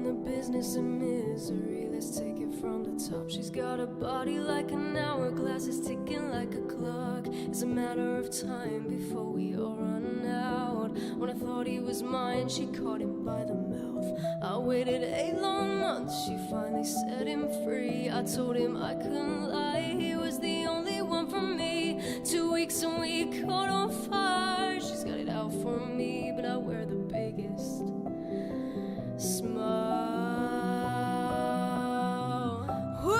in the business of misery, let's take it from the top. She's got a body like an hourglass, it's ticking like a clock. It's a matter of time before we all run out. When I thought he was mine, she caught him by the mouth. I waited 8 long months, she finally set him free. I told him I couldn't lie, he was the only one for me. 2 weeks and we caught on fire. She's got it out for me, but I wear the biggest smile. Whoa,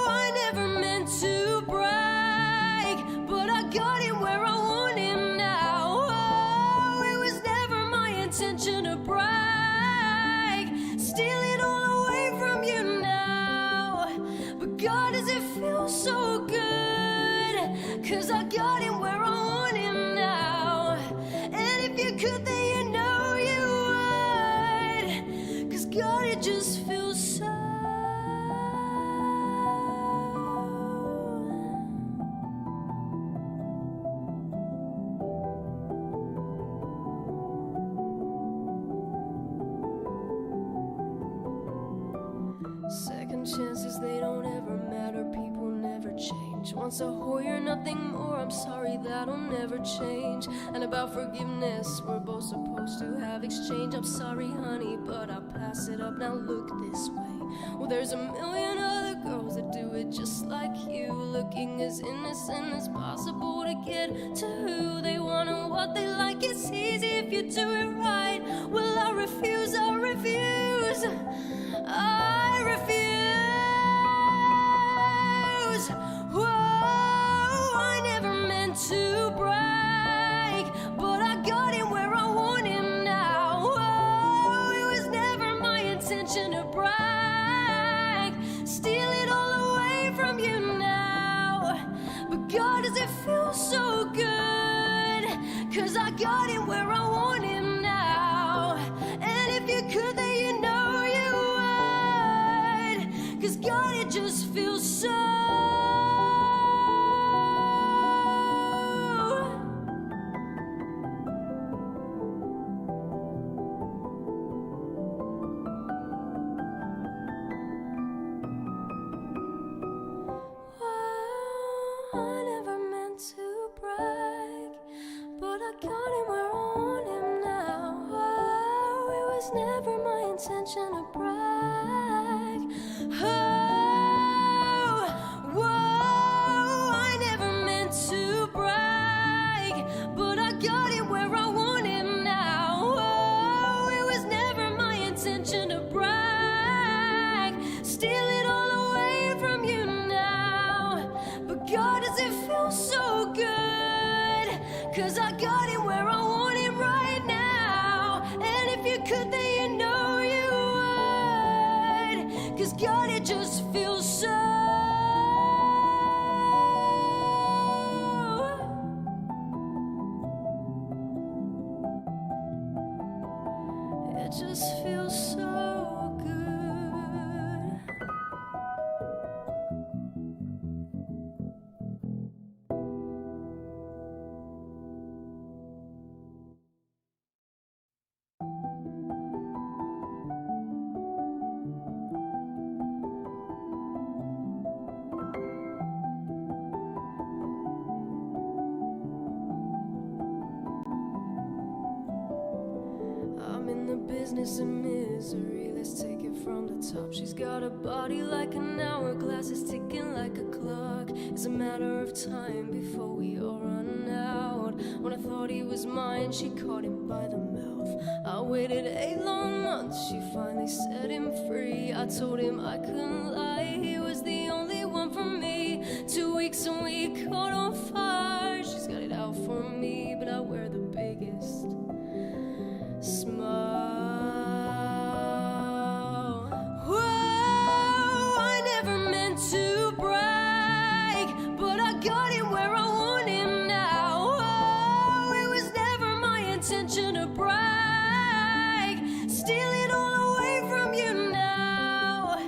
I never meant to brag, but I got him where I want him now. Oh, it was never my intention to brag, steal it all away from you now. But God, does it feel so good, 'cause I got him where I want him now. And if you could, then you know you would, 'cause God, it just feels so. Second chances, they don't ever matter, people never change. Once a whore, you're nothing more, I'm sorry, that'll never change. And about forgiveness, we're both supposed to have exchange. I'm sorry, honey, but I'll pass it up, now look this way. Well, there's a million other girls that do it just like you, looking as innocent as possible to get to who they want and what they like. It's easy if you do it right. Well, I refuse, I refuse, I refuse. Whoa, I never meant to brag, but I got him where I want him now. Whoa, it was never my intention to brag, steal it all away from you now. But God, does it feel so good, 'cause I got him where I want him now. And if you could, then you know you would, 'cause God, it just feels so. I never meant to brag, but I got him where I want him now. Oh, it was never my intention to brag. Oh, whoa, I never meant to brag, but I got him where I want him now. Oh, it was never my intention to brag, steal it all away from you now. But God, does it feel so good, 'cause I got him where I want him right now. And if you could, then you know you would, 'cause God, it just feels so. It just feels so good. I'm in the business of misery, let's take it from the top. She's got a body like an hourglass, it's ticking like a clock. It's a matter of time before we all run out. When I thought he was mine, she caught him by the mouth. I waited 8 long months, she finally set him free. I told him I couldn't lie, he was the only one for me. 2 weeks and we caught on fire. She's got it out for me, but I wear the biggest smile. Whoa, I never meant to brag, but I got him where I want him now. Oh, it was never my intention to brag, steal it all away from you now.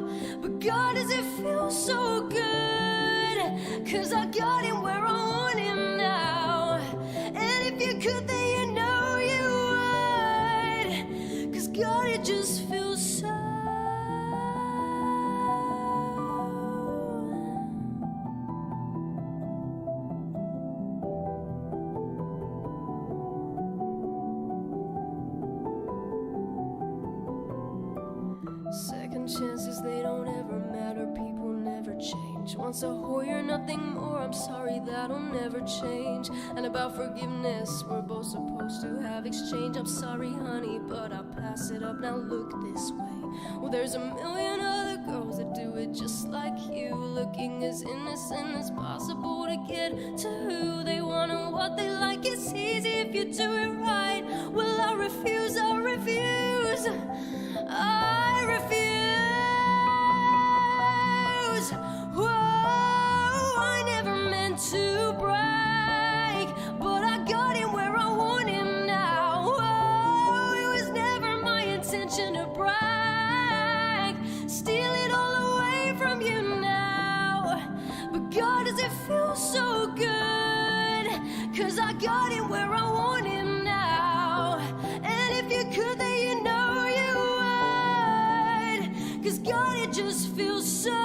But God, does it feel so good, 'cause I got him where I want him now. And if you could, then you know you would, 'cause God, it just feels so. Second chances, they don't ever matter. People never change. Once a whore, you're nothing more. I'm sorry, that'll never change. And about forgiveness, we're both supposed to have exchange. I'm sorry, honey, but I'll pass it up. Now look this way. Well, there's a million other girls that do it just like you, looking as innocent as possible to get to who they want and what they like. It's easy if you do it right. Well, I refuse, I refuse, I refuse. Whoa, I never meant to brag, but I got him where I want him now. Whoa, it was never my intention to brag, steal it all away from you now. But God, does it feel so good? 'Cause I got him where I want him now. And if you could, then you know you would. 'Cause God, it just feels so.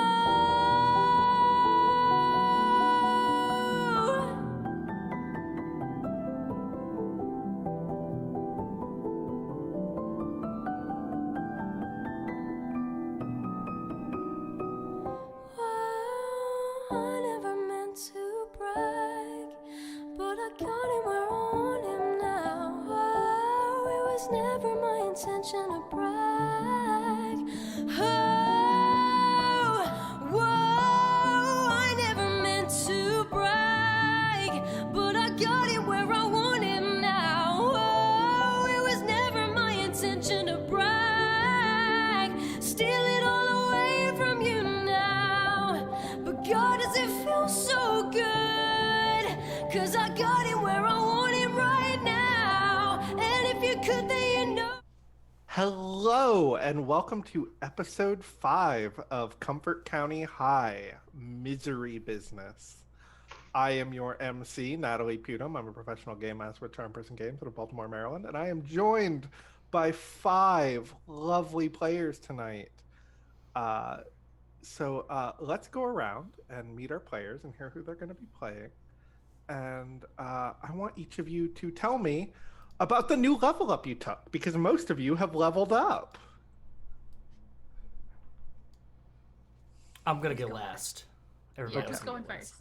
I never meant to brag, but I got him where I want him now. Oh, it was never my intention to brag. Oh, whoa, I never meant to brag, but I got him where I want him now. Oh, it was never my intention to brag, steal it all away from you now. But God, does it feel so good? 'Cause I got him where I want him right now. And if you could, then you know. Hello, and welcome to episode 5 of Comfort County High, Misery Business. I am your MC, Natalie PUDIM. I'm a professional game master with Charm Person Games out of Baltimore, Maryland, and I am joined by 5 lovely players tonight. So let's go around and meet our players and hear who they're going to be playing. And I want each of you to tell me about the new level up you took, because most of you have leveled up. I'm going to go last. Yeah, who's going first?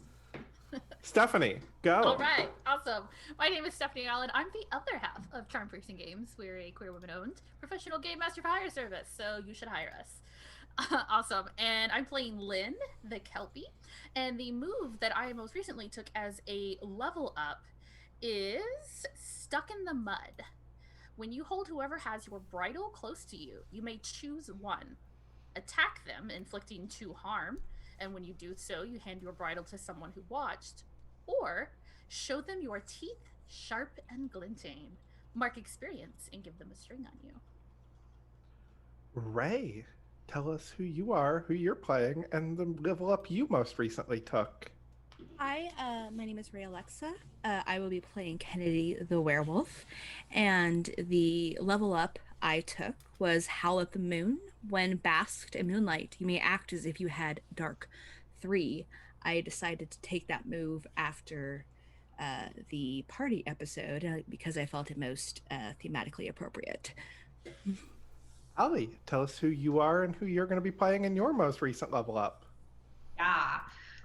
Stephanie, go. All right, awesome. My name is Stephanie Allen. I'm the other half of Charm Person Games. We're a queer women-owned professional game master for hire service, so you should hire us. Awesome. And I'm playing Lynn, the Kelpie. And the move that I most recently took as a level up is Stuck in the Mud. When you hold whoever has your bridle close to you, you may choose one. Attack them, inflicting 2 harm. And when you do so, you hand your bridle to someone who watched. Or show them your teeth, sharp and glinting. Mark experience and give them a string on you. Ray, tell us who you are, who you're playing, and the level up you most recently took. Hi, my name is Ray Alexa. I will be playing Kennedy the Werewolf, and the level up I took was Howl at the Moon. When basked in moonlight, you may act as if you had dark 3. I decided to take that move after the party episode because I felt it most thematically appropriate. ALLI, tell us who you are and who you're going to be playing in your most recent level up. Yeah.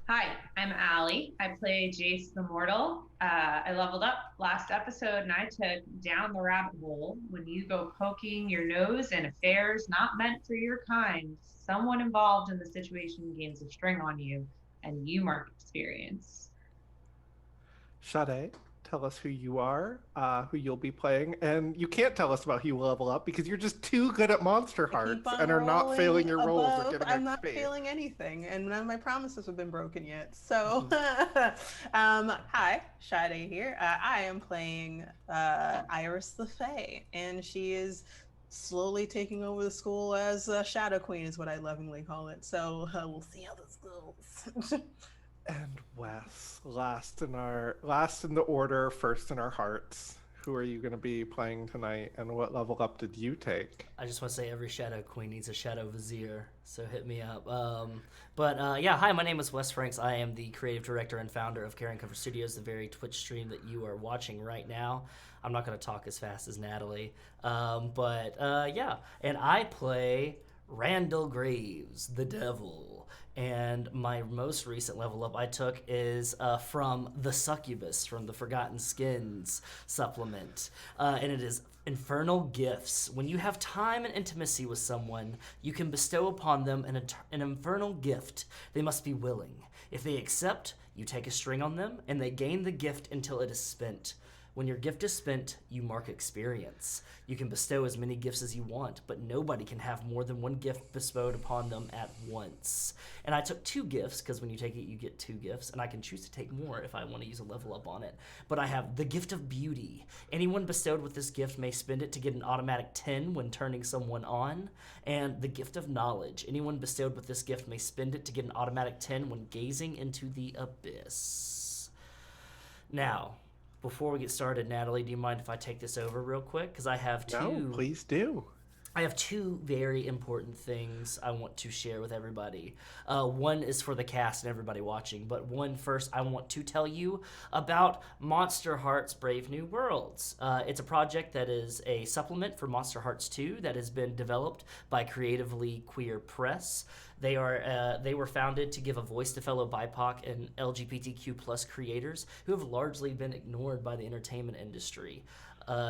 Hi, I'm ALLI. I play Jace the Mortal. I leveled up last episode and I took Down the Rabbit Hole. When you go poking your nose in affairs not meant for your kind, someone involved in the situation gains a string on you and you mark experience. Sade, tell us who you are, who you'll be playing, and you can't tell us about who you level up because you're just too good at Monsterhearts and are not failing your rolls or getting I'm not XP. failing anything, and none of my promises have been broken yet. So, hi, Sade here. I am playing Iris the Fae, and she is slowly taking over the school as Shadow Queen, is what I lovingly call it. So we'll see how this goes. And Wes, last in the order, first in our hearts. who are you going to be playing tonight, and what level up did you take? I just want to say every Shadow Queen needs a Shadow Vizier, so hit me up. Yeah, hi, my name is Wes Franks. I am the creative director and founder of Carrion Studios, the very Twitch stream that you are watching right now. I'm not going to talk as fast as Natalie. Yeah, and I play Randall Graves, the Devil. And my most recent level up I took is from the Succubus, from the Forgotten Skins supplement. And it is Infernal Gifts. When you have time and intimacy with someone, you can bestow upon them an infernal gift. They must be willing. If they accept, you take a string on them, and they gain the gift until it is spent. When your gift is spent, you mark experience. You can bestow as many gifts as you want, but nobody can have more than one gift bestowed upon them at once. And I took 2 gifts, because when you take it, you get 2 gifts, and I can choose to take more if I want to use a level up on it. But I have the Gift of Beauty. Anyone bestowed with this gift may spend it to get an automatic 10 when turning someone on. And the Gift of Knowledge. Anyone bestowed with this gift may spend it to get an automatic 10 when gazing into the abyss. Now, before we get started, Natalie, do you mind if I take this over real quick? Because I have 2. No, please do. I have 2 very important things I want to share with everybody. One is for the cast and everybody watching, but one first I want to tell you about Monsterhearts Brave New Worlds. It's a project that is a supplement for Monsterhearts 2 that has been developed by Creatively Queer Press. They were founded to give a voice to fellow BIPOC and LGBTQ+ creators who have largely been ignored by the entertainment industry.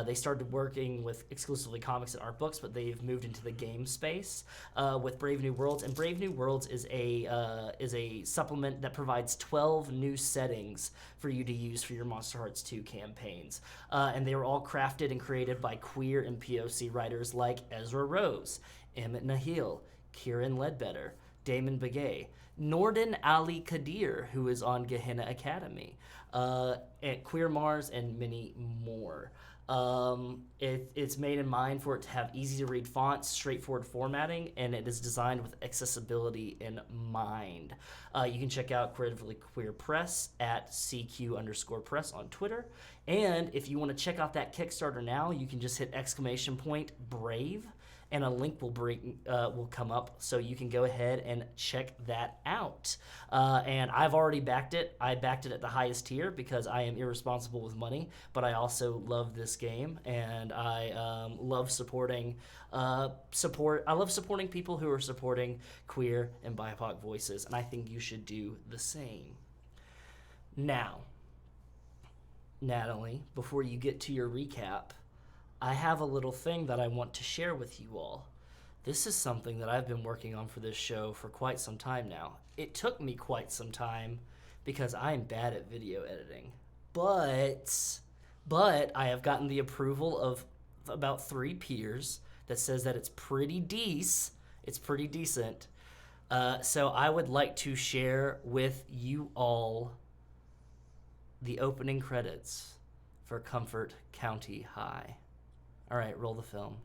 They started working with exclusively comics and art books, but they've moved into the game space with Brave New Worlds. And Brave New Worlds is a supplement that provides 12 new settings for you to use for your Monsterhearts 2 campaigns. And they were all crafted and created by queer and POC writers like Ezra Rose, Emmett Nahil, Kieran Ledbetter, Damon Begay, Norden Ali Kadir, who is on Gehenna Academy, and Queer Mars, and many more. It's made in mind for it to have easy to read fonts, straightforward formatting, and it is designed with accessibility in mind. You can check out Creatively Queer Press at CQ_press on Twitter. And if you want to check out that Kickstarter now, you can just hit !brave, and a link will come up, so you can go ahead and check that out. And I've already backed it. I backed it at the highest tier because I am irresponsible with money, but I also love this game, and I love supporting I love supporting people who are supporting queer and BIPOC voices, and I think you should do the same. Now, Natalie, before you get to your recap, I have a little thing that I want to share with you all. This is something that I've been working on for this show for quite some time now. It took me quite some time because I am bad at video editing. But I have gotten the approval of about 3 peers that says that it's pretty decent. So I would like to share with you all the opening credits for Comfort County High. All right, roll the film.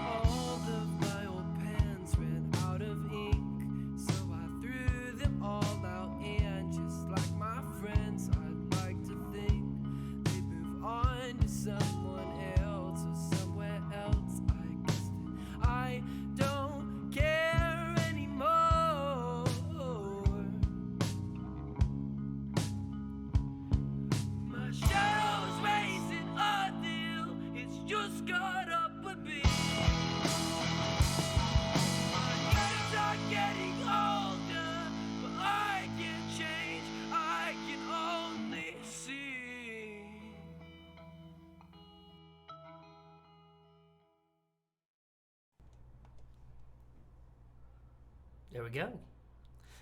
All of my old pens ran out of ink, so I threw them all out, and just like my friends, I'd like to think they move on to someone else or somewhere else. I don't care anymore. My shadow's raising a deal, it's just caught up with me. My years are getting older, but I can't change, I can only see. There we go.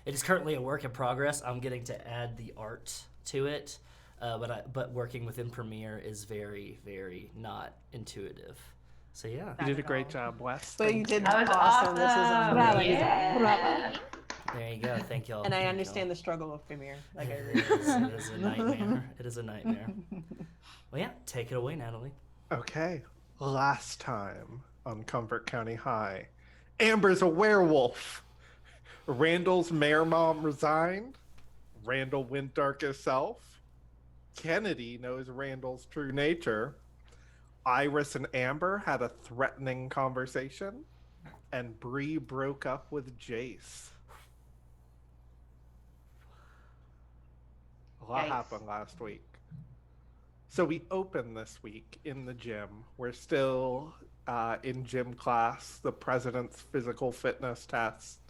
It is currently a work in progress. I'm getting to add the art to it, but working within Premiere is very, very not intuitive. So yeah. You did a great job, Wes. But you did That was awesome. This is awesome. amazing. Yeah. There you go. Thank y'all. And I Thank understand y'all. the struggle of Premiere. Like I It really is, it is a nightmare. It is a nightmare. Well, yeah. Take it away, Natalie. Okay. Last time on Comfort County High, Amber's a werewolf. Randall's mayor mom resigned. Randall went dark himself. Kennedy knows Randall's true nature. Iris and Amber had a threatening conversation. And Bree broke up with Jace. A lot Yikes. happened last week. So we open this week in the gym. We're still in gym class, the president's physical fitness test.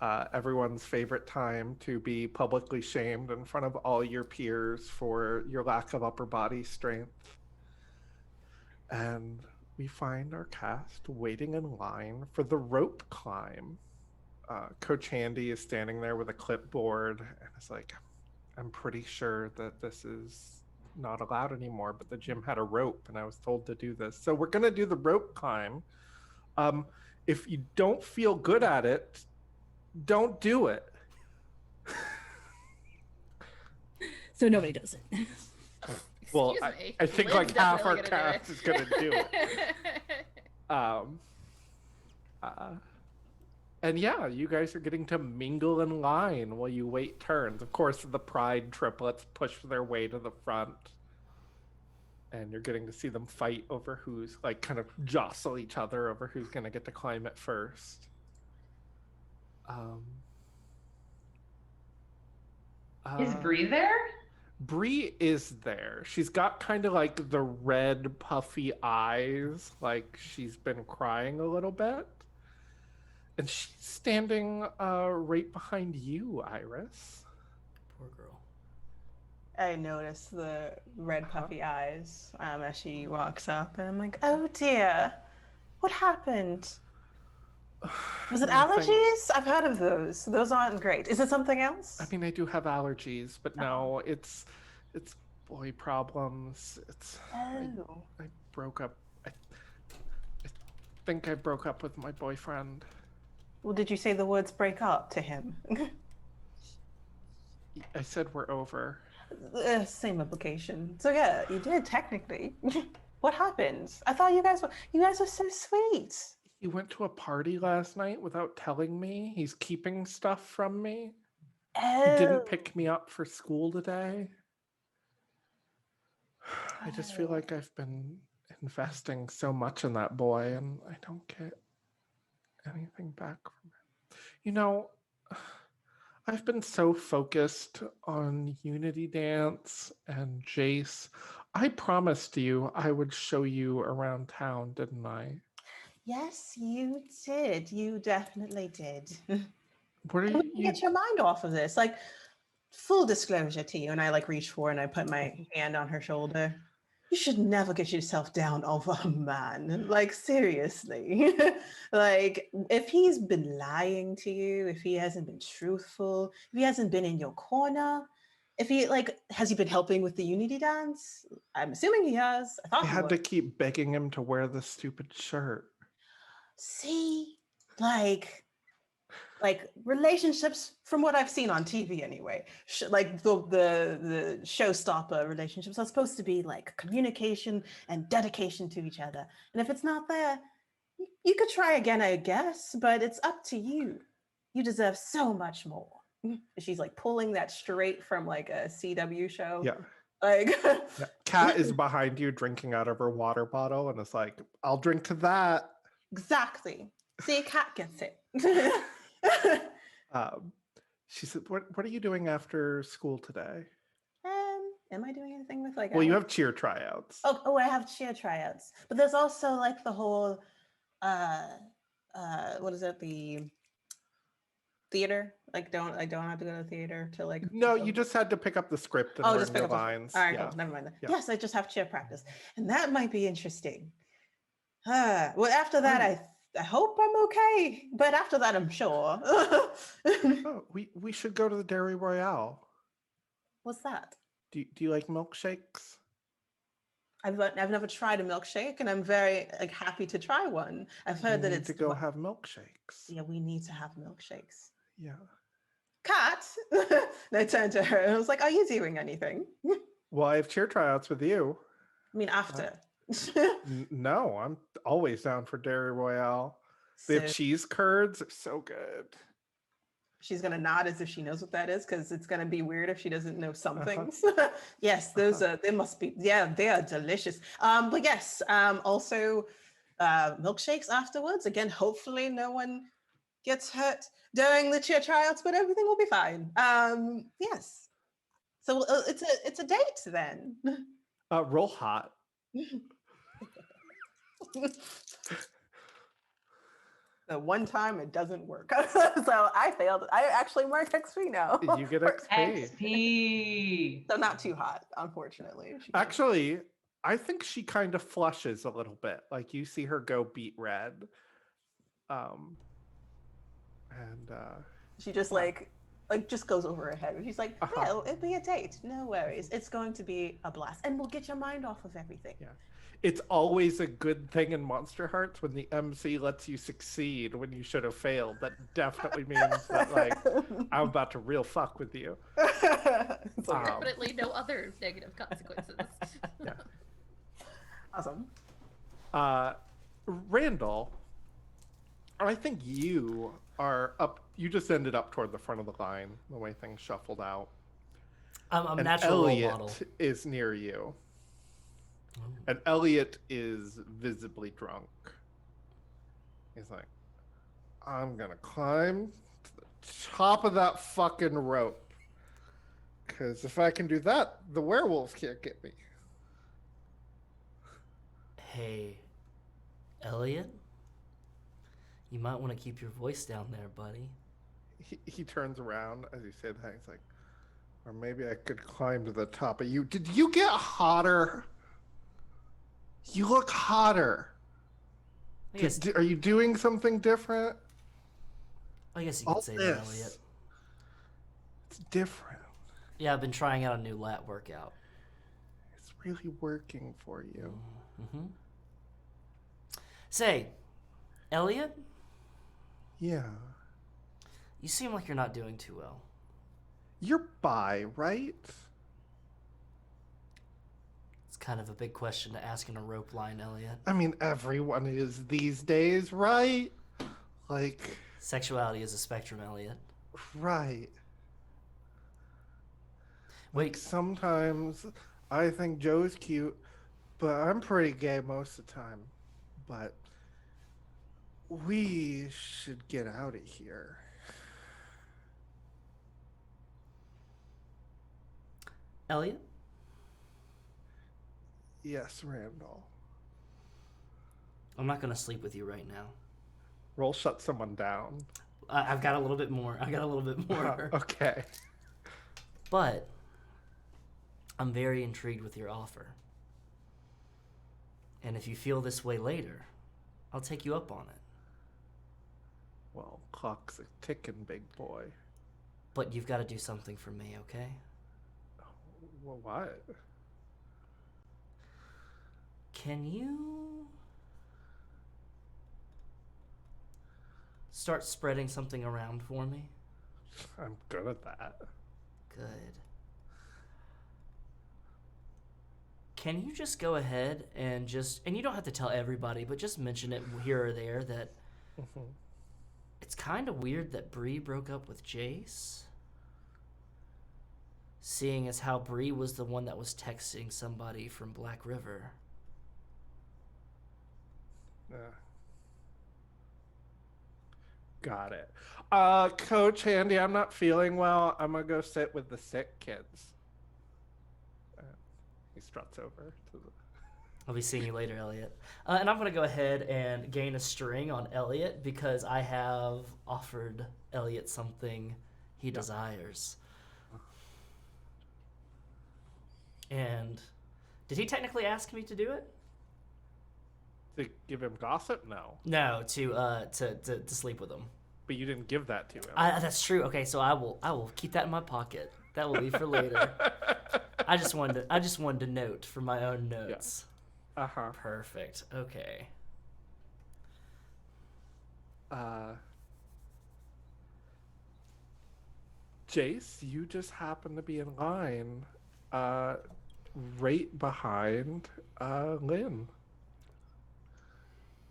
Everyone's favorite time to be publicly shamed in front of all your peers for your lack of upper body strength. And we find our cast waiting in line for the rope climb. Coach Handy is standing there with a clipboard and is like, I'm pretty sure that this is not allowed anymore, but the gym had a rope and I was told to do this. So we're going to do the rope climb. If you don't feel good at it, don't do it. So nobody does it. Well, Excuse me. I think Lynn's like half our definitely gonna do cast is going to do it. And yeah, you guys are getting to mingle in line while you wait turns. Of course, the Pride triplets push their way to the front. And you're getting to see them fight over who's, like, kind of jostle each other over who's going to get to climb it first. Is Bree there? Bree is there. She's got kind of like the red puffy eyes, like she's been crying a little bit. And she's standing right behind you, Iris. Poor girl. I notice the red puffy eyes as she walks up, and I'm like, oh dear, what happened? Was it allergies? I've heard of those. Those aren't great. Is it something else? I mean, I do have allergies, but no, it's boy problems. It's I broke up. I think I broke up with my boyfriend. Well, did you say the words break up to him? I said we're over. Same implication. So yeah, you did technically. What happened? I thought you guys were so sweet. He went to a party last night without telling me. He's keeping stuff from me. Oh. He didn't pick me up for school today. I just feel like I've been investing so much in that boy and I don't get anything back from him. You know, I've been so focused on Unity Dance and Jace. I promised you I would show you around town, didn't I? Yes, you did. You definitely did. What are you? Get your mind off of this. Like, full disclosure to you, and I like reach for and I put my hand on her shoulder. You should never get yourself down over a man. Like, seriously. Like, if he's been lying to you, if he hasn't been truthful, if he hasn't been in your corner, if he, like, has he been helping with the Unity dance? I'm assuming he has. I had to keep begging him to wear the stupid shirt. See, like relationships, from what I've seen on TV anyway, like the showstopper relationships are supposed to be like communication and dedication to each other. And if it's not there, you could try again, I guess, but it's up to you. You deserve so much more. She's like pulling that straight from like a CW show. Yeah. Like, Kat is behind you drinking out of her water bottle and it's like, I'll drink to that. Exactly. See, Kat gets it. She said, what are you doing after school today? Am I doing anything with like... Well, you have cheer tryouts. Oh, I have cheer tryouts. But there's also like the whole, what is it? The theater? Like, I don't have to go to the theater to like... No, you just had to pick up the script and learn just pick the up lines. All right, yeah. cool. Never mind. Yeah. Yes, I just have cheer practice. And that might be interesting. Well, after that, I hope I'm okay. But after that, I'm sure. Oh, we should go to the Dairy Royale. What's that? Do you like milkshakes? I've never tried a milkshake, and I'm very like happy to try one. I've heard that need it's to go have milkshakes. Yeah, we need to have milkshakes. Yeah. Kat, and I turned to her and I was like, "Are you doing anything?" Well, I have cheer tryouts with you. I mean, after. No, I'm always down for Dairy Royale. The So cheese curds are so good. she's gonna nod as if she knows what that is, because it's gonna be weird if she doesn't know some Uh-huh. things. Yes, those they must be. Yeah, they are delicious. But yes, also milkshakes afterwards. Again, hopefully no one gets hurt during the cheer tryouts, but everything will be fine. Yes. So it's a date then. Roll hot. The one time it doesn't work. So I failed. I actually marked XP now. You get XP. XP. So not too hot, unfortunately. Actually, I think she kind of flushes a little bit. Like you see her go beet red. She just like just goes over her head. She's like, "Yeah, it'll be a date. No worries. It's going to be a blast, and we'll get your mind off of everything." Yeah. It's always a good thing in Monsterhearts when the MC lets you succeed when you should have failed. That definitely means that, like, I'm about to real fuck with you. Definitely no other negative consequences. Yeah. Awesome. Randall, I think you are up. You just ended up toward the front of the line, the way things shuffled out. I'm And natural role Elliot model. is near you. And Elliot is visibly drunk. He's like, I'm gonna climb to the top of that fucking rope. Because if I can do that, the werewolves can't get me. Hey, Elliot? You might want to keep your voice down there, buddy. He turns around as he said that. He's like, or maybe I could climb to the top of you. Did you get hotter? You look hotter. Are you doing something different? I guess you could say that, Elliot. It's different. Yeah, I've been trying out a new lat workout. It's really working for you. Mm-hmm. Say, Elliot? Yeah. You seem like you're not doing too well. You're bi, right? It's kind of a big question to ask in a rope line, Elliot. I mean, everyone is these days, right? Like... Sexuality is a spectrum, Elliot. Right. Wait. Like, sometimes I think Joe's cute, but I'm pretty gay most of the time. But we should get out of here. Elliot? Yes, Randall. I'm not going to sleep with you right now. Roll shut someone down. I've got a little bit more. Okay. But I'm very intrigued with your offer. And if you feel this way later, I'll take you up on it. Well, clock's a ticking, big boy. But you've got to do something for me, okay? Well, what? Can you start spreading something around for me? I'm good at that. Good. Can you just go ahead and and you don't have to tell everybody, but just mention it here or there that it's kind of weird that Bree broke up with Jace? Seeing as how Bree was the one that was texting somebody from Black River. Got it. Coach Handy, I'm not feeling well. I'm gonna go sit with the sick kids. He struts over to the... I'll be seeing you later, Elliot. And I'm going to go ahead and gain a string on Elliot because I have offered Elliot something he desires. And did he technically ask me to do it? To give him gossip? No. No, to sleep with him. But you didn't give that to him. That's true. Okay, so I will keep that in my pocket. That will be for later. I just wanted to note for my own notes. Yeah. Uh-huh. Perfect. Okay. Jace, you just happen to be in line right behind Lynn.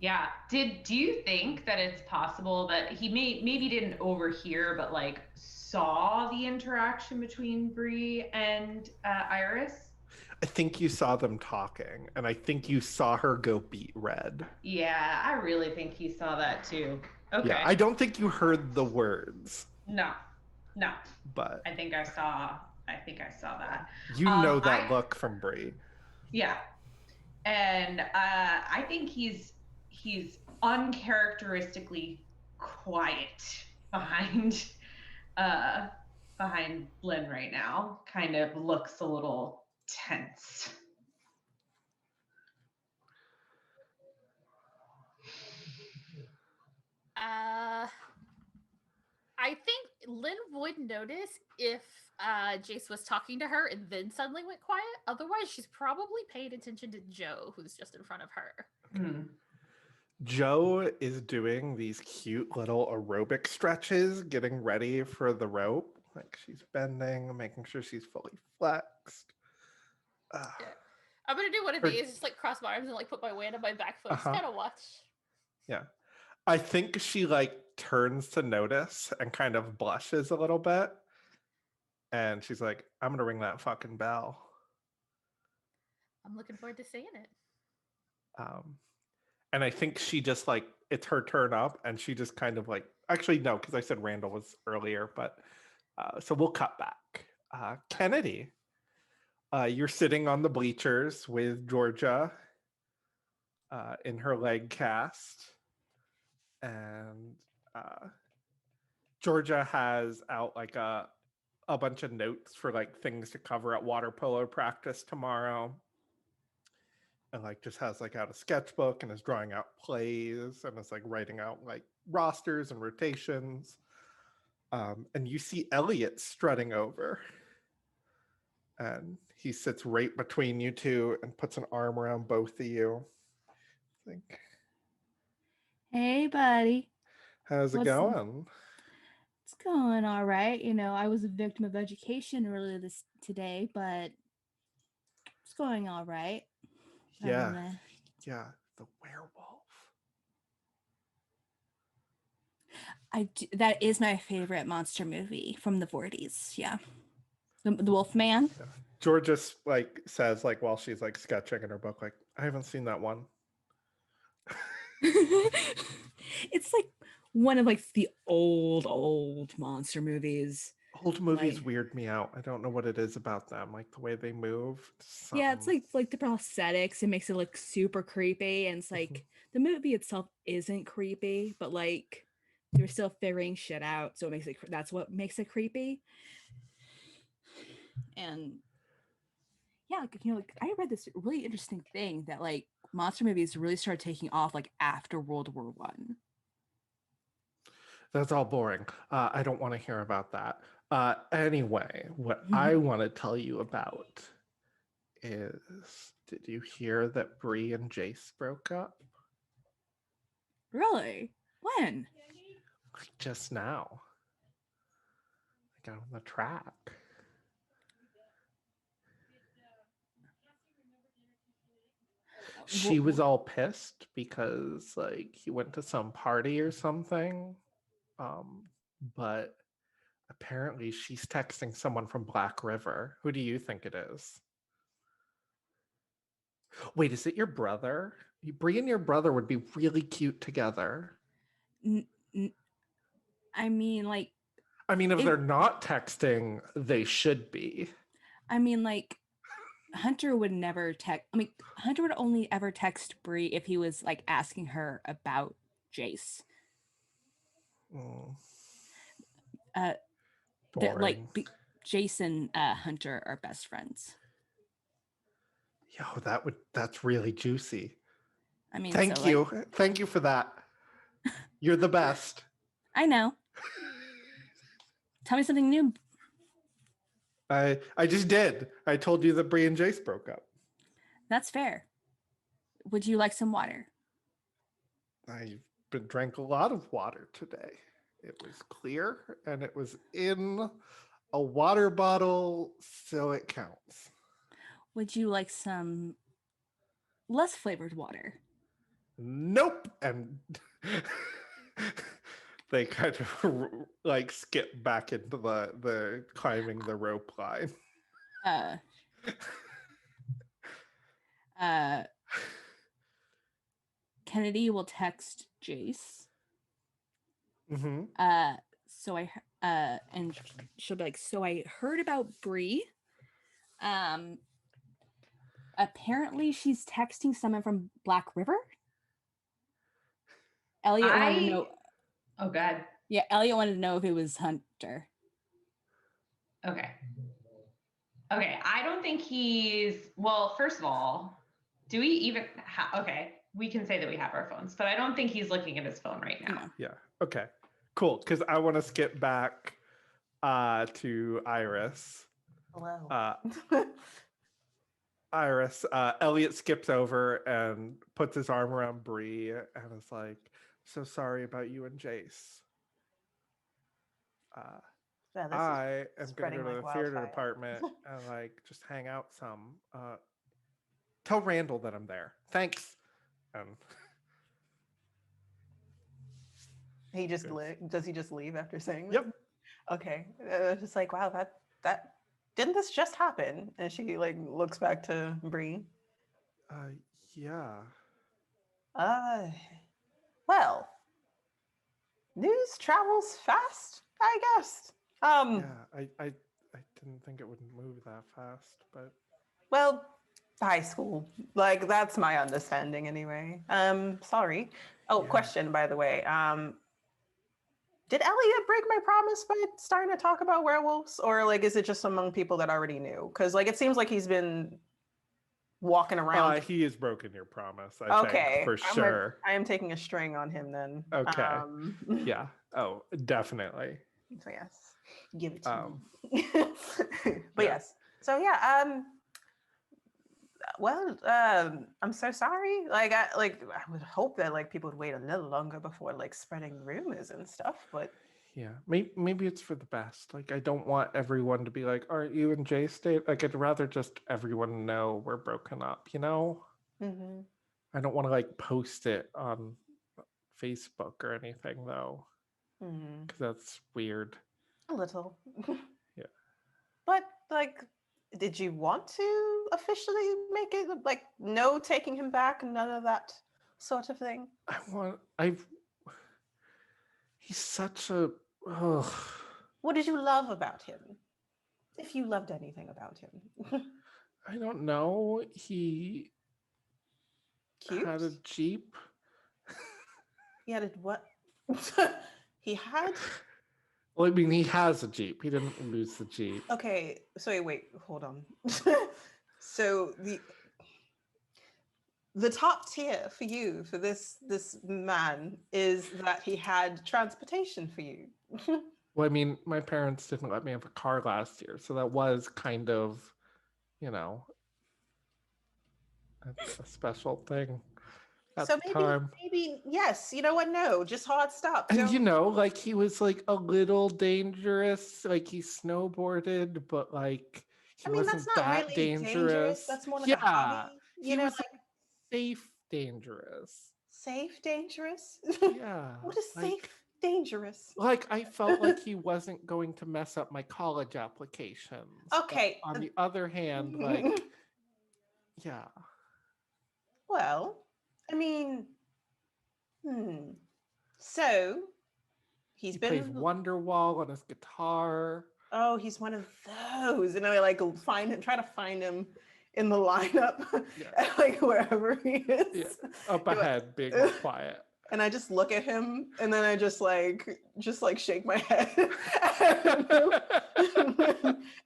Yeah. Do you think that it's possible that he maybe didn't overhear, but like saw the interaction between Bree and Iris? I think you saw them talking, and I think you saw her go beat red. Yeah, I really think he saw that too. Yeah, Okay. I don't think you heard the words, No, no. but I think I saw. I think I saw that. you know that I look from Bree. Yeah, and I think he's uncharacteristically quiet behind uh behind Lynn right now. Kind of looks a little tense. I think Lynn would notice if Jace was talking to her and then suddenly went quiet. Otherwise, she's probably paying attention to Joe, who's just in front of her. Hmm. Joe is doing these cute little aerobic stretches, getting ready for the rope. Like she's bending, making sure she's fully flexed. Yeah. I'm gonna do one of Her- these, just like cross my arms and like put my weight on my back foot. Just Uh-huh. kind of watch. Yeah. I think she like turns to notice and kind of blushes a little bit. And she's like, I'm gonna ring that fucking bell. I'm looking forward to seeing it. And I think she just like it's her turn up, and she just kind of like actually no, because I said Randall was earlier, but so we'll cut back. Kennedy, you're sitting on the bleachers with Georgia in her leg cast, and Georgia has out like a bunch of notes for like things to cover at water polo practice tomorrow. And like just has like out a sketchbook and is drawing out plays and is like writing out like rosters and rotations. And you see Elliot strutting over. And he sits right between you two and puts an arm around both of you. Like, Hey, buddy. how's it What's- going? It's going all right. You know, I was a victim of education earlier today, but it's going all right. Yeah. Yeah, the werewolf. That is my favorite monster movie from the 40s. Yeah. The Wolfman. Yeah. Georgia like says like while she's like sketching in her book, like, I haven't seen that one. It's like one of like the old monster movies. Old movies Like- weird me out. I don't know what it is about them, like the way they move. Yeah, it's like the prosthetics. It makes it look super creepy, and it's like the movie itself isn't creepy, but like they're still figuring shit out, so it makes it that's what makes it creepy. And yeah, like, you know, like I read this really interesting thing that like monster movies really started taking off like after World War One. That's all boring. I don't want to hear about that. Anyway, what I want to tell you about is, did you hear that Bree and Jace broke up? Really? When? Like just now. I got on the track. She was all pissed because like he went to some party or something. But apparently she's texting someone from Black River. Who do you think it is? Wait, is it your brother? Bree and your brother would be really cute together. I mean, like, if they're not texting, they should be. I mean, like, Hunter would never text. I mean, Hunter would only ever text Bree if he was like asking her about Jace. Jason Hunter are best friends. Yo, that's really juicy. I mean, thank you for that. You're the best. I know. Tell me something new. I just did. I told you that Bree and Jace broke up. That's fair. Would you like some water? I drank a lot of water today. It was clear and it was in a water bottle, so it counts. Would you like some less flavored water? nope, and they kind of like skip back into the climbing the rope line. Uh, uh, Kennedy will text Jace. Mm-hmm. And she'll be like, so I heard about Bree. Apparently she's texting someone from Black River. Elliot wanted to know. Oh, God. Yeah, Elliot wanted to know if it was Hunter. Okay. Okay, I don't think he's, well, first of all, do we even okay, we can say that we have our phones, but I don't think he's looking at his phone right now. No. Yeah. Okay. Cool. Because I want to skip back to Iris. Hello. Iris, Elliot skips over and puts his arm around Bree and is like, "So sorry about you and Jace. Yeah, this is I am gonna spreading go to like the theater wildfire. department and like just hang out some. Tell Randall that I'm there. Thanks." And He just Good. does he just leave after saying that? Yep. Okay. Just like, wow, that didn't this just happen? And she like looks back to Bree. Yeah. Well, news travels fast, I guess. Yeah. I didn't think it would move that fast, but Well, high school. Like that's my understanding anyway. Sorry. Oh, Yeah. question by the way. Did Elliot break my promise by starting to talk about werewolves? Or like is it just among people that already knew? Because like it seems like he's been walking around. he has broken your promise, I think, for sure. I am taking a string on him then. Okay. Yeah. Oh, definitely. So yes. Give it to Um, me. But yeah. yes. So yeah, well, I'm so sorry. I would hope that like people would wait a little longer before like spreading rumors and stuff, but Yeah. Maybe it's for the best. Like, I don't want everyone to be like, "Aren't you and Jay stay?" Like, I'd rather just everyone know we're broken up, you know? mhm. I don't want to like post it on Facebook or anything though, because that's weird. A little. Yeah. But like, did you want to officially make it like no taking him back, none of that sort of thing? He's such a, ugh. What did you love about him? If you loved anything about him. I don't know. He Cute? had a Jeep. He had a what? He had? Well, I mean, he has a Jeep. He didn't lose the Jeep. Okay, so wait, hold on. So the top tier for you, for this man, is that he had transportation for you. Well, I mean, my parents didn't let me have a car last year, so that was kind of, you know, a special thing at So the time. maybe yes. You know what? No, just hard stop. And Don't. you know, like he was like a little dangerous. Like he snowboarded, but like he I mean, wasn't that's not that really dangerous. That's more like a Yeah, hobby. he You know, was like like safe dangerous. safe dangerous. Yeah, What is like, safe dangerous? Like I felt like he wasn't going to mess up my college applications. But Okay. on the other hand, like, yeah. Well, I mean, so He he's plays been. Wonderwall on his guitar. Oh, he's one of those, and I like find him, try to find him in the lineup, Yeah. like wherever he is. Yeah. Up ahead, being all quiet. And I just look at him, and then I just like shake my head,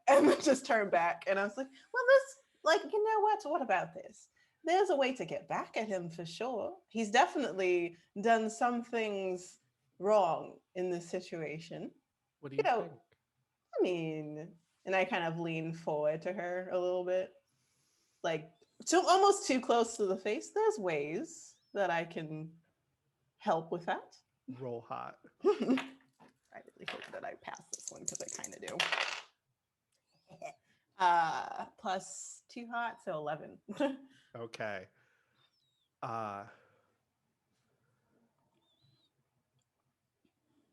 and then just turn back. And I was like, well, this, like, you know what? What about this? There's a way to get back at him for sure. He's definitely done some things wrong in this situation. What do you know, think? I mean, and I kind of lean forward to her a little bit, like almost too close to the face. There's ways that I can help with that. Roll hot. I really hope that I pass this one because I kind of do. Plus 2 hot, so 11. Okay.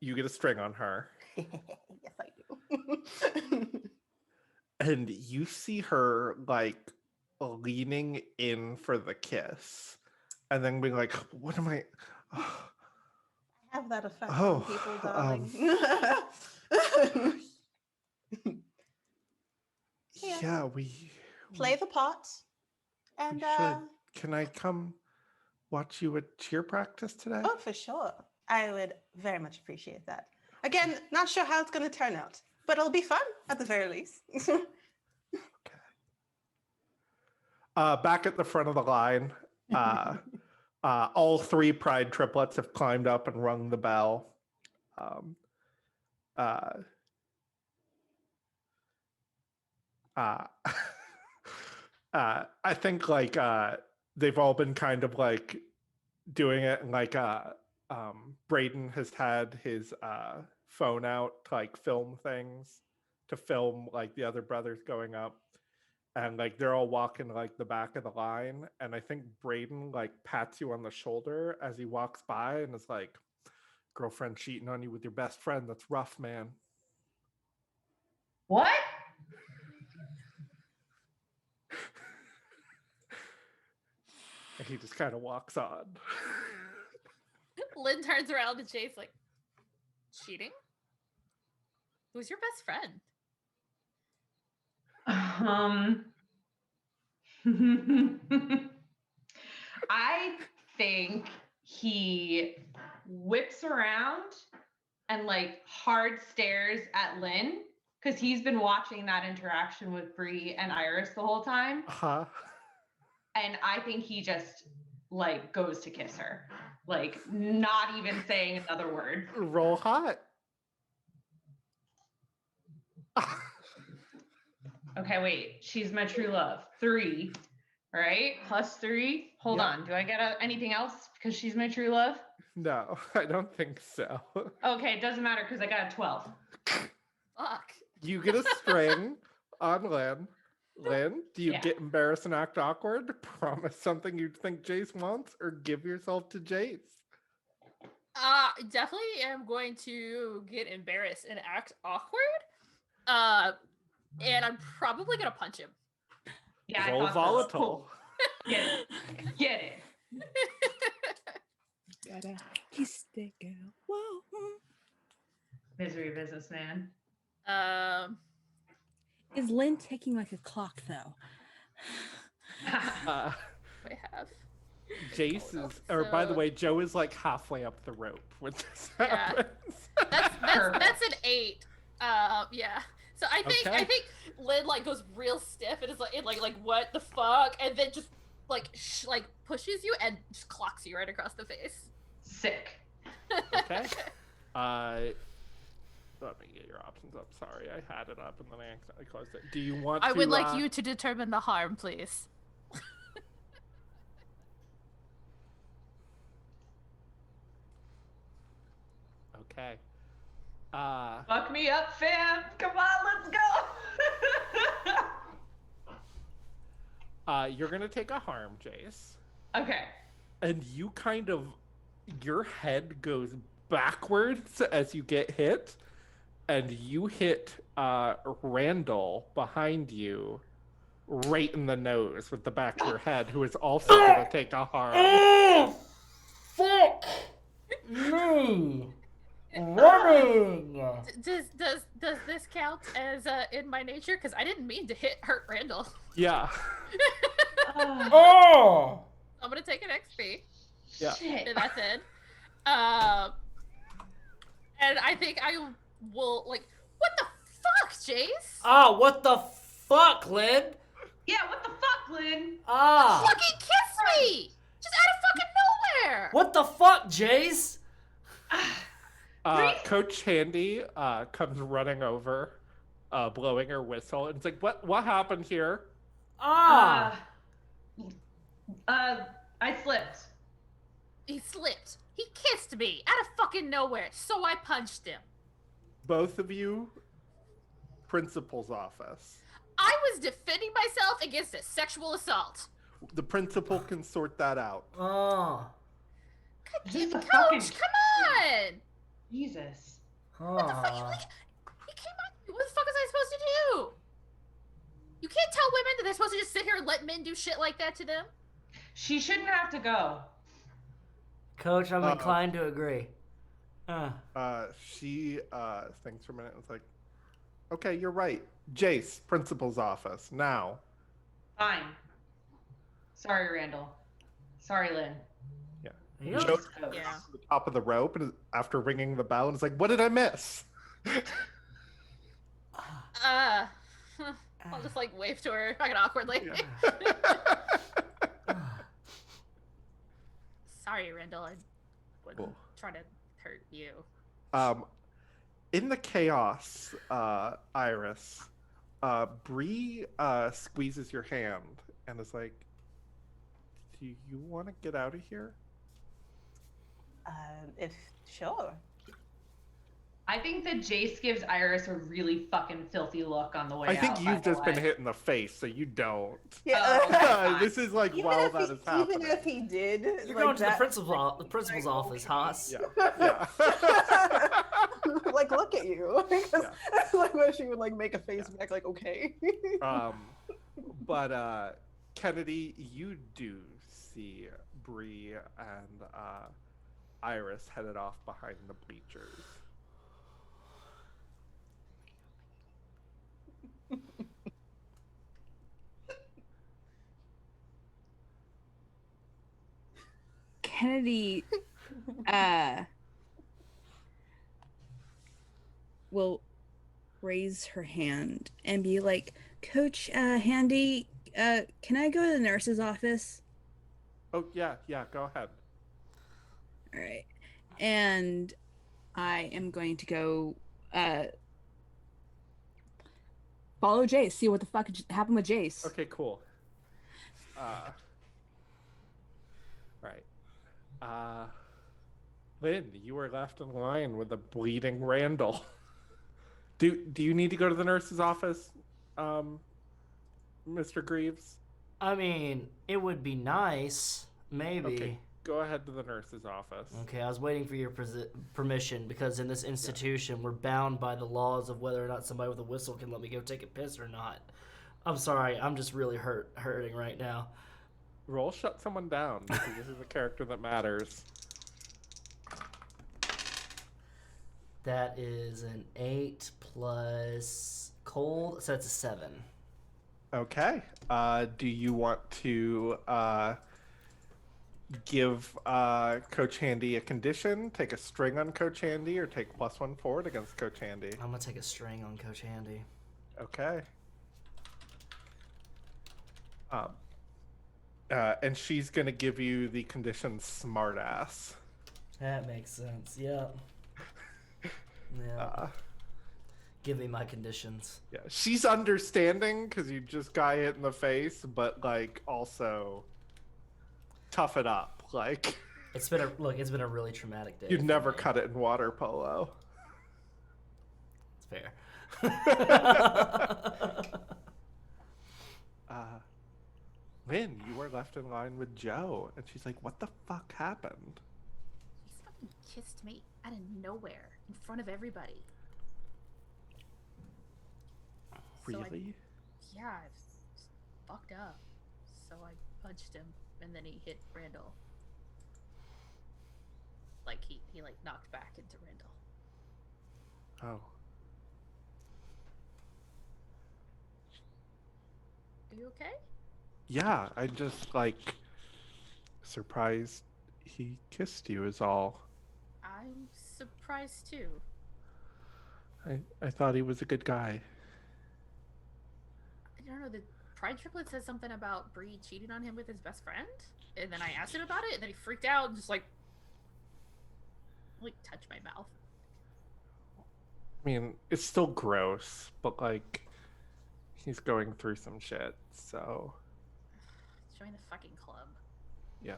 You get a string on her. Yes, I do. And you see her like leaning in for the kiss and then being like, what am I? I have that effect Oh, on people, darling. Yeah, we Play the part. And should. Can I come watch you at cheer practice today? oh, for sure. I would very much appreciate that. Again, not sure how it's going to turn out, but it'll be fun at the very least. Back at the front of the line, all 3 pride triplets have climbed up and rung the bell. I think like they've all been kind of like doing it, and like Braden has had his phone out to like film things, to film like the other brothers going up, and like they're all walking like the back of the line, and I think Braden like pats you on the shoulder as he walks by and is like, girlfriend cheating on you with your best friend, that's rough, man. What? And he just kind of walks on. Lynn turns around to Jay's like, cheating? Who's your best friend? I think he whips around and like hard stares at Lynn because he's been watching that interaction with Bree and Iris the whole time. Huh? And I think he just like goes to kiss her, like not even saying another word. Roll hot. Okay, wait. She's my true love. 3, right? +3. Hold Yep. on. Do I get anything else because she's my true love? No, I don't think so. Okay, it doesn't matter because I got a 12. Fuck. You get a string on Lynn. Lynn, do you Yeah. get embarrassed and act awkward? Promise something you think Jace wants, or give yourself to Jace? Definitely am going to get embarrassed and act awkward. And I'm probably gonna punch him. Yeah, I Roll thought so. volatile. Cool. Get it. Get it. Gotta kiss the girl. Whoa. Misery businessman. Is Lynn ticking like a clock, though? Uh, I have. Jace is, or by the So- way, Joe is like halfway up the rope when this Yeah. happens. That's an 8. Yeah. So I think Okay. Lynn like goes real stiff and is like what the fuck, and then just like pushes you and just clocks you right across the face. Sick. Okay. Let me get your options up. Sorry, I had it up and then I accidentally closed it. Do you want I to? would like you to determine the harm, please. Okay. Fuck me up, fam. Come on, let's go. You're gonna take a harm, Jace, Okay. and you kind of, your head goes backwards as you get hit, and you hit Randall behind you right in the nose with the back of your head, who is also gonna take a harm. Oh, fuck me. Running. Does this count as in my nature? Because I didn't mean to hurt Randall. Yeah. Oh. I'm gonna take an XP. Yeah. Shit. And that's it. And I think I will like. What the fuck, Jace? What the fuck, Lynn? Yeah, what the fuck, Lynn? Fucking kiss me! Just out of fucking nowhere! What the fuck, Jace? Coach Handy comes running over, blowing her whistle, and it's like, what happened here? I slipped. He slipped. He kissed me out of fucking nowhere, so I punched him. Both of you, principal's office. I was defending myself against a sexual assault. The principal can sort that out. Oh. Is this a Coach, fucking come on! Jesus? What the fuck? He came at me. What the fuck was I supposed to do? You can't tell women that they're supposed to just sit here and let men do shit like that to them. She shouldn't have to go. Coach, I'm inclined to agree. She thinks for a minute and is like, okay, you're right. Jace, principal's office, now. Fine. Sorry, Randall. Sorry, Lynn. You Joe know, to the top of the rope and after ringing the bell and is like, what did I miss? I'll just like wave to her fucking awkwardly. Sorry, Randall. I wouldn't try to hurt you. In the chaos, Iris, Bree squeezes your hand and is like, do you want to get out of here? If sure. I think that Jace gives Iris a really fucking filthy look on the way out. I think you've just been hit in the face, so you don't. Yeah. This is like while that is happening. Even if he did, you're going to the principal's office, Haas. Yeah. Like, look at you. Like when she would like make a face back, like, okay. But Kennedy, you do see Bree and Iris headed off behind the bleachers. Kennedy will raise her hand and be like, Coach Handy, can I go to the nurse's office? Oh, yeah, go ahead. All right. And I am going to go follow Jace, see what the fuck happened with Jace. Okay, cool. Right. Lynn, you were left in line with a bleeding Randall. Do you need to go to the nurse's office, Mr. Greaves? I mean, it would be nice, maybe. Okay, go ahead to the nurse's office. Okay, I was waiting for your permission because in this institution, we're bound by the laws of whether or not somebody with a whistle can let me go take a piss or not. I'm sorry, I'm just really hurting right now. Roll shut someone down because this is a character that matters. That is an 8 plus cold, so that's a 7. Okay. Do you want to give Coach Handy a condition, take a string on Coach Handy, or take +1 forward against Coach Handy? I'm going to take a string on Coach Handy. Okay. And she's going to give you the condition smartass. That makes sense, yeah. Yeah. Give me my conditions. Yeah, she's understanding because you just got hit in the face, but like also tough it up. Like it's been a really traumatic day. You'd never cut it in water polo. It's fair. Lynn, you were left in line with Joe, and she's like, "What the fuck happened?" He fucking kissed me out of nowhere in front of everybody. Really? So I fucked up. So I punched him, and then he hit Randall. Like he like knocked back into Randall. Oh. Are you okay? Yeah, I just like surprised he kissed you is all. I'm surprised too. I thought he was a good guy. I don't know, the Pride Triplet said something about Bree cheating on him with his best friend, and then I asked him about it, and then he freaked out and just like touched my mouth. I mean, it's still gross, but like he's going through some shit, so Join the fucking club. yeah.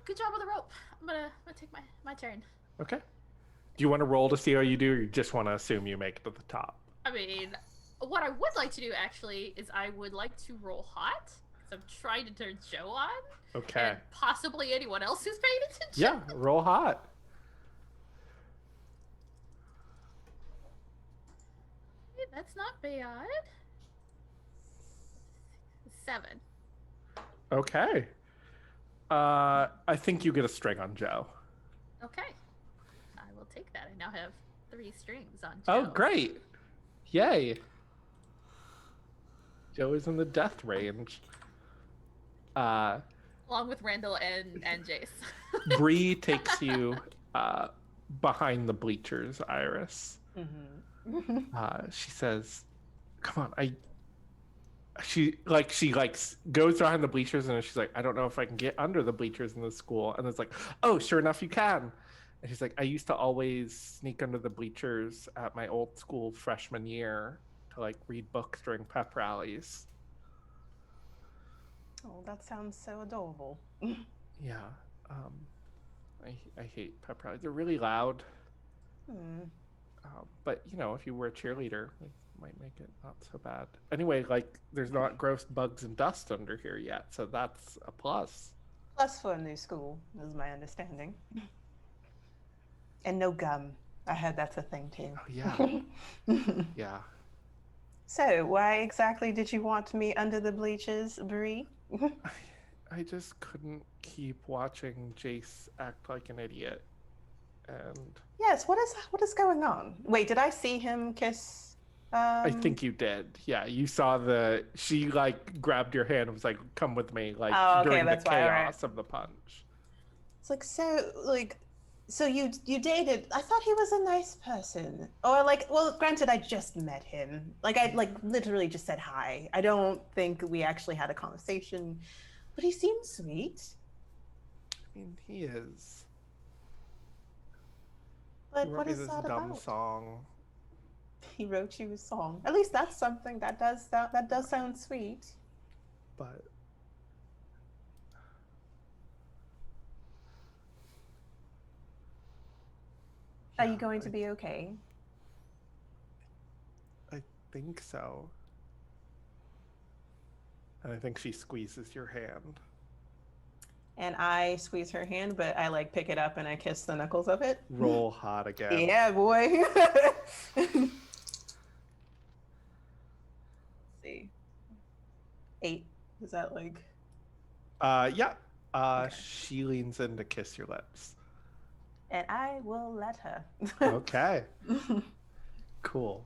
Good job with the rope. I'm gonna take my turn. Okay. Do you want to roll to see how you do, or you just want to assume you make it to the top? I mean, what I would like to do actually is I would like to roll hot. Because I'm trying to turn Joe on. Okay. And possibly anyone else who's paying attention. Yeah, roll hot. That's not bad. 7. Okay. I think you get a string on Joe. Okay. I will take that. I now have 3 strings on Oh, Joe. great. Yay. Joe is in the death range. Along with Randall and Jace. Bree takes you behind the bleachers, Iris. She says, "Come on, she goes behind the bleachers and she's like, I don't know if I can get under the bleachers in the school." And it's like, oh, sure enough, you can. And she's like, I used to always sneak under the bleachers at my old school freshman year to like read books during pep rallies. Oh, that sounds so adorable. Yeah. I hate pep rallies. They're really loud. But you know, if you were a cheerleader, it might make it not so bad. Anyway, like there's not gross bugs and dust under here yet, so that's a plus. Plus for a new school, is my understanding. And no gum. I heard that's a thing too. Oh yeah. Yeah. So, why exactly did you want me under the bleachers, Bree? I just couldn't keep watching Jace act like an idiot. And Yes, what is going on? Wait, did I see him kiss? I think you did. Yeah, you saw she like grabbed your hand and was like, "Come with me," like during the chaos of the punch. It's like so you dated. I thought he was a nice person. Or like, well, granted, I just met him. Like I literally just said hi. I don't think we actually had a conversation, but he seems sweet. I mean, he is. But He wrote what me is this that dumb about? song. He wrote you a song. At least that's something that does sound sweet. But Are you going to be okay? I think so. And I think she squeezes your hand. And I squeeze her hand, but I like pick it up and I kiss the knuckles of it. Roll hot again. Yeah, boy. Let's see. 8. Is that like? Yeah. Okay. She leans in to kiss your lips. And I will let her. Okay. Cool.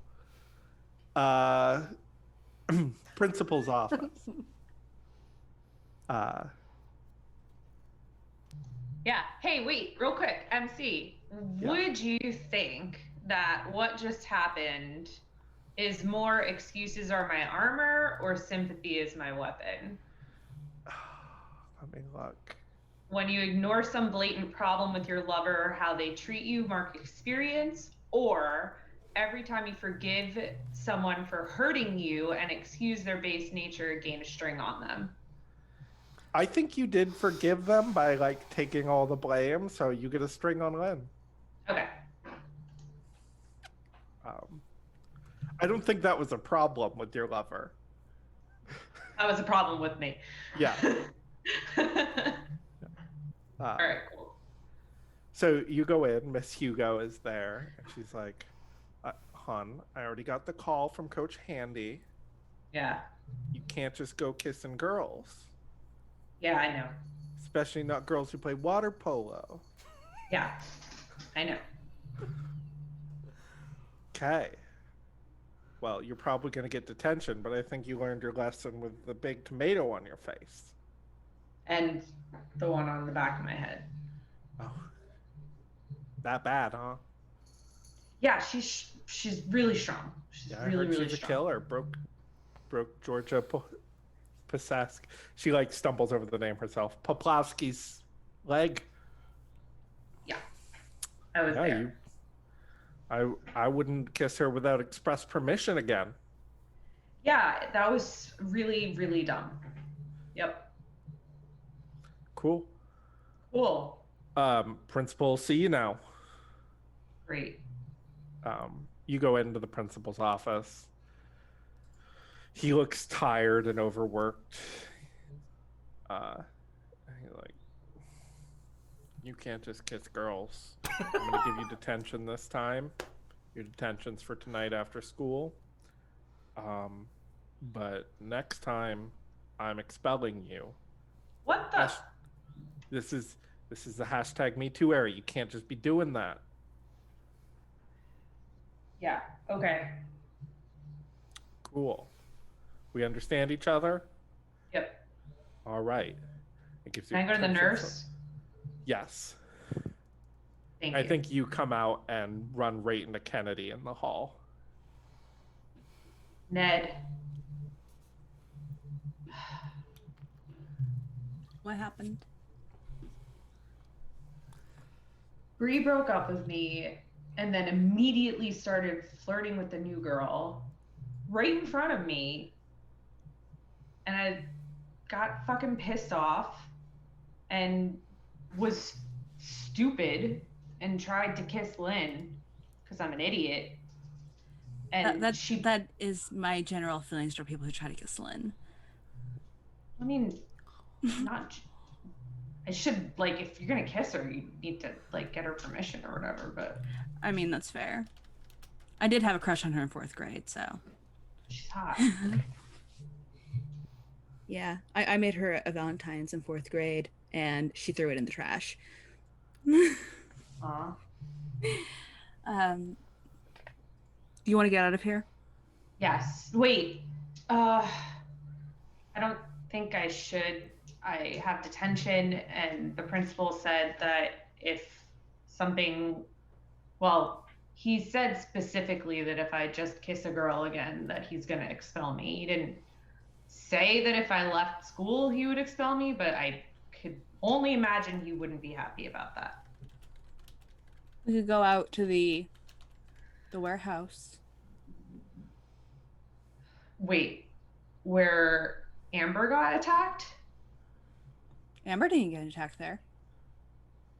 Principal's office. Yeah. Hey, wait, real quick, MC. Yeah. Would you think that what just happened is more excuses are my armor or sympathy is my weapon? Let me look. When you ignore some blatant problem with your lover or how they treat you, mark experience, or every time you forgive someone for hurting you and excuse their base nature, gain a string on them. I think you did forgive them by like taking all the blame, so you get a string on Lynn. Okay. I don't think that was a problem with your lover. That was a problem with me. Yeah. All right, cool. So you go in, Miss Hugo is there, and she's like, hon, I already got the call from Coach Handy. Yeah. You can't just go kissing girls. Yeah, I know. Especially not girls who play water polo. Yeah, I know. Okay. Well, you're probably going to get detention, but I think you learned your lesson with the big tomato on your face. And the one on the back of my head. Oh. That bad, huh? Yeah, she's really strong. She's Yeah, I really, heard really she's strong. a killer. Broke Georgia Pasask. She like stumbles over the name herself. Poplawski's leg. Yeah. I was there. I wouldn't kiss her without express permission again. Yeah, that was really, really dumb. Yep. Cool. Cool. Principal, see you now. Great. You go into the principal's office. He looks tired and overworked. He's like, you can't just kiss girls. I'm gonna give you detention this time. Your detention's for tonight after school. But next time, I'm expelling you. What the? Hash- This is the hashtag Me Too era. You can't just be doing that. Yeah. Okay. Cool. We understand each other? Yep. All right. It gives you Can I go to the potential nurse? Yes. Thank I you. think you come out and run right into Kennedy in the hall. Ned. What happened? Bree broke up with me and then immediately started flirting with the new girl right in front of me. And I got fucking pissed off and was stupid and tried to kiss Lynn because I'm an idiot. And That is my general feelings for people who try to kiss Lynn. I mean, I should, like, if you're gonna kiss her, you need to, like, get her permission or whatever, but I mean, that's fair. I did have a crush on her in 4th grade, so. she's hot. Yeah, I made her a Valentine's in 4th grade, and she threw it in the trash. Aw. You want to get out of here? Yes. Wait. I don't think I should. I have detention, and the principal said that if something, well, he said specifically that if I just kiss a girl again, that he's gonna expel me. He didn't say that if I left school he would expel me, but I could only imagine he wouldn't be happy about that. We could go out to the warehouse. Wait, where Amber got attacked? Amber didn't get attacked there.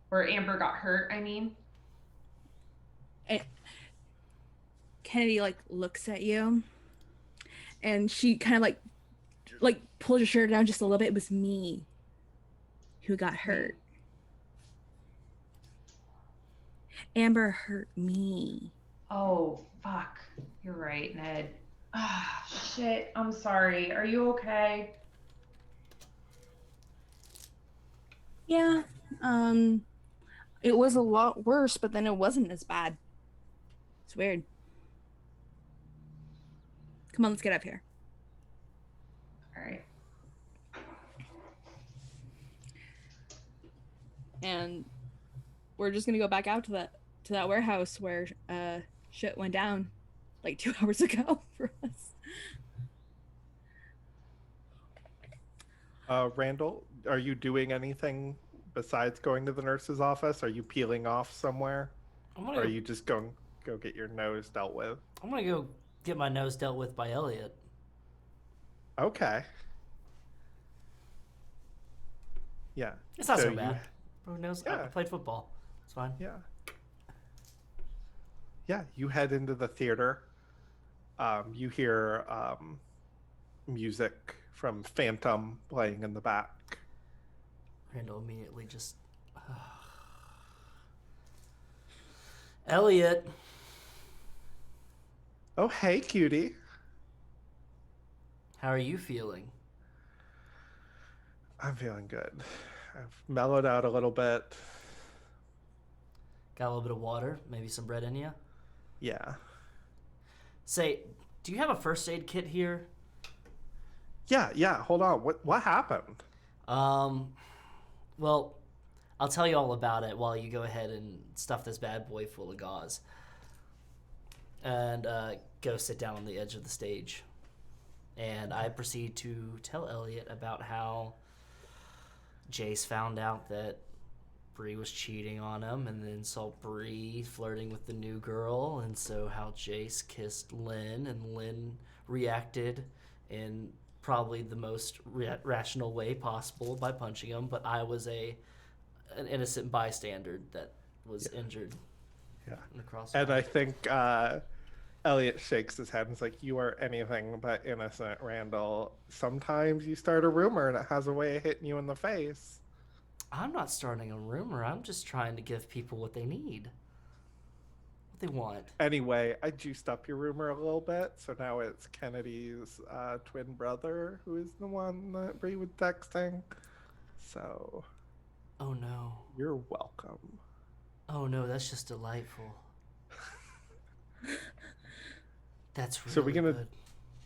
Where Amber got hurt, I mean? Kennedy looks at you, and she kind of like pulls your shirt down just a little bit. It was me who got hurt. Amber hurt me. Oh, fuck. You're right, Ned. Ah, shit. I'm sorry. Are you okay? Yeah. It was a lot worse, but then it wasn't as bad. It's weird. Come on, let's get up here. All right. And we're just gonna go back out to that warehouse where shit went down like 2 hours ago for us. Randall, are you doing anything besides going to the nurse's office? Are you peeling off somewhere? Or are you just going go get your nose dealt with? I'm gonna go get my nose dealt with by Elliot. Okay. Yeah. It's not so you- bad. Bro knows I Yeah. played football. It's fine. Yeah. Yeah, you head into the theater. You hear music from Phantom playing in the back. Randall immediately just... Elliot. Oh, hey, cutie. How are you feeling? I'm feeling good. I've mellowed out a little bit. Got a little bit of water? Maybe some bread in you? Yeah. Say, do you have a first aid kit here? Yeah. Hold on. What happened? Well, I'll tell you all about it while you go ahead and stuff this bad boy full of gauze. And go sit down on the edge of the stage. And I proceed to tell Elliot about how Jace found out that Bree was cheating on him and then saw Bree flirting with the new girl, and so how Jace kissed Lynn and Lynn reacted in probably the most rational way possible by punching him, but I was an innocent bystander that was injured. Yeah. In the crossfire. And I think Elliot shakes his head and is like, "You are anything but innocent, Randall. Sometimes you start a rumor and it has a way of hitting you in the face." I'm not starting a rumor. I'm just trying to give people what they need. they want. Anyway, I juiced up your rumor a little bit, so now it's Kennedy's twin brother who is the one that Bree was texting. So, Oh no. you're welcome. Oh no, that's just delightful. That's really So we gonna good.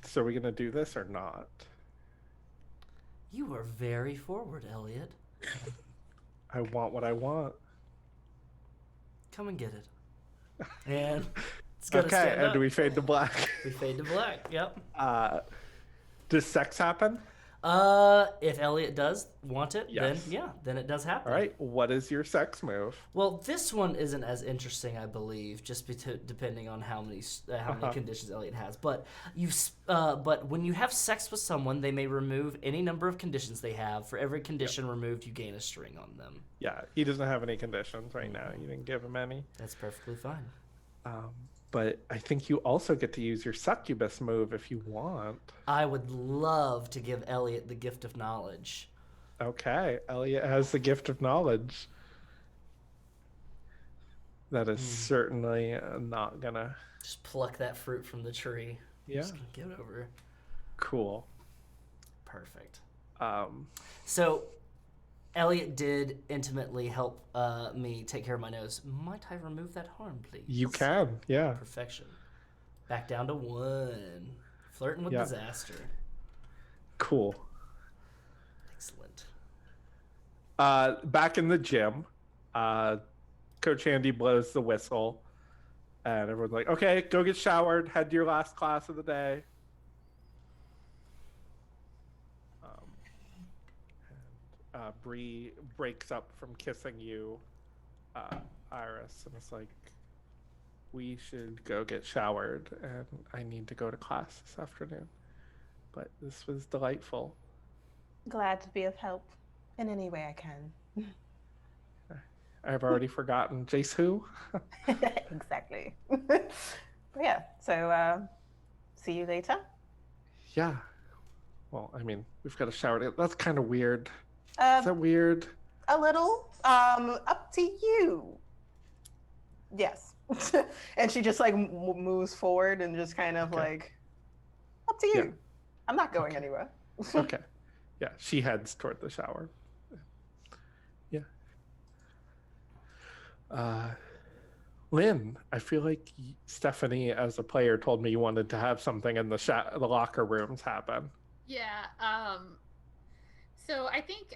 So are we gonna do this or not? You are very forward, Elliot. I want what I want. Come and get it. And it's gotta Okay, stand and up. do we fade to black? We fade to black. Yep. Does sex happen? If Elliot does want it, Yes. then it does happen. All right. What is your sex move? Well, this one isn't as interesting, I believe, just depending on how many conditions Elliot has. But but when you have sex with someone, they may remove any number of conditions they have. For every condition removed, you gain a string on them. Yeah, he doesn't have any conditions right now. You didn't give him any. That's perfectly fine. But I think you also get to use your succubus move if you want. I would love to give Elliot the gift of knowledge. Okay, Elliot has the gift of knowledge. That is certainly not gonna. Just pluck that fruit from the tree. Yeah. Just gonna give it over. Cool. Perfect. Um, So, Elliot did intimately help me take care of my nose. Might I remove that harm, please? you can, yeah. Perfection. Back down to 1. Flirting with Yeah. disaster. Cool. Excellent. Back in the gym, Coach Andy blows the whistle, and everyone's like, "Okay, go get showered. Head to your last class of the day." Bree breaks up from kissing you, Iris, and it's like, "We should go get showered, and I need to go to class this afternoon." But this was delightful. Glad to be of help in any way I can. I've already forgotten Jace who. Exactly. But yeah, so see you later. Yeah. Well, I mean, we've got to shower. That's kind of weird. Is Um, that weird? a little. Up to you. Yes. And she just like moves forward and just kind of Okay. like, up to you. Yeah. I'm not going anywhere. Okay. Yeah, she heads toward the shower. Yeah. Lynn, I feel like Stephanie, as a player, told me you wanted to have something in the locker rooms happen. Yeah. So I think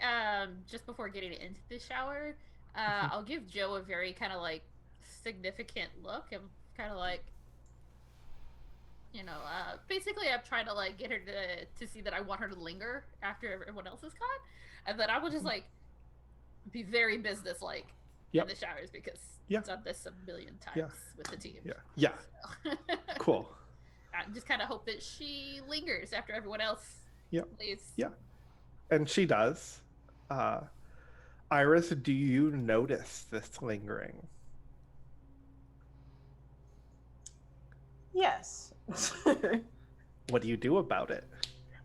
just before getting into the shower, I'll give Joe a very kind of like significant look and kind of like, basically I'm trying to like get her to see that I want her to linger after everyone else is gone, and then I will just like be very businesslike Yep. in the showers because Yeah. I've done this a million times Yeah. with the team. Yeah. Yeah. So. Cool. I just kind of hope that she lingers after everyone else Yep. leaves. Yeah. And she does. Iris, do you notice this lingering? Yes. What do you do about it?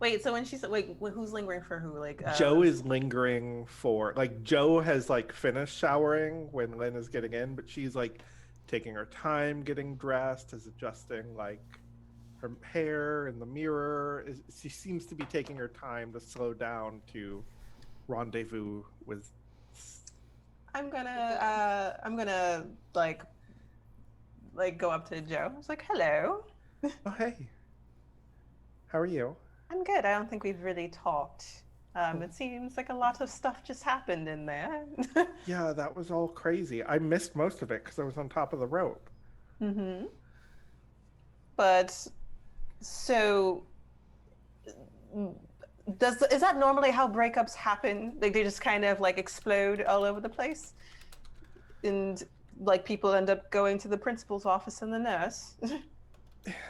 Wait, so when she said, wait, who's lingering for who? Like Joe is lingering for, like, Joe has like finished showering when Lynn is getting in, but she's like taking her time getting dressed, is adjusting like her hair in the mirror. She seems to be taking her time to slow down to rendezvous with. I'm gonna like go up to Joe. I was like, hello. Oh, hey. How are you? I'm good. I don't think we've really talked. It seems like a lot of stuff just happened in there. Yeah, that was all crazy. I missed most of it because I was on top of the rope. Mm-hmm. But so is that normally how breakups happen? Like they just kind of like explode all over the place? And like people end up going to the principal's office and the nurse?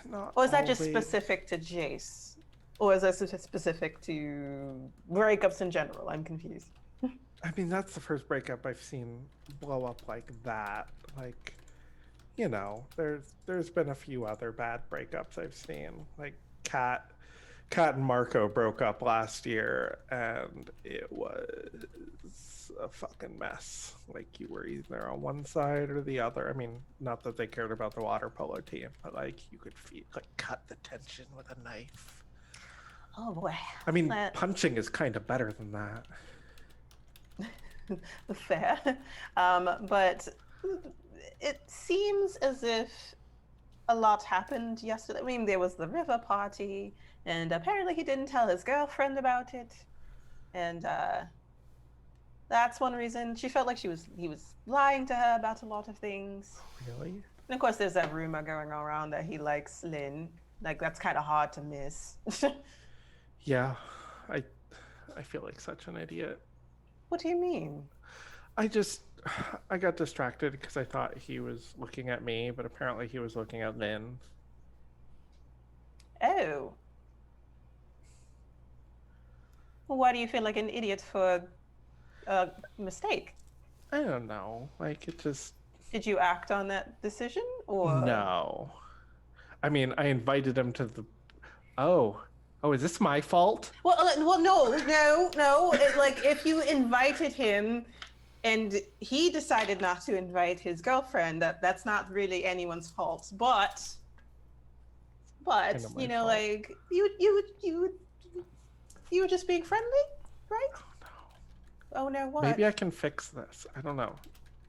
Not Or is that just always. specific to Jace? Or is that specific to breakups in general? I'm confused. I mean, that's the first breakup I've seen blow up like that. Like, there's been a few other bad breakups I've seen. Like Kat Kat and Marco broke up last year, and it was a fucking mess. Like, you were either on one side or the other. I mean, not that they cared about the water polo team, but like you could feel like cut the tension with a knife. Oh boy. I mean, punching is kind of better than that. Fair. But it seems as if a lot happened yesterday. I mean, there was the river party, and apparently he didn't tell his girlfriend about it. And that's one reason she felt like he was lying to her about a lot of things. Really? And of course, there's that rumor going around that he likes Lynn. Like, that's kind of hard to miss. Yeah, I feel like such an idiot. What do you mean? I got distracted because I thought he was looking at me, but apparently he was looking at Lynn. Oh. Well, why do you feel like an idiot for a mistake? I don't know. Like, it just... Did you act on that decision, or...? No. I mean, I invited him to the... Oh, is this my fault? Well, no. Like, if you invited him and he decided not to invite his girlfriend, that's not really anyone's fault. But you know, fault. like, you were just being friendly, right? Oh no. Oh no, what? Maybe I can fix this. I don't know.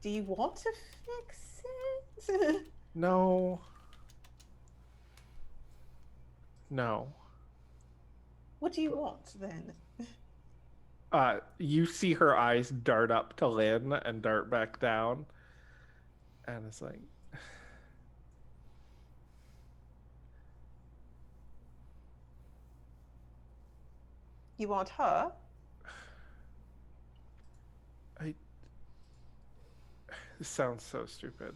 Do you want to fix it? No. What do you want then? You see her eyes dart up to Lynn and dart back down. And it's like... You want her? This sounds so stupid.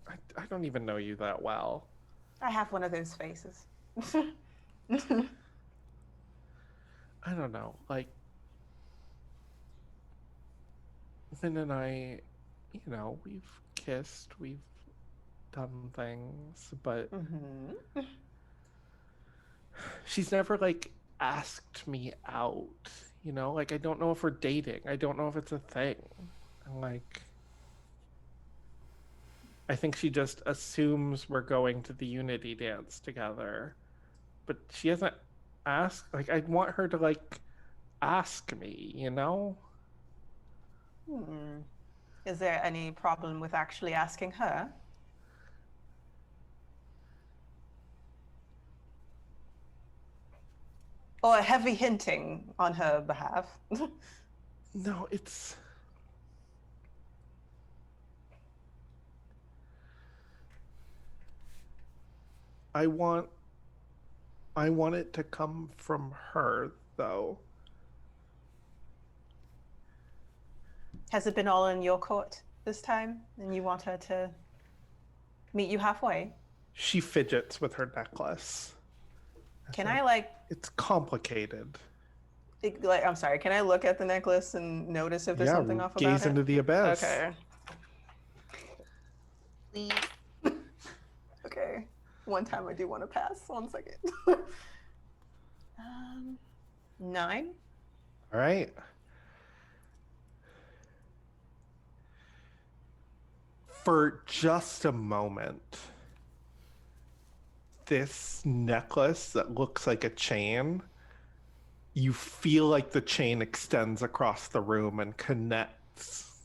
I don't even know you that well. I have one of those faces. I don't know. Like, Lynn and I, you know, we've kissed, we've done things, but she's never, like, asked me out, you know? Like, I don't know if we're dating. I don't know if it's a thing. And, like, I think she just assumes we're going to the Unity dance together. But she hasn't asked. Like, I want her to, like, ask me, you know? Is there any problem with actually asking her? Or heavy hinting on her behalf? No, it's... I want it to come from her, though. Has it been all in your court this time? And you want her to meet you halfway? She fidgets with her necklace. Can I, like... It's complicated. Like, I'm sorry, can I look at the necklace and notice if there's something off about it? Gaze into the abyss. Okay. Please. Okay. One time I do want to pass. 1 second. 9. All right. For just a moment, this necklace that looks like a chain, you feel like the chain extends across the room and connects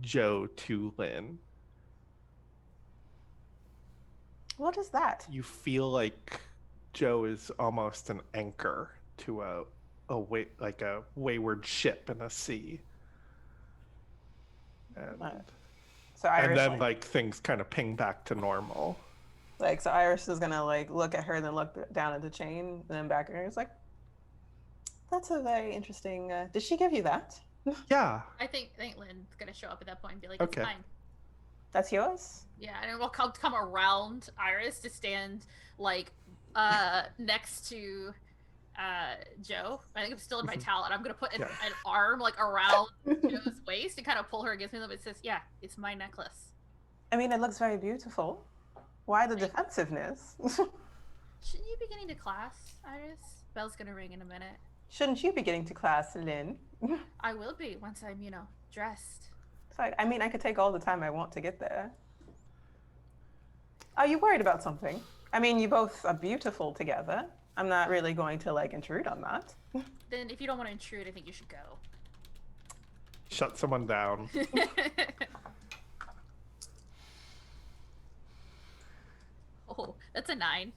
Joe to Lynn. What is that? You feel like Joe is almost an anchor to a wayward ship in a sea. And, so Iris, and then like things kind of ping back to normal. Like, so Iris is gonna like look at her and then look down at the chain and then back at her. It's like, that's a very interesting. Did she give you that? Yeah. I think Lynn's gonna show up at that point and be like, Okay. it's mine. That's yours? Yeah, and we'll come around Iris to stand like next to Joe. I think I'm still in my towel, and I'm gonna put an arm like around Joe's waist and kind of pull her against me. And it says, "Yeah, it's my necklace." I mean, it looks very beautiful. Why the defensive?ness? Shouldn't you be getting to class, Iris? Bell's gonna ring in a minute. Shouldn't you be getting to class, Lynn? I will be once I'm, dressed. It's like, I mean, I could take all the time I want to get there. Are you worried about something? I mean, you both are beautiful together. I'm not really going to intrude on that. Then if you don't want to intrude, I think you should go. Shut someone down. Oh, that's a 9.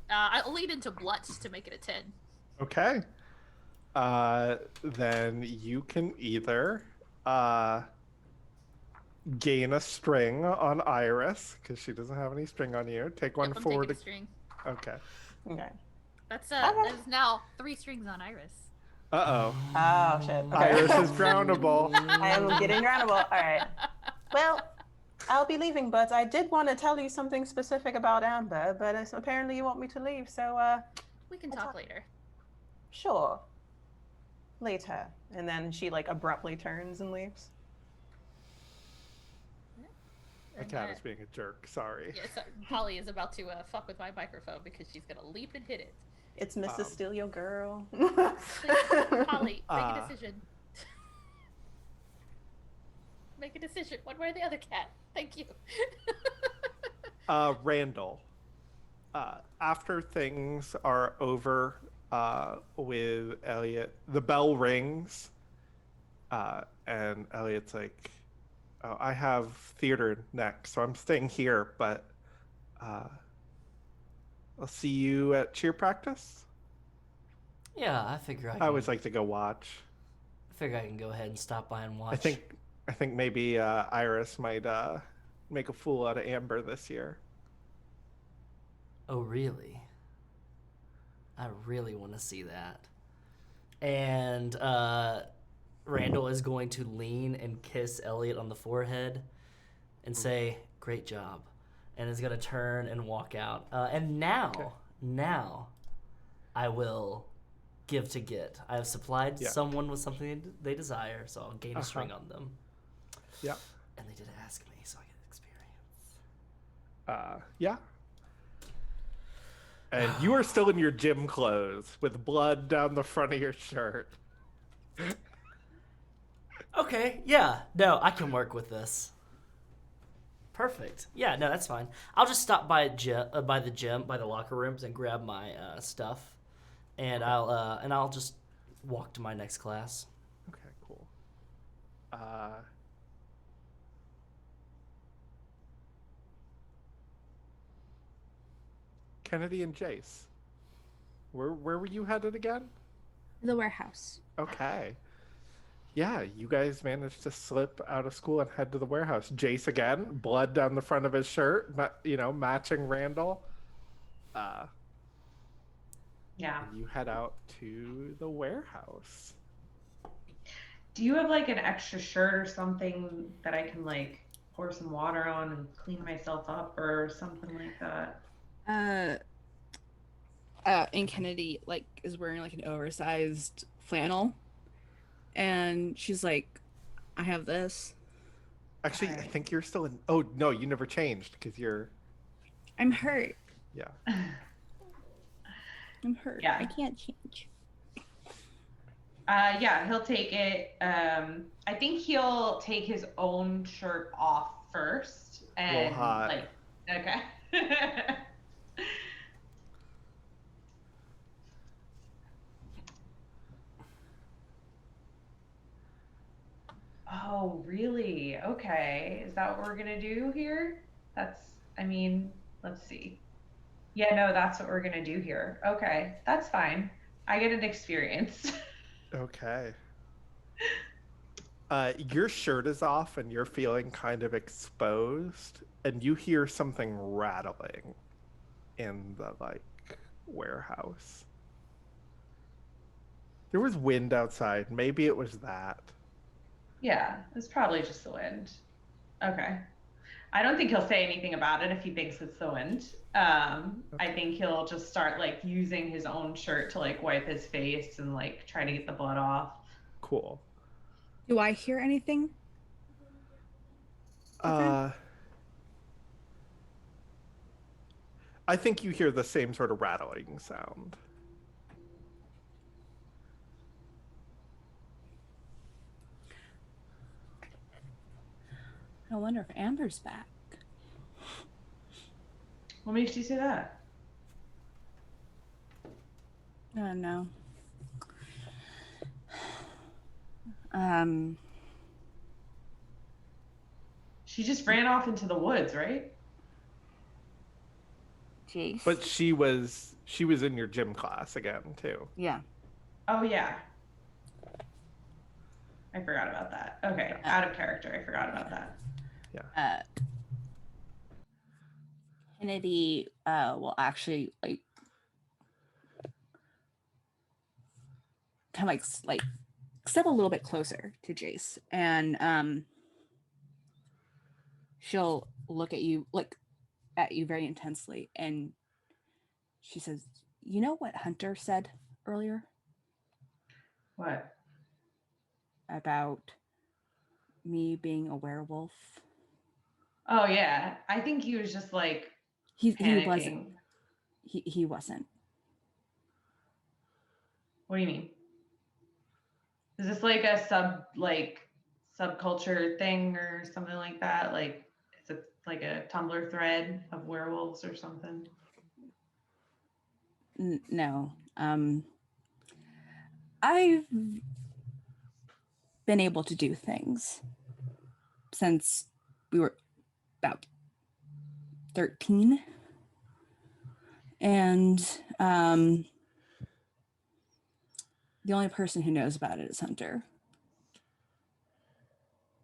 I'll lead into blunt to make it a 10. Okay. Then you can either gain a string on Iris because she doesn't have any string on you. Take one Yep, I'm forward. taking a string. Okay. Okay. That's there's now 3 strings on Iris. Uh-oh. Oh, shit. Okay. Iris is drownable. I am getting drownable. All right. Well, I'll be leaving, but I did want to tell you something specific about Amber, but apparently you want me to leave, so, We can talk later. sure. Later. And then she, abruptly turns and leaves. My cat is being a jerk. Sorry. Yes, Polly is about to fuck with my microphone because she's gonna leap and hit it. It's Mrs. Steal Your Girl. Polly, make a decision. Make a decision, one way or the other, cat. Thank you. Randall. After things are over with Elliot, the bell rings, and Elliot's like, "Oh, I have theater next, so I'm staying here, but I'll see you at cheer practice." Yeah, I figure I always like to go watch. I figure I can go ahead and stop by and watch. I think maybe Iris might make a fool out of Amber this year. Oh, really? I really want to see that. And Randall is going to lean and kiss Elliot on the forehead and say, "Great job," and is going to turn and walk out. And now, I will give to get. I have supplied someone with something they desire, so I'll gain a string on them. Yeah. And they did ask me, so I get experience. Yeah. And you are still in your gym clothes with blood down the front of your shirt. Okay, yeah. No, I can work with this. Perfect. Yeah, no, that's fine. I'll just stop by the gym, by the locker rooms, and grab my stuff, and I'll just walk to my next class. Okay, cool. Kennedy and Jace, where were you headed again? The warehouse. Okay. Yeah, you guys managed to slip out of school and head to the warehouse. Jace again, blood down the front of his shirt, matching Randall. Yeah. And you head out to the warehouse. Do you have an extra shirt or something that I can pour some water on and clean myself up or something like that? And Kennedy is wearing an oversized flannel, and she's like, "I have this." Actually, I think you're still in. Oh no, you never changed because you're. I'm hurt. Yeah. I'm hurt. Yeah. I can't change. Yeah, he'll take it. I think he'll take his own shirt off first and A little hot. Okay. Oh, really? Okay. Is that what we're gonna do here? Let's see. Yeah, no, that's what we're gonna do here. Okay, that's fine. I get an experience. Okay. Your shirt is off and you're feeling kind of exposed, and you hear something rattling in the warehouse. There was wind outside. Maybe it was that. Yeah, it's probably just the wind. Okay. I don't think he'll say anything about it if he thinks it's the wind. I think he'll just start using his own shirt to wipe his face and try to get the blood off. Cool. Do I hear anything? I think you hear the same sort of rattling sound. I wonder if Amber's back. What makes you say that? I don't know. She just ran off into the woods, right? Jace. But she was in your gym class again too. Yeah. Oh yeah. I forgot about that. Okay, out of character. I forgot about that. Yeah. Kennedy will actually like kind of like step a little bit closer to Jace, and she'll look at you very intensely, and she says, "You know what Hunter said earlier What? about me being a werewolf?" Oh yeah. I think he was just like He panicking. wasn't. He wasn't. What do you mean? Is this like a subculture thing or something like that? Like it's like a Tumblr thread of werewolves or something? No. I've been able to do things since we were about 13. And the only person who knows about it is Hunter.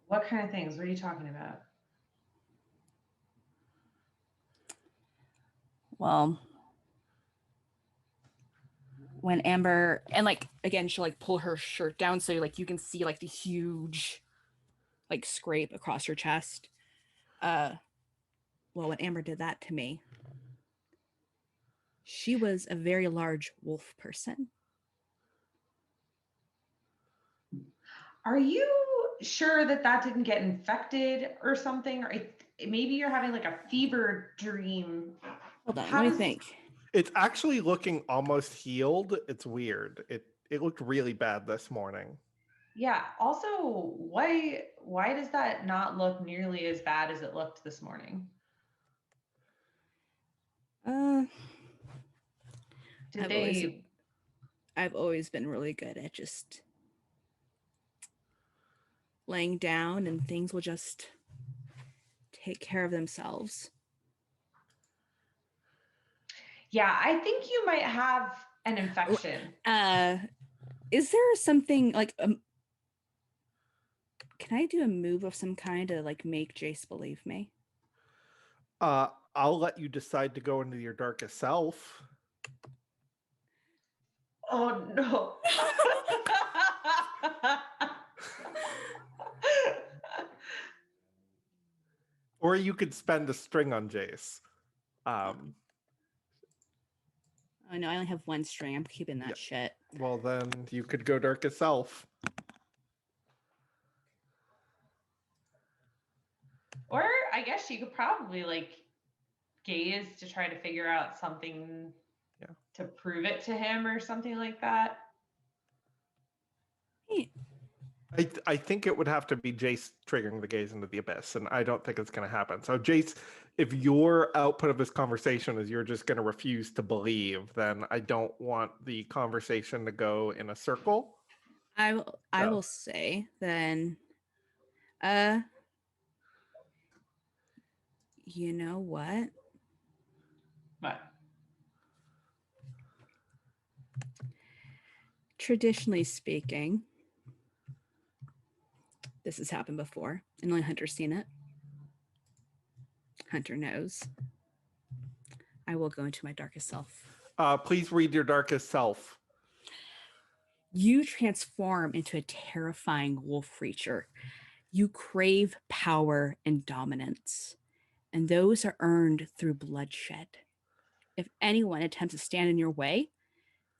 What kind of things? What are you talking about? Well, when Amber, and like again, she'll like pull her shirt down so like you can see like the huge like scrape across her chest. Well, when Amber did that to me, she was a very large wolf person. Are you sure that didn't get infected or something? Or maybe you're having like a fever dream. Hold on, How let me does- think. It's actually looking almost healed. It's weird. It looked really bad this morning. Yeah. Also, why does that not look nearly as bad as it looked this morning? I've always been really good at just laying down and things will just take care of themselves. Yeah, I think you might have an infection. Is there something like can I do a move of some kind to like make Jace believe me? I'll let you decide to go into your darkest self. Oh no. Or you could spend a string on Jace. Oh no, I only have one string. I'm keeping that shit. Well, then you could go darkest self. Or I guess you could probably like gaze to try to figure out something to prove it to him or something like that. I think it would have to be Jace triggering the gaze into the abyss, and I don't think it's going to happen. So, Jace, if your output of this conversation is you're just going to refuse to believe, then I don't want the conversation to go in a circle. I will say then, you know what? What? Traditionally speaking, this has happened before, and only Hunter's seen it. Hunter knows. I will go into my darkest self. Please read your darkest self. You transform into a terrifying wolf creature. You crave power and dominance, and those are earned through bloodshed. If anyone attempts to stand in your way,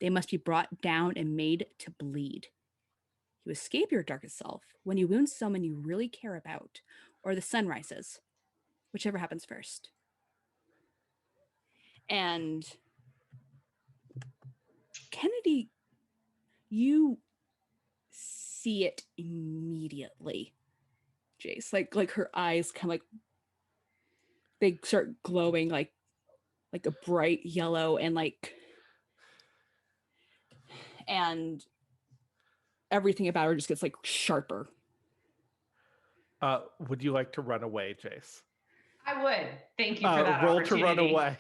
they must be brought down and made to bleed. You escape your darkest self when you wound someone you really care about, or the sun rises, whichever happens first. And Kennedy, you see it immediately, Jace. Like her eyes kind of like they start glowing like a bright yellow, and everything about her just gets like sharper. Would you like to run away, Jace? I would. Thank you for that Roll opportunity. to run away.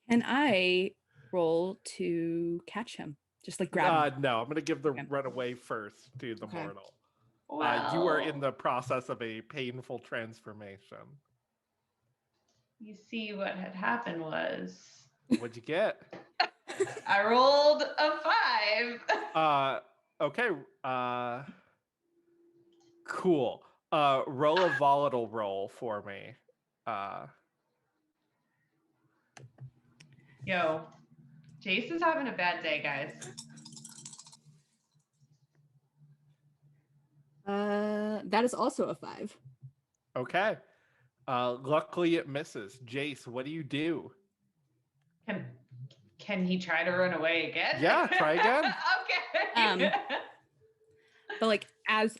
And I roll to catch him. Just like grab him. No, I'm going to give the Okay. runaway first to the Okay. mortal. Well, You are in the process of a painful transformation. You see, what had happened was What'd you get? I rolled a 5. Okay. Cool. Roll a volatile roll for me. Yo, Jace is having a bad day, guys. That is also a 5. Okay. Luckily it misses. Jace, what do you do? Can he try to run away again? Yeah, try again. Okay. But like as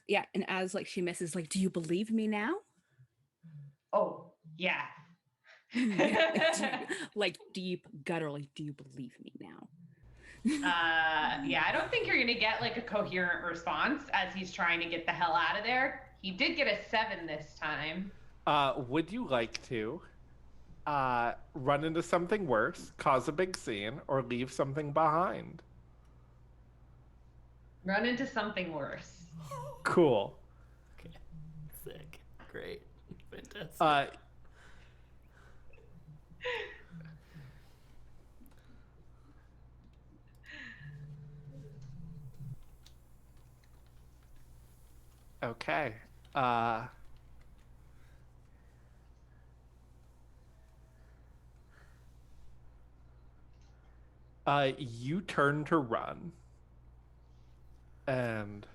like she misses, like, do you believe me now? Oh, yeah. Like deep gutturally, do you believe me now? Yeah, I don't think you're gonna get like a coherent response as he's trying to get the hell out of there. He did get a 7 this time. Would you like to run into something worse, cause a big scene, or leave something behind? Run into something worse. Cool. Okay. Sick. Great. Fantastic. Okay. You turn to run, and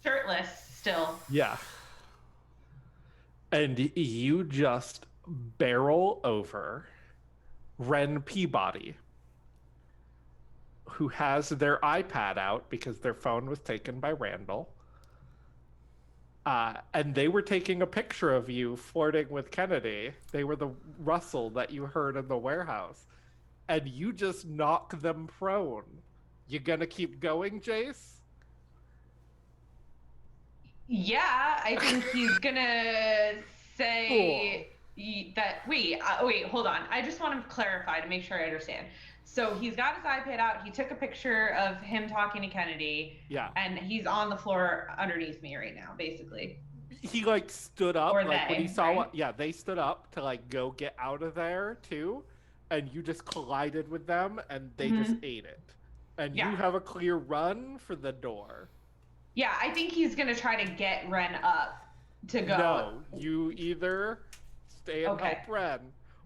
Shirtless still. yeah, and you just barrel over Ren Peabody, who has their iPad out because their phone was taken by Randall. And they were taking a picture of you flirting with Kennedy. They were the rustle that you heard in the warehouse. And you just knock them prone. You gonna keep going, Jace? Yeah, I think he's gonna say that. Wait, hold on. I just want to clarify to make sure I understand. So he's got his iPad out. He took a picture of him talking to Kennedy. Yeah. And he's on the floor underneath me right now, basically. He like stood up, Or like when he they, saw right? what. Yeah, they stood up to like go get out of there too, and you just collided with them, and they just ate it. And Yeah. you have a clear run for the door. Yeah, I think he's gonna try to get Ren up to go. No, you either stay and Okay. help Ren,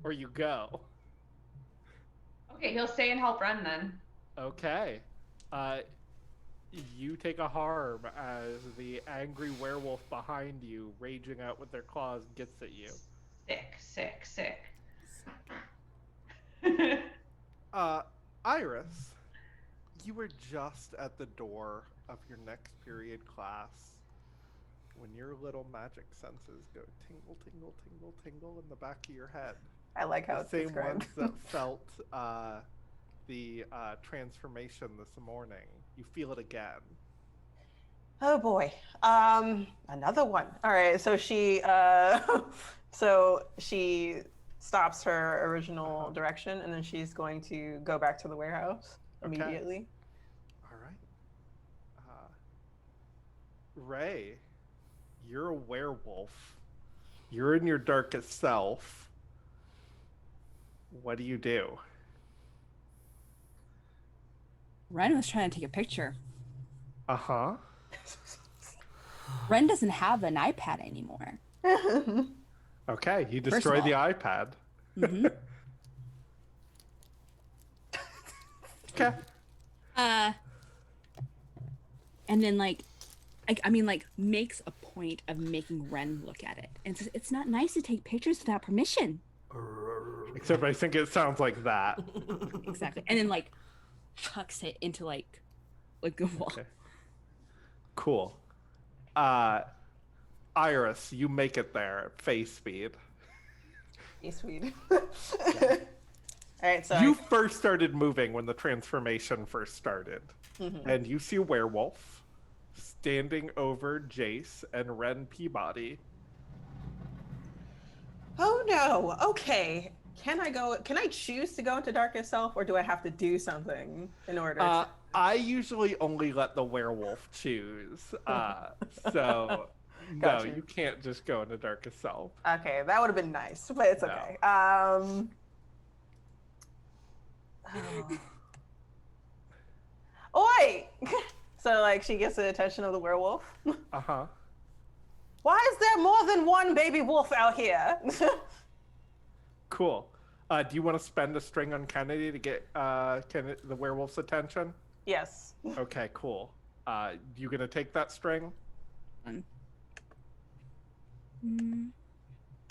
or you go. Okay, he'll stay and help Ren then. Okay. You take a harm as the angry werewolf behind you, raging out with their claws, gets at you. Sick. Iris, you were just at the door of your next period class when your little magic senses go tingle, tingle, tingle, tingle in the back of your head. I like how The it's same described. ones that felt the transformation this morning. You feel it again. Oh boy. Another one. All right. So she stops her original direction, and then she's going to go back to the warehouse immediately. All right. Ray, you're a werewolf. You're in your darkest self. What do you do? Ren was trying to take a picture. Uh-huh. Ren doesn't have an iPad anymore. Okay, you First of destroy the all. iPad. Mm-hmm. Okay. And then like, I mean, like makes a point of making Ren look at it. And says, it's not nice to take pictures without permission. Except I think it sounds like that. Exactly. And then like chucks it into like the wall. Okay. Cool. Iris, you make it there at face speed. Face speed. All right, so You first started moving when the transformation first started. And you see a werewolf standing over Jace and Ren Peabody. Oh no. Okay. Can I choose to go into darkest self, or do I have to do something in order to... I usually only let the werewolf choose. So no, Gotcha. you can't just go into darkest self. Okay, that would have been nice, but it's No. okay. Oi! So like she gets the attention of the werewolf. Uh-huh. Why is there more than one baby wolf out here? Cool. Do you want to spend a string on Kennedy to get the werewolf's attention? Yes. Okay, cool. You gonna take that string?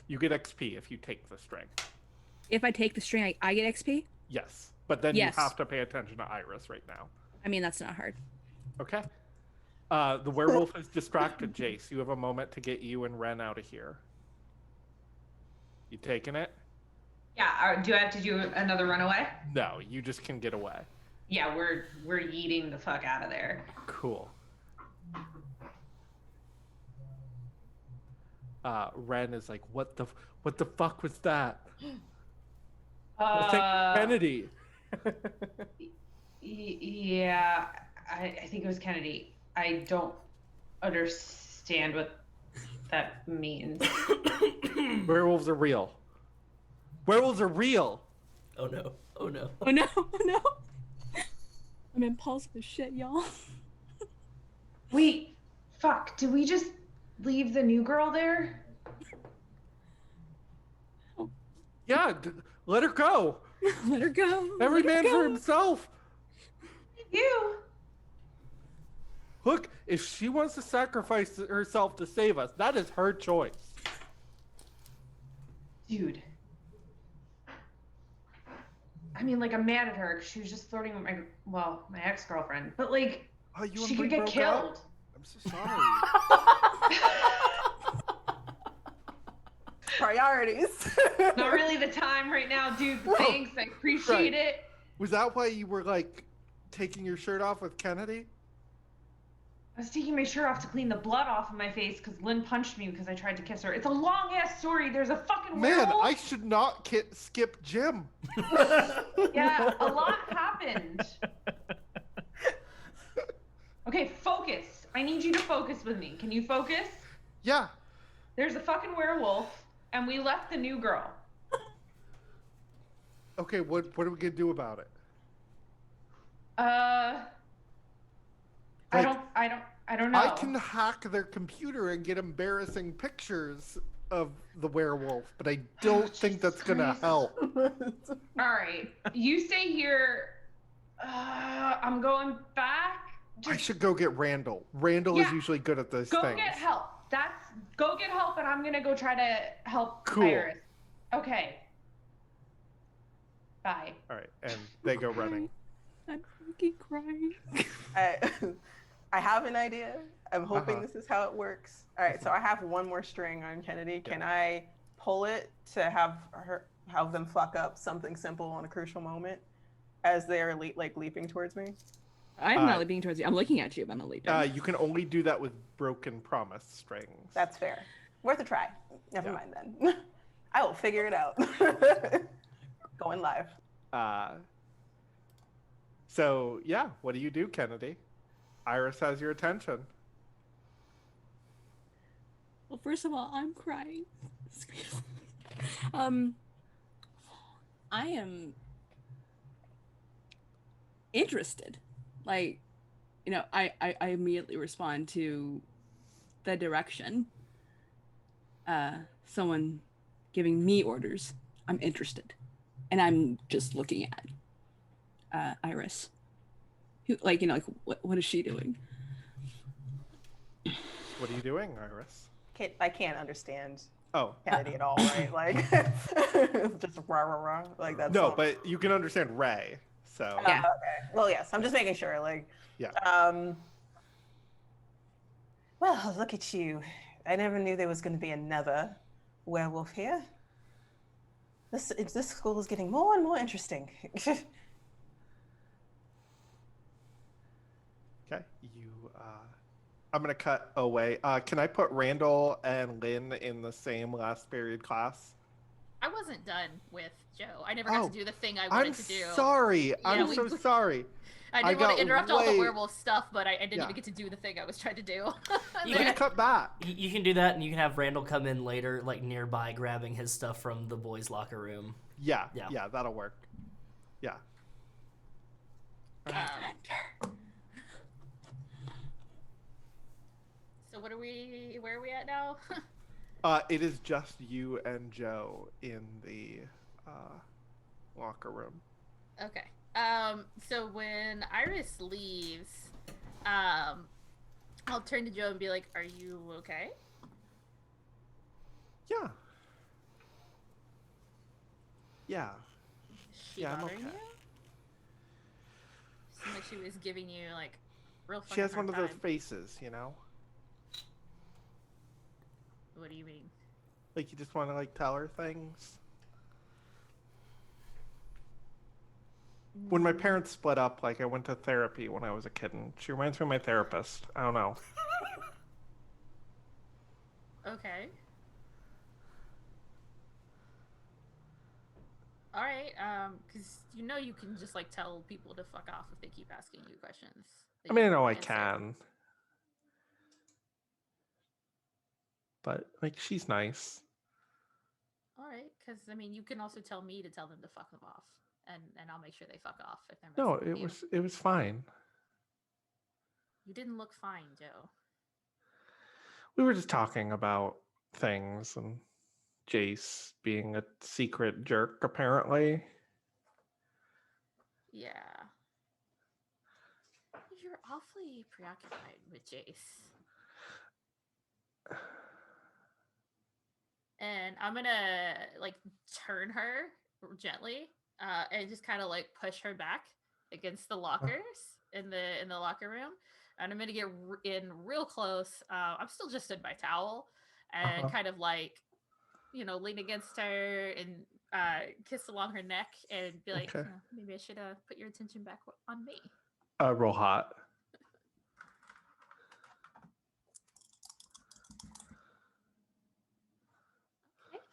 You get XP if you take the string. If I take the string, I get XP? Yes. But then Yes. you have to pay attention to Iris right now. I mean, that's not hard. Okay. The werewolf has distracted Jace. You have a moment to get you and Ren out of here. You taking it? Yeah. Do I have to do another runaway? No, you just can get away. Yeah, we're yeeting the fuck out of there. Cool. Ren is like, what the fuck was that? I think Kennedy. Yeah, I think it was Kennedy. I don't understand what that means. Werewolves are real. Werewolves are real. Oh no. Oh no. Oh no, oh no. I'm impulsive as shit, y'all. Wait, fuck, did we just leave the new girl there? Yeah, let her go. Let her go. Every Let her man for go. himself. You? Look, if she wants to sacrifice herself to save us, that is her choice. Dude. I mean, like, I'm mad at her because she was just flirting with my ex-girlfriend. But, like, Oh, you and she Brie could get broke killed. up? I'm so sorry. Priorities. Not really the time right now, dude. Thanks, I appreciate Right. it. Was that why you were like taking your shirt off with Kennedy? I was taking my shirt off to clean the blood off of my face because Lynn punched me because I tried to kiss her. It's a long ass story. There's a fucking Man, werewolf. I should not skip gym. Yeah, a lot happened. Okay, focus. I need you to focus with me. Can you focus? Yeah. There's a fucking werewolf, and we left the new girl. Okay, what are we gonna do about it? I Like, don't know. I can hack their computer and get embarrassing pictures of the werewolf, but I don't think that's gonna help. All right, you stay here. I'm going back. I should go get Randall. Randall is Yeah. usually good at those Go things. get help. Go get help, and I'm gonna go try to help Cool. Iris. Okay. Bye. All right, and they go running. I'm fucking crying. I have an idea. I'm hoping Uh-huh. this is how it works. All right, so I have one more string on Kennedy. Can I pull it to have them fuck up something simple on a crucial moment as they are leaping towards me? I'm not leaping towards you. I'm looking at you, but I'm not leaping. You can only do that with broken promise strings. That's fair. Worth a try. Never mind then. I will figure it out. Going live. So yeah, what do you do, Kennedy? Iris has your attention. Well, first of all, I'm crying. I am interested. Like, you know, I immediately respond to the direction. Someone giving me orders. I'm interested. And I'm just looking at Iris. Who, like, you know, like, what is she doing? What are you doing, Iris? I can't understand Oh, Kennedy at all, right? Like, just rah rah rah. Like that's no, all. but you can understand Ray. So Yeah. Okay. Well, yes. I'm just making sure. Like, yeah. Well, look at you. I never knew there was going to be another werewolf here. This school is getting more and more interesting. Okay, I'm gonna cut away. Can I put Randall and Lynn in the same last period class? I wasn't done with Joe. I never got Oh, to do the thing I wanted I'm to do. sorry. I'm we- so sorry. I I didn't want got to interrupt all the way- werewolf stuff, but I didn't Yeah. even get to do the thing I was trying to do. You Let's can- cut back. You can do that, and you can have Randall come in later, like nearby, grabbing his stuff from the boys' locker room. Yeah, Yeah. yeah, that'll work. Yeah. So where are we at now? It is just you and Joe in the locker room. Okay. So when Iris leaves, I'll turn to Joe and be like, "Are you okay?" Yeah. Yeah. Is she Yeah, I'm bothering okay. you? Seemed like she was giving you like real. She has fucking one of hard those time. faces, you know? What do you mean? Like you just want to like tell her things. When my parents split up, like I went to therapy when I was a kid, and she reminds me of my therapist. I don't know. Okay. All right. Because you can just like tell people to fuck off if they keep asking you questions. that I mean, I you know I answer. can. But like she's nice. All right, because I mean, you can also tell me to tell them to fuck them off, and I'll make sure they fuck off if they're No, messing with you. it was fine. You didn't look fine, Joe. We were just talking about things and Jace being a secret jerk apparently. Yeah. You're awfully preoccupied with Jace. And I'm gonna like turn her gently, and just kind of like push her back against the lockers in the locker room. And I'm gonna get in real close. I'm still just in my towel, and kind of like, lean against her and kiss along her neck and be like, Okay. maybe I should put your attention back on me. Roll hot.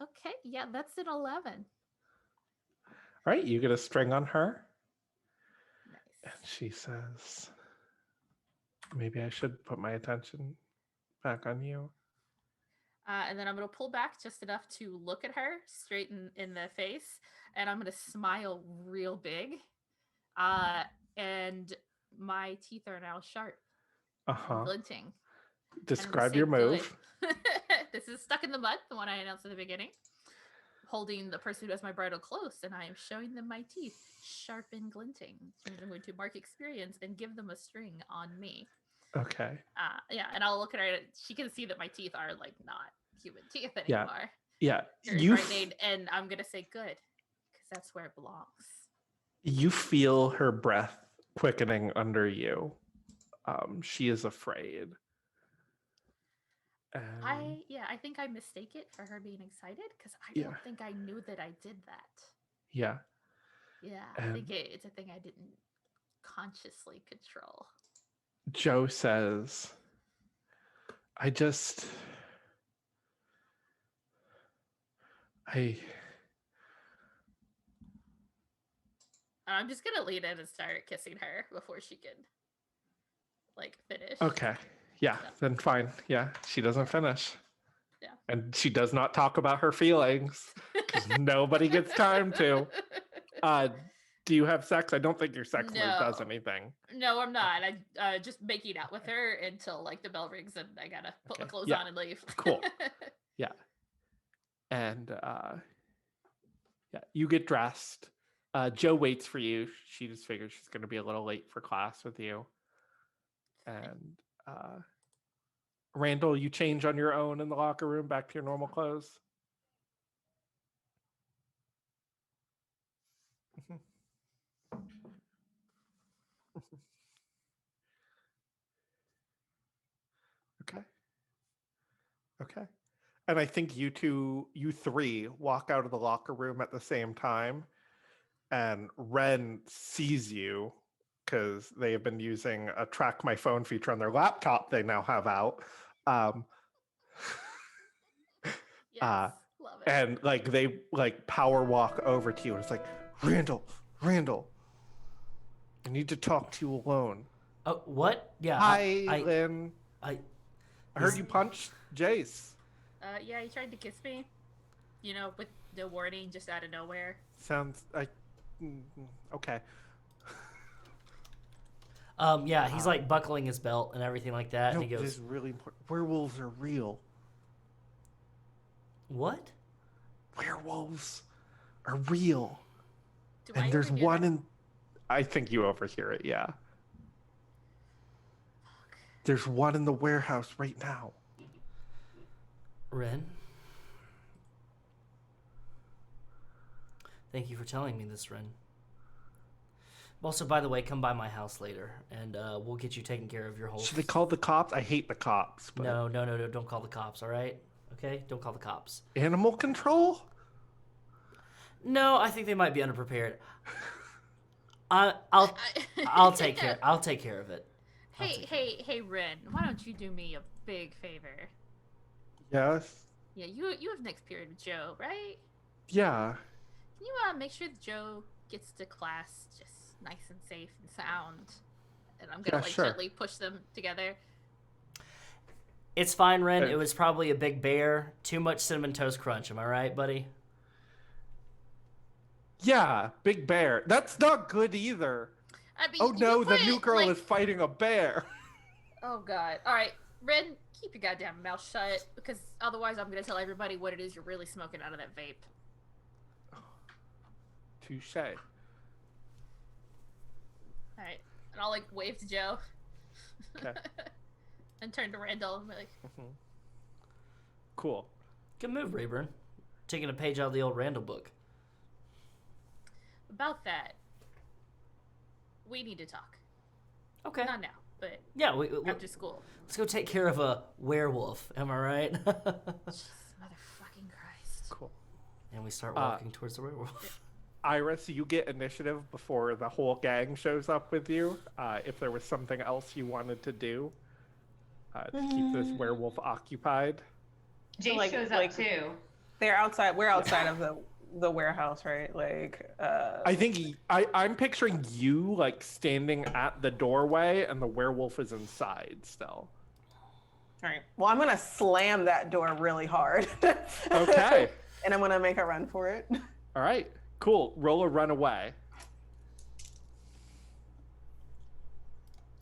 Okay, yeah, that's an 11. All right, you get a string on her. Nice. And she says, maybe I should put my attention back on you. And then I'm going to pull back just enough to look at her straight in the face. And I'm going to smile real big. And my teeth are now sharp and glinting. Describe your move. This is Stuck in the Mud, the one I announced at the beginning. Holding the person who has my bridle close, and I am showing them my teeth, sharp and glinting. And I'm going to mark experience and give them a string on me. Okay. Yeah, and I'll look at her. She can see that my teeth are like not human teeth anymore. Yeah. Very frightening, and I'm gonna say good, because that's where it belongs. You feel her breath quickening under you. She is afraid. And I think I mistake it for her being excited, because I don't think I knew that I did that. yeah. Yeah, I think it's a thing I didn't consciously control. Joe says, I'm just gonna lean in and start kissing her before she can like finish. Okay. Yeah, then fine. Yeah, she doesn't finish. Yeah. And she does not talk about her feelings because nobody gets time to. Do you have sex? I don't think your sex move does anything. No, I'm not. I just making out with her until like the bell rings and I gotta put my clothes on and leave. Cool. Yeah. And you get dressed. Joe waits for you. She just figures she's gonna be a little late for class with you. And Randall, you change on your own in the locker room back to your normal clothes? Mhm. Okay. Okay. And I think you three walk out of the locker room at the same time, and Ren sees you because they have been using a track my phone feature on their laptop they now have out. Um, Yes, love it. and like they like power walk over to you and it's like, Randall, I need to talk to you alone. Oh, what? Yeah. Hi, Lynn. I heard you punch Jace. Yeah, he tried to kiss me. You know, with no warning, just out of nowhere. Sounds okay. Yeah, he's like buckling his belt and everything like that. No, And he this goes, is really important. Werewolves are real. "What?" Werewolves are real. Do And I there's overhear one that? in. I think you overhear it, yeah. There's one in the warehouse right now. Ren, thank you for telling me this, Ren. Also, by the way, come by my house later, and we'll get you taken care of your whole... Should they call the cops? I hate the cops. But... No, don't call the cops, all right? Okay? Don't call the cops. Animal control? No, I think they might be unprepared. I'll take care of it. Hey, Ren, why don't you do me a big favor? Yes. Yeah, you have next period with Joe, right? Yeah. Can you make sure that Joe gets to class just nice and safe and sound? And I'm gonna sure. gently push them together. It's fine, Ren. It was probably a big bear. Too much Cinnamon Toast Crunch. Am I right, buddy? Yeah, big bear. That's not good either. I mean, Oh no, you the put new it, girl like... is fighting a bear. Oh god. Alright, Ren, keep your goddamn mouth shut, because otherwise I'm gonna tell everybody what it is you're really smoking out of that vape. Touche. Alright. And I'll like wave to Joe. Okay. And turn to Randall and be like, Cool. Good move, Rayburn. Taking a page out of the old Randall book. about that, we need to talk. Okay. Not now, but Yeah, after school. let's go take care of a werewolf. Am I right? Jesus, motherfucking Christ. Cool. And we start walking towards the werewolf. Iris, you get initiative before the whole gang shows up with you. If there was something else you wanted to do to keep this werewolf occupied. Jace shows up too. They're outside. We're outside of the warehouse, right? Like. I think I'm picturing you like standing at the doorway, and the werewolf is inside still. All right. Well, I'm gonna slam that door really hard. Okay. And I'm gonna make a run for it. All right. Cool. Roll a run away.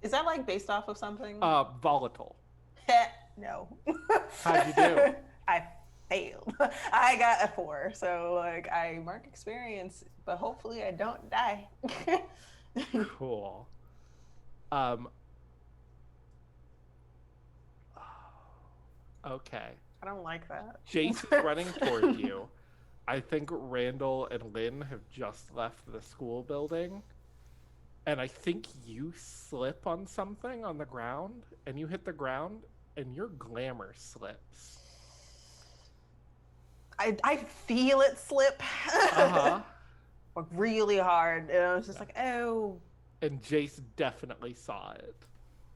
Is that like based off of something? Volatile. No. How'd you do? I failed. I got a 4, so like I mark experience, but hopefully I don't die. Cool. Okay. I don't like that. Jace is running toward you. I think Randall and Lynn have just left the school building. And I think you slip on something on the ground, and you hit the ground, and your glamour slips. I feel it slip. Uh-huh. Like really hard. And I was just like, oh. And Jace definitely saw it.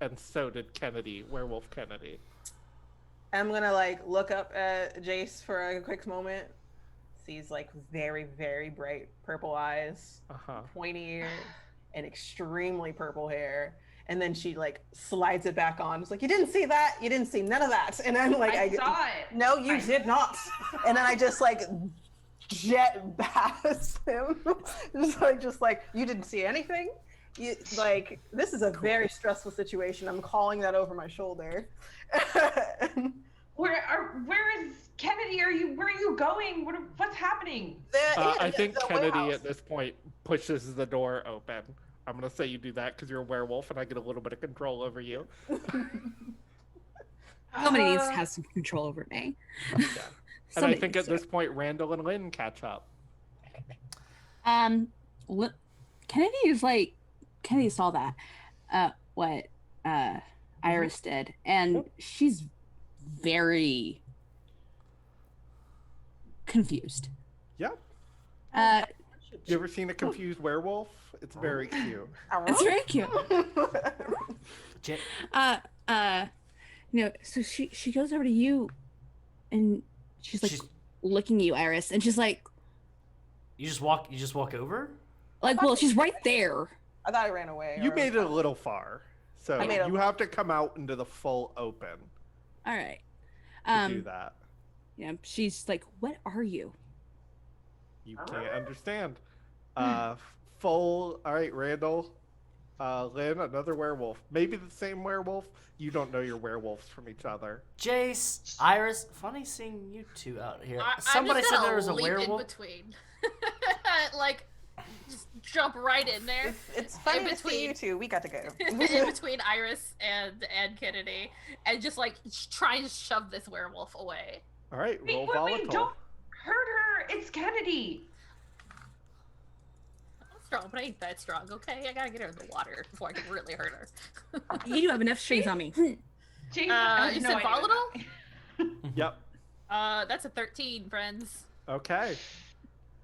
And so did Kennedy, Werewolf Kennedy. I'm gonna like look up at Jace for a quick moment. Sees like very, very bright purple eyes, pointy ears, and extremely purple hair. And then she like slides it back on. It's like, you didn't see that? You didn't see none of that. And I'm like, I saw it. No, you did not. And then I just like jet past him. just like, you didn't see anything? You like, this is a very stressful situation. I'm calling that over my shoulder. Where is Kennedy? Where are you going? What's happening? I think Kennedy at this point pushes the door open. I'm gonna say you do that because you're a werewolf and I get a little bit of control over you. Somebody needs to have some control over me. Yeah. And I Somebody think needs at this point, Randall and Lynn catch up. Kennedy is Kennedy saw that what Iris did, and she's very confused. Yep. You ever seen a confused werewolf? It's very cute. It's very cute. So she goes over to you, and she's like looking at you, Iris, and she's like, You just walk over? well, she's right there. I thought I ran away. You made it a little far, so I made it you have to come out into the full open All right. to do that. Yeah, she's like, what are you? You can't understand. All right, Randall, Lynn, another werewolf. Maybe the same werewolf. You don't know your werewolves from each other. Jace, Iris, funny seeing you two out here. Somebody I'm just said gonna there was a leap werewolf. in between. Like, just jump right in there. It's funny In to see between. you two. We got to go. In between Iris and Kennedy, and just like try and shove this werewolf away. All right, roll Wait, volatile. don't hurt her. It's Kennedy. I'm strong, but I ain't that strong. Okay, I gotta get her in the water before I can really hurt her. You have enough strings on me. James, You said volatile? Yep. That's a 13, friends. Okay.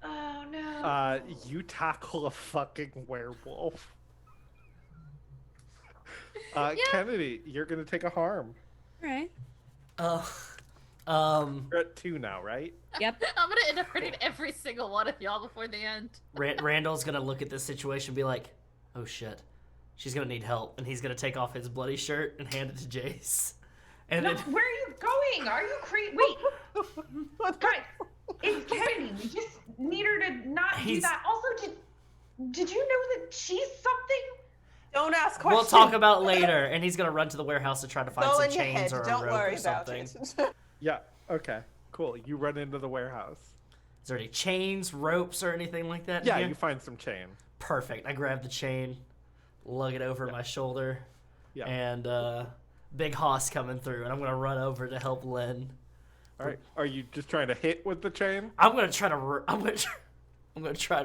Oh no. You tackle a fucking werewolf. Kennedy, you're gonna take a harm. All right. You're at 2 now, right? Yep. I'm gonna end up hurting every single one of y'all before the end. Randall's gonna look at this situation and be like, oh shit, she's gonna need help. And he's gonna take off his bloody shirt and hand it to Jace. And No, then where are you going? Are you crazy? Wait. Guys, it's Kennedy. We just need her to not do He's- that. Also, did you know that she's something? Don't ask we'll questions. talk about later. And he's gonna run to the warehouse to try to find Go some in your chains head. or a Don't rope worry or about something. it. Yeah. Okay. Cool. You run into the warehouse. Is there any chains, ropes, or anything like that? in Yeah, here? you find some chain. Perfect. I grab the chain, lug it over my shoulder, Yeah. and Big Hoss coming through, and I'm gonna run over to help Lynn. All right. Are you just trying to hit with the chain? I'm gonna try to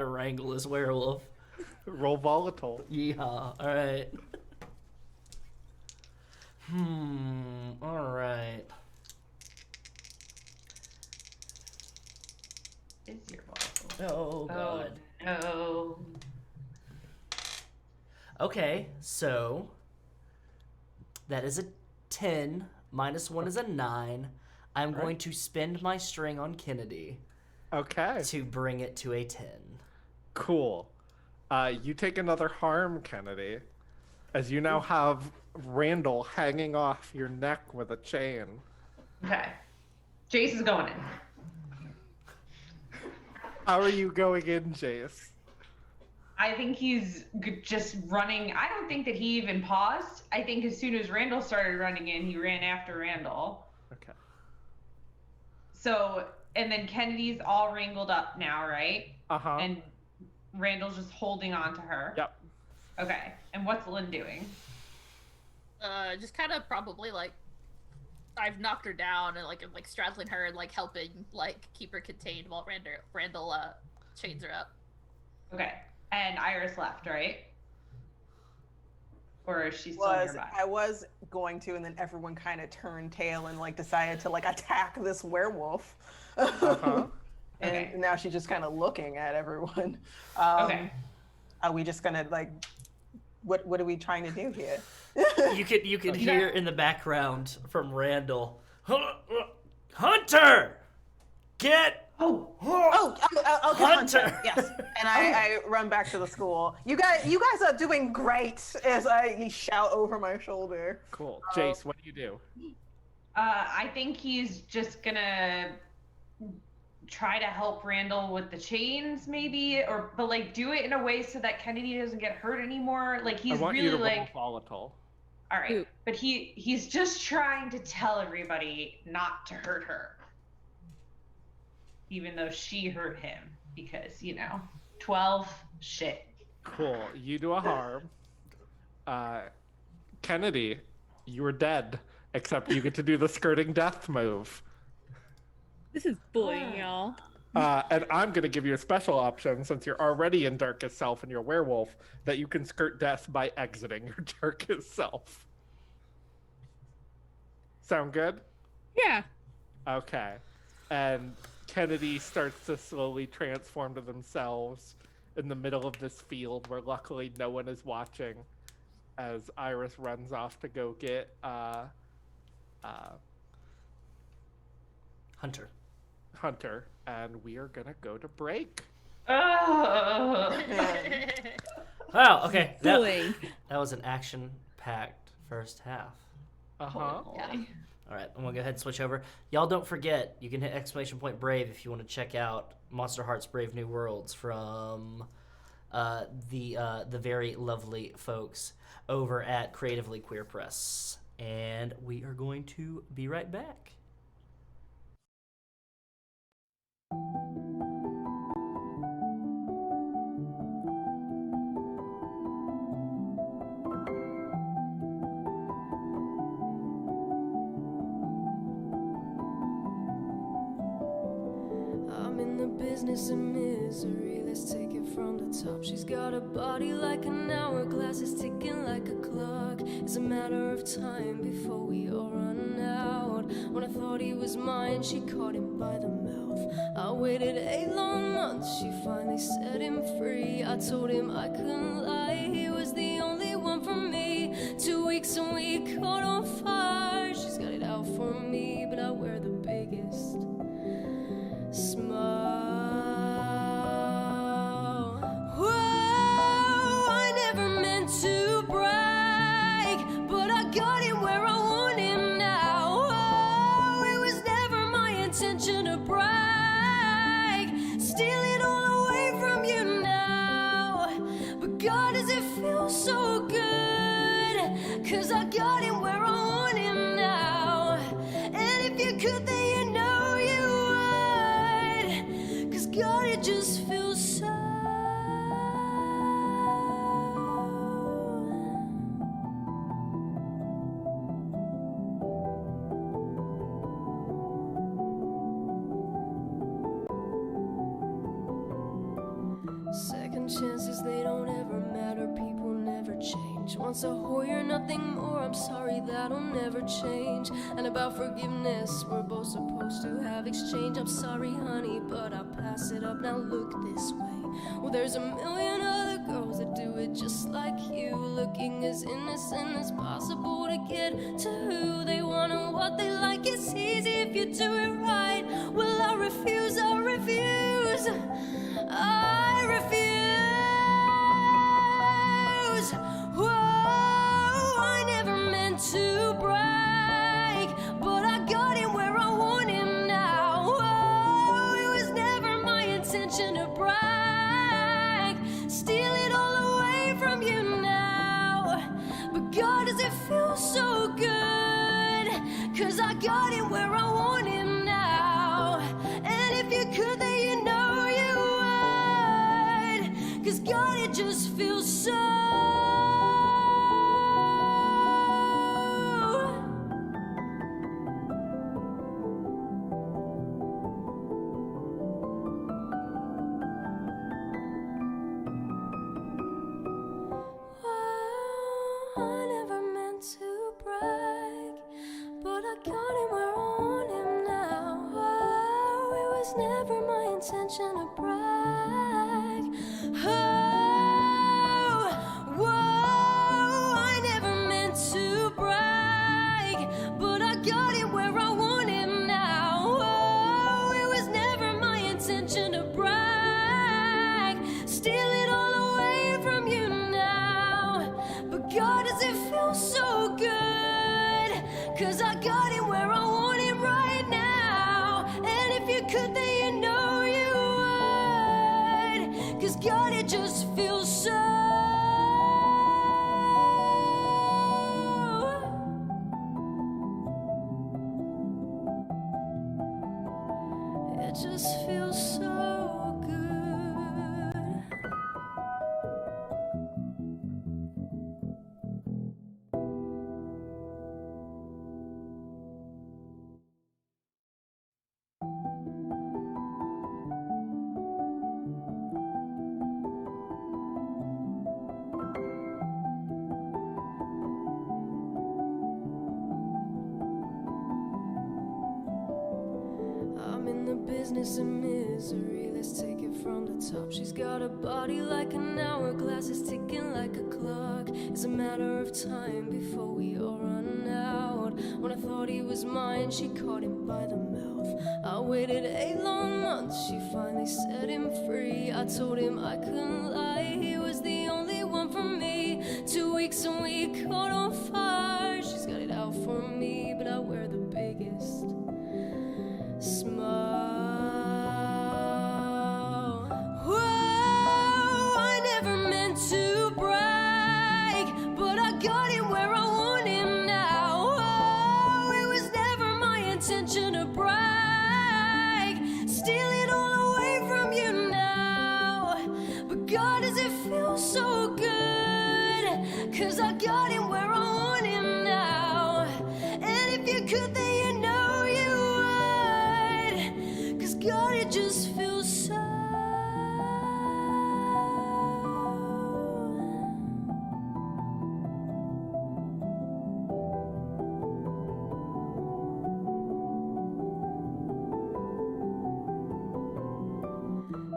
wrangle this werewolf. Roll volatile. Yeehaw! All right. All right. Is your volatile? Oh god. No. Okay, so that is a 10. -1 is a 9. I'm going to spend my string on Kennedy Okay. to bring it to a 10. Cool. You take another harm, Kennedy, as you now have Randall hanging off your neck with a chain. Okay. Jace is going in. How are you going in, Jace? I think he's just running. I don't think that he even paused. I think as soon as Randall started running in, he ran after Randall. Okay. So, and then Kennedy's all wrangled up now, right? Uh-huh. And Randall's just holding on to her. Yep. Okay. And what's Lynn doing? Just kind of probably like I've knocked her down and like I'm like straddling her and like helping like keep her contained while Randall chains her up. Okay. And Iris left, right? Or is she still nearby? I was going to, and then everyone kind of turned tail and like decided to like attack this werewolf. Uh-huh. And Okay. now she's just kind of looking at everyone. Okay. Are we just gonna like? What are we trying to do here? You could hear in the background from Randall, Hunter, get Oh, get Hunter! Yes. And I run back to the school. You guys are doing great. As I shout over my shoulder. Cool. Jace, what do you do? I think he's just gonna try to help Randall with the chains, maybe, but like do it in a way so that Kennedy doesn't get hurt anymore. Like he's I want really you to like, roll volatile. all right, but he's just trying to tell everybody not to hurt her, even though she hurt him because 12 shit. Cool. You do a harm. Kennedy, you are dead. Except you get to do the skirting death move. This is bullying, y'all. And I'm going to give you a special option since you're already in Darkest Self and you're a werewolf, that you can skirt death by exiting your Darkest Self. Sound good? Yeah. Okay. And Kennedy starts to slowly transform to themselves in the middle of this field where luckily no one is watching as Iris runs off to go get Hunter, and we are gonna go to break. Oh. Wow, okay. Bullying. That was an action-packed first half. Uh-huh. Yeah. All right, I'm gonna go ahead and switch over. Y'all don't forget, you can hit !Brave if you want to check out Monsterhearts Brave New Worlds from the very lovely folks over at Creatively Queer Press. And we are going to be right back. I'm in the business of misery, let's take it from the top. She's got a body like an hourglass, it's ticking like a clock. It's a matter of time before we all run out. When I thought he was mine, she caught him by the mouth. I waited 8 long months, she finally set him free. I told him I couldn't lie, he was the only one for me. 2 weeks and we caught on fire. She's got it out for me, but I wear the biggest smile. Whoa, I never meant to brag, but I got him where I want him now. Oh, it was never my intention to brag, steal it all away from you now. But God, does it feel so good, 'cause I got him where I want him now. And if you could, then you know you would, 'cause God, it just feels so. Second chances, they don't ever matter, people never change. Once a whore, you're nothing more, I'm sorry, that'll never change. And about forgiveness, we're both supposed to have exchange. I'm sorry, honey, but I'll pass it up, now look this way. Well, there's a million other girls that do it just like you, looking as innocent as possible to get to who they want and what they like. It's easy if you do it right. Well, I refuse, I refuse, I refuse. Whoa, I never meant to brag, but I got him where I want him now. Whoa, it was never my intention to brag, steal it all away from you now. But God, does it feel so good, 'cause I got him where I want him now. And if you could, then you know you would, 'cause God, it just feels so. I never meant to brag, but I got him where I want him now. Oh, it was never my intention to brag. Oh, whoa, I never meant to brag, but I got him where I want him now. Oh, it was never my intention to brag, steal it all away from you now. But God, does it feel so good, 'cause I got him where I want him right now. And if you could, then you know you would, 'cause God, it just feels so. It just feels so good. business of misery, let's take it from the top. She's got a body like an hourglass, it's ticking like a clock. It's a matter of time before we all run out. When I thought he was mine, she caught him by the mouth. I waited 8 long months, she finally set him free. I told him I couldn't lie, he was the only one for me. 2 weeks and we caught on fire. She's got it out for me, but I wear the biggest smile. Whoa, I never meant to brag, but I got him where I want him now. Whoa, it was never my intention to brag, steal it all away from you now. But God, does it feel so good, 'cause I got him where I want him now. And if you could, then you know you would, 'cause God, it just feels so.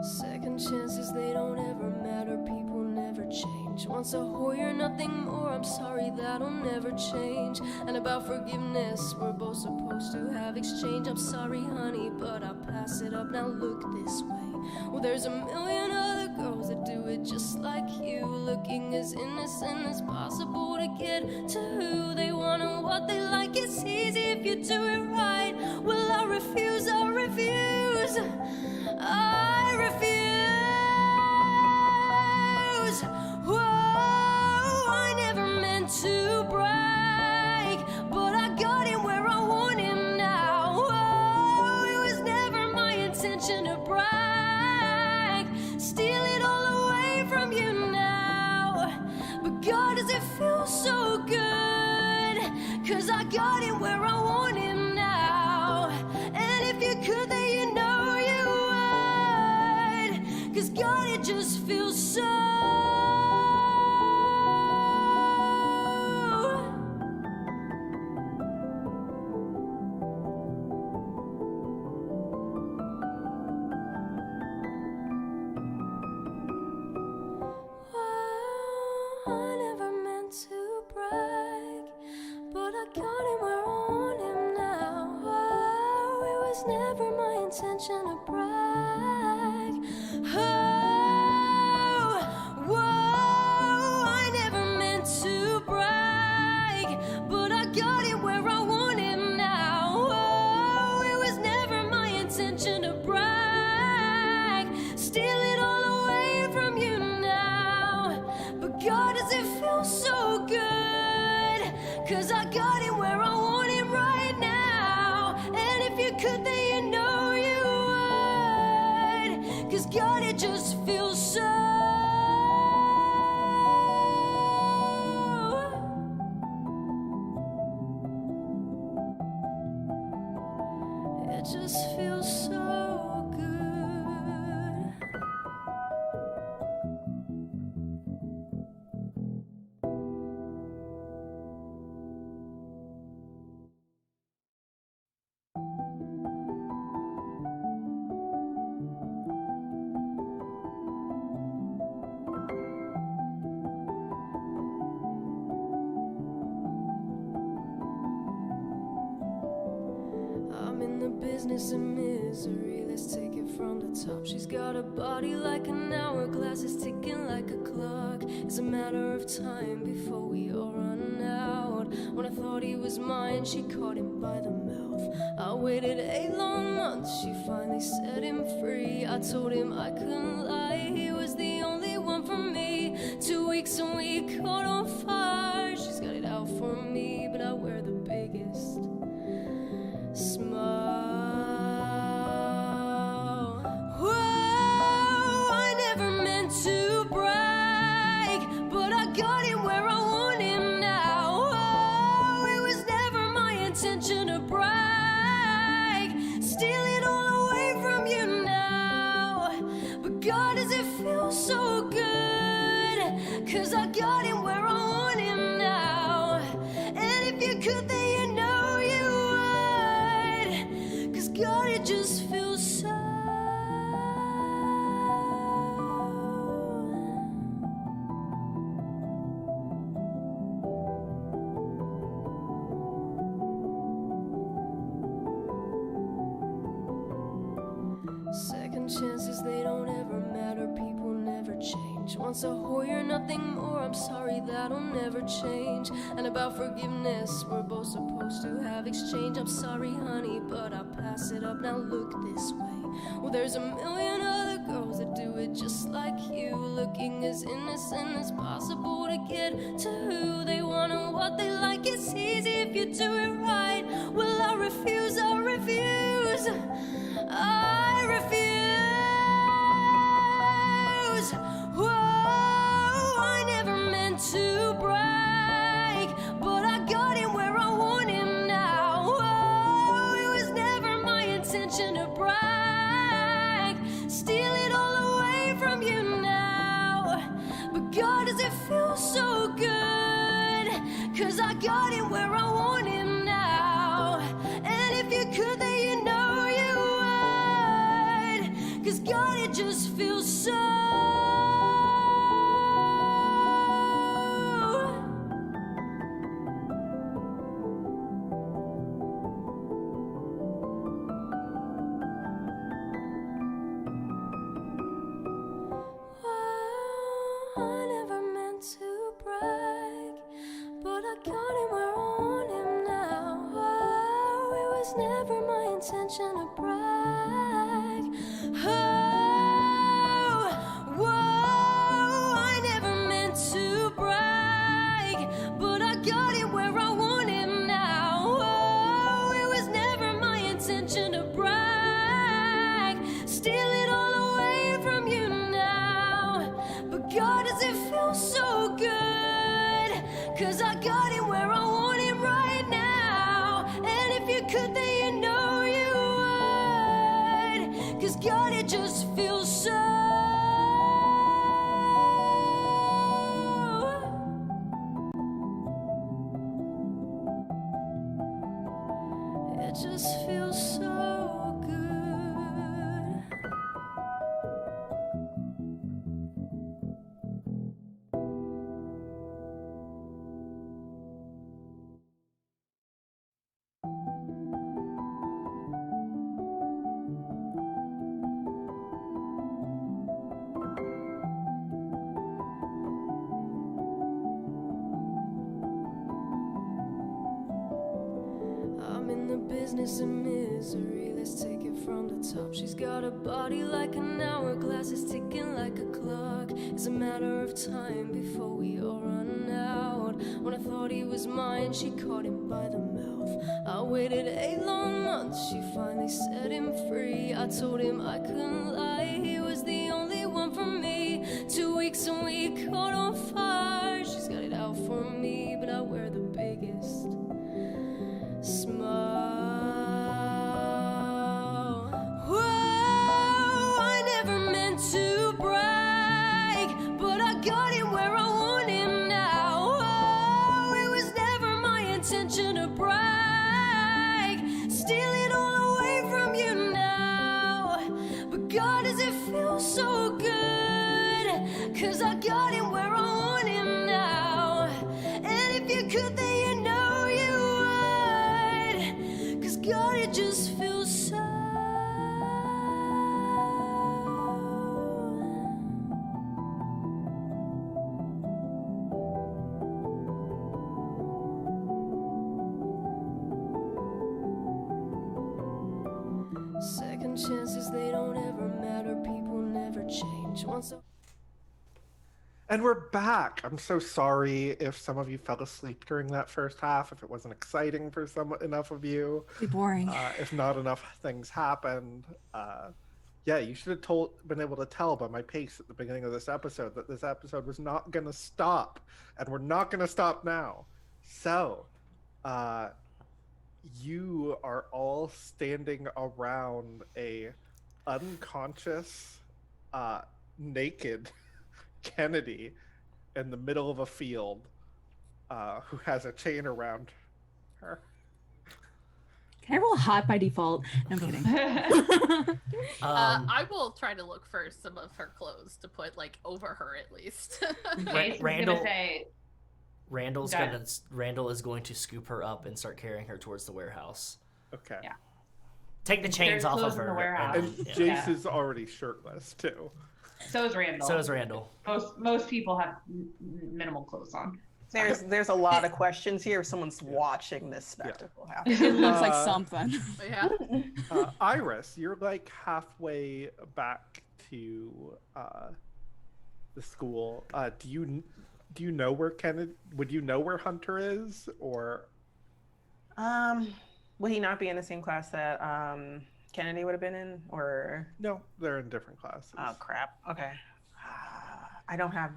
Second chances, they don't ever matter, people never change. Once a whore, you're nothing more, I'm sorry, that'll never change. And about forgiveness, we're both supposed to have exchange. I'm sorry, honey, but I'll pass it up, now look this way. Well, there's a million other girls that do it just like you, looking as innocent as possible to get to who they want and what they like. It's easy if you do it right. Well, I refuse, I refuse, I refuse. Whoa, I never meant to brag, but I got him where I want him now. Whoa, it was never my intention to brag, steal it all away from you now. But God, does it feel so good, 'cause I got him where I want him now. And if you could, then you know you would, 'cause God, it just feels so. I never meant to brag, but I got him where I want him now. Oh, it was never my intention to brag. Oh, whoa, I never meant to brag, but I got him where I want him now. Oh, it was never my intention to brag, steal it all away from you now. But God, does it feel so good, 'cause I got him where I want him right now. And if you could, then you know you would, 'cause God, it just feels so. It just feels so good. I'm in the business of misery, let's take it from the top. She's got a body like an hourglass, it's ticking like a clock. It's a matter of time before we all run out. When I thought he was mine, she caught him by the mouth. I waited 8 long months, she finally set him free. I told him I couldn't lie, he was the only one for me. 2 weeks and we caught on fire. She's got it out for me, but I wear the biggest smile. Whoa, I never meant to brag, but I got him where I want him now. Whoa, it was never my intention to brag, steal it all away from you now. But God, does it feel so good, 'cause I got him where I want him Once a whore, you're nothing more. I'm sorry, that'll never change. And about forgiveness, we're both supposed to have exchange. I'm sorry, honey, but I'll pass it up. Now look this way. Well, there's a million other girls that do it just like you, looking as innocent as possible to get to who they want and what they like. It's easy if you do it right. Well, I refuse, I refuse, I refuse. Whoa, I never meant to brag, but I got him where I want him now. Whoa, it was never my intention to brag, steal it all away from you now. But God, does it feel so good? 'Cause I got him where I want him now. And if you could, then you know you would. 'Cause God, it just feels so. I never meant to brag, but I got him where I want him now. Oh, it was never my intention to brag. Oh, whoa, I never meant to brag, but I got him where I want him now. Oh, it was never my intention to brag, steal it all away from you now. But God, does it feel so good? 'Cause I got him where I want him right now. And if you could, then you know you would. 'Cause God, it just feels so. It just feels so good. I'm in the business of misery, let's take it from the top. She's got a body like an hourglass, it's ticking like a clock. It's a matter of time before we all run out. When I thought he was mine, she caught him by the mouth. I waited 8 long months, she finally set him free. I told him I couldn't lie, he was the only one for me. 2 weeks and we caught on fire. She's got it out for me, but I wear the biggest smile. Whoa, I never meant to brag, but I got him where I want him now. Oh, it was never my intention to brag, steal it all away from you now. But God, does it feel so good? 'Cause I got him where I want him now. And if you could, then you know you would. 'Cause God, it just feels so. Second chances, they don't ever matter. People never change. Once a And we're back. I'm so sorry if some of you fell asleep during that first half, if it wasn't exciting for enough of you, Be boring. if not enough things happened. Yeah, you should have been able to tell by my pace at the beginning of this episode that this episode was not going to stop, and we're not going to stop now. So, you are all standing around a unconscious, naked Kennedy in the middle of a field, who has a chain around her. Can I roll hot by default? No, I'm kidding. I will try to look for some of her clothes to put like over her at least. Jason's Randall- gonna say, Randall Got is going to scoop her up and start carrying her towards the warehouse. Okay. Yeah. Take the chains There's off clothes of in the her. warehouse. And yeah. Jace is already shirtless too. So is Randall. So does Randall. Most people have minimal clothes on. There's a lot of questions here if someone's watching this spectacle happen. It looks like something. Yeah. Iris, you're like halfway back to the school. Do you know where Kennedy? Would you know where Hunter is, or? Would he not be in the same class that Kennedy would have been in, or? No, they're in different classes. Oh crap. Okay. I don't have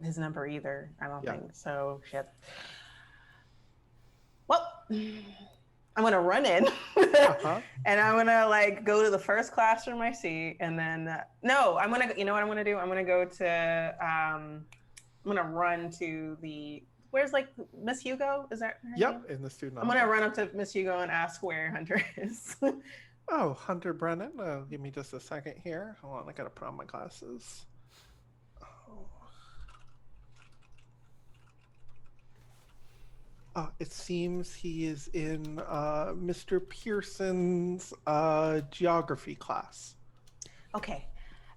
his number either. I don't think so. Shit. Well, I'm gonna run in, and I'm gonna like go to the first classroom I see, and then no, I'm gonna. You know what I'm gonna do? I'm gonna go to. I'm gonna run to the. Where's like Miss Hugo? Is that her name? In the student. I'm gonna run up to Miss Hugo and ask where Hunter is. Oh, Hunter Brennan. Give me just a second here. Hold on, I gotta put on my glasses. It seems he is in Mr. Pearson's geography class. Okay,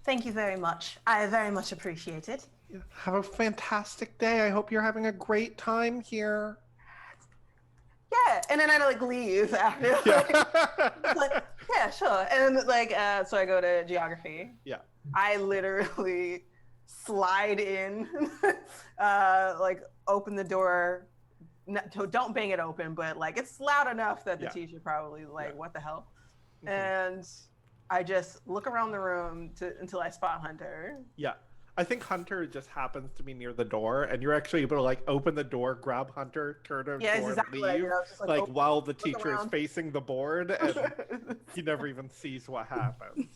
thank you very much. I very much appreciate it. Have a fantastic day. I hope you're having a great time here. Yeah, and then I like leave after. Like, yeah, sure. And then like, so I go to geography. Yeah. I literally slide in, like open the door. Don't bang it open, but like it's loud enough that the teacher probably like, what the hell? Mm-hmm. And I just look around the room until I spot Hunter. Yeah. I think Hunter just happens to be near the door, and you're actually able to like open the door, grab Hunter, turn the door, exactly and leave, like while the teacher is around. facing the board, and he never even sees what happens.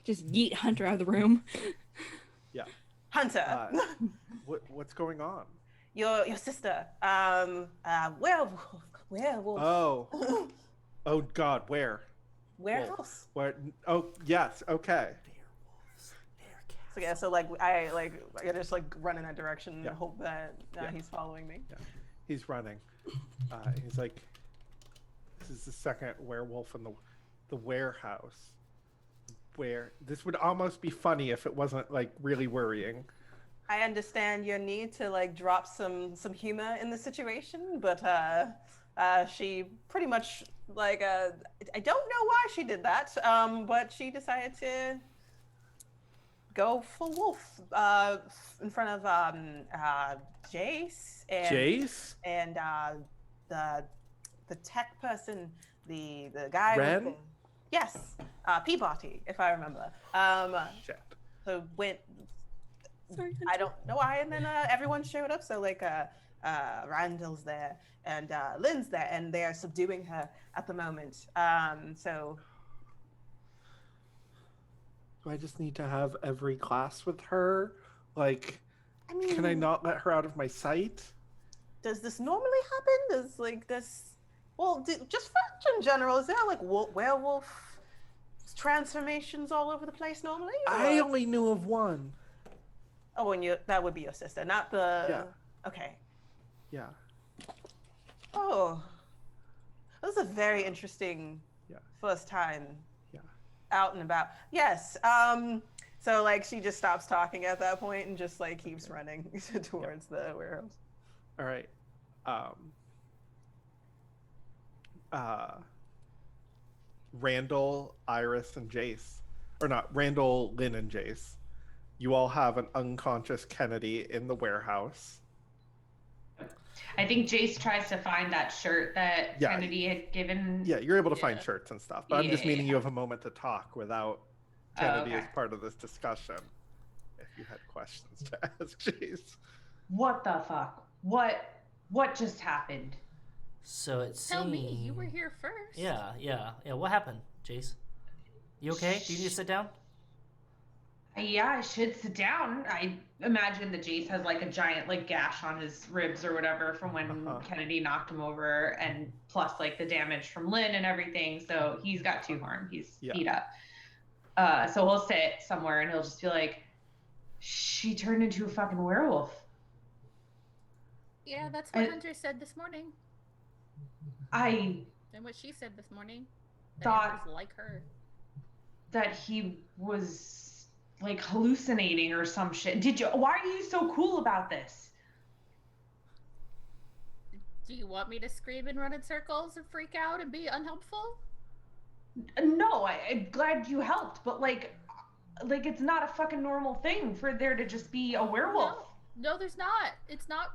Just yeet Hunter out of the room. Yeah. Hunter. What's going on? Your sister. Werewolf. Oh God, where? Warehouse. Where? Oh yes, okay. So yeah, so like I just like run in that direction and hope that he's following me. Yeah, he's running. He's like, this is the second werewolf in the warehouse. Where this would almost be funny if it wasn't like really worrying. I understand your need to like drop some humor in the situation, but she pretty much like I don't know why she did that, but she decided to go full wolf in front of Jace and the tech person, the guy Ren? with yes, Peabody, if I remember. Shit. So went. I don't know why, and then everyone showed up. So like Randall's there and Lynn's there, and they are subduing her at the moment. So do I just need to have every class with her? Like, I mean, can I not let her out of my sight? Does this normally happen? Does like this? Well, just for in general, is there like werewolf transformations all over the place normally? Or? I only knew of one. Oh, and that would be your sister, not the. Yeah. Okay. Yeah. Oh, that was a very interesting first time. Yeah. Out and about. Yes. So like she just stops talking at that point and just like keeps running towards the warehouse. All right. Randall, Iris, and Jace, or not Randall, Lynn, and Jace. You all have an unconscious Kennedy in the warehouse. I think Jace tries to find that shirt that Kennedy had given. Yeah, you're able to find shirts and stuff, but I'm just meaning you have a moment to talk without Kennedy as part of this discussion. If you had questions to ask, Jace. What the fuck? What just happened? So it seems... Tell me, you were here first. Yeah. What happened, Jace? You okay? Do you need to sit down? Yeah, I should sit down. I imagine that Jace has like a giant like gash on his ribs or whatever from when Kennedy knocked him over, and plus like the damage from Lynn and everything. So he's got 2 harm. He's beat up. So he'll sit somewhere and he'll just be like, she turned into a fucking werewolf. Yeah, that's what Hunter said this morning. And what she said this morning. That thought it was like her. That he was like hallucinating or some shit. Why are you so cool about this? Do you want me to scream and run in circles and freak out and be unhelpful? No, I'm glad you helped, but like it's not a fucking normal thing for there to just be a werewolf. No, there's not. It's not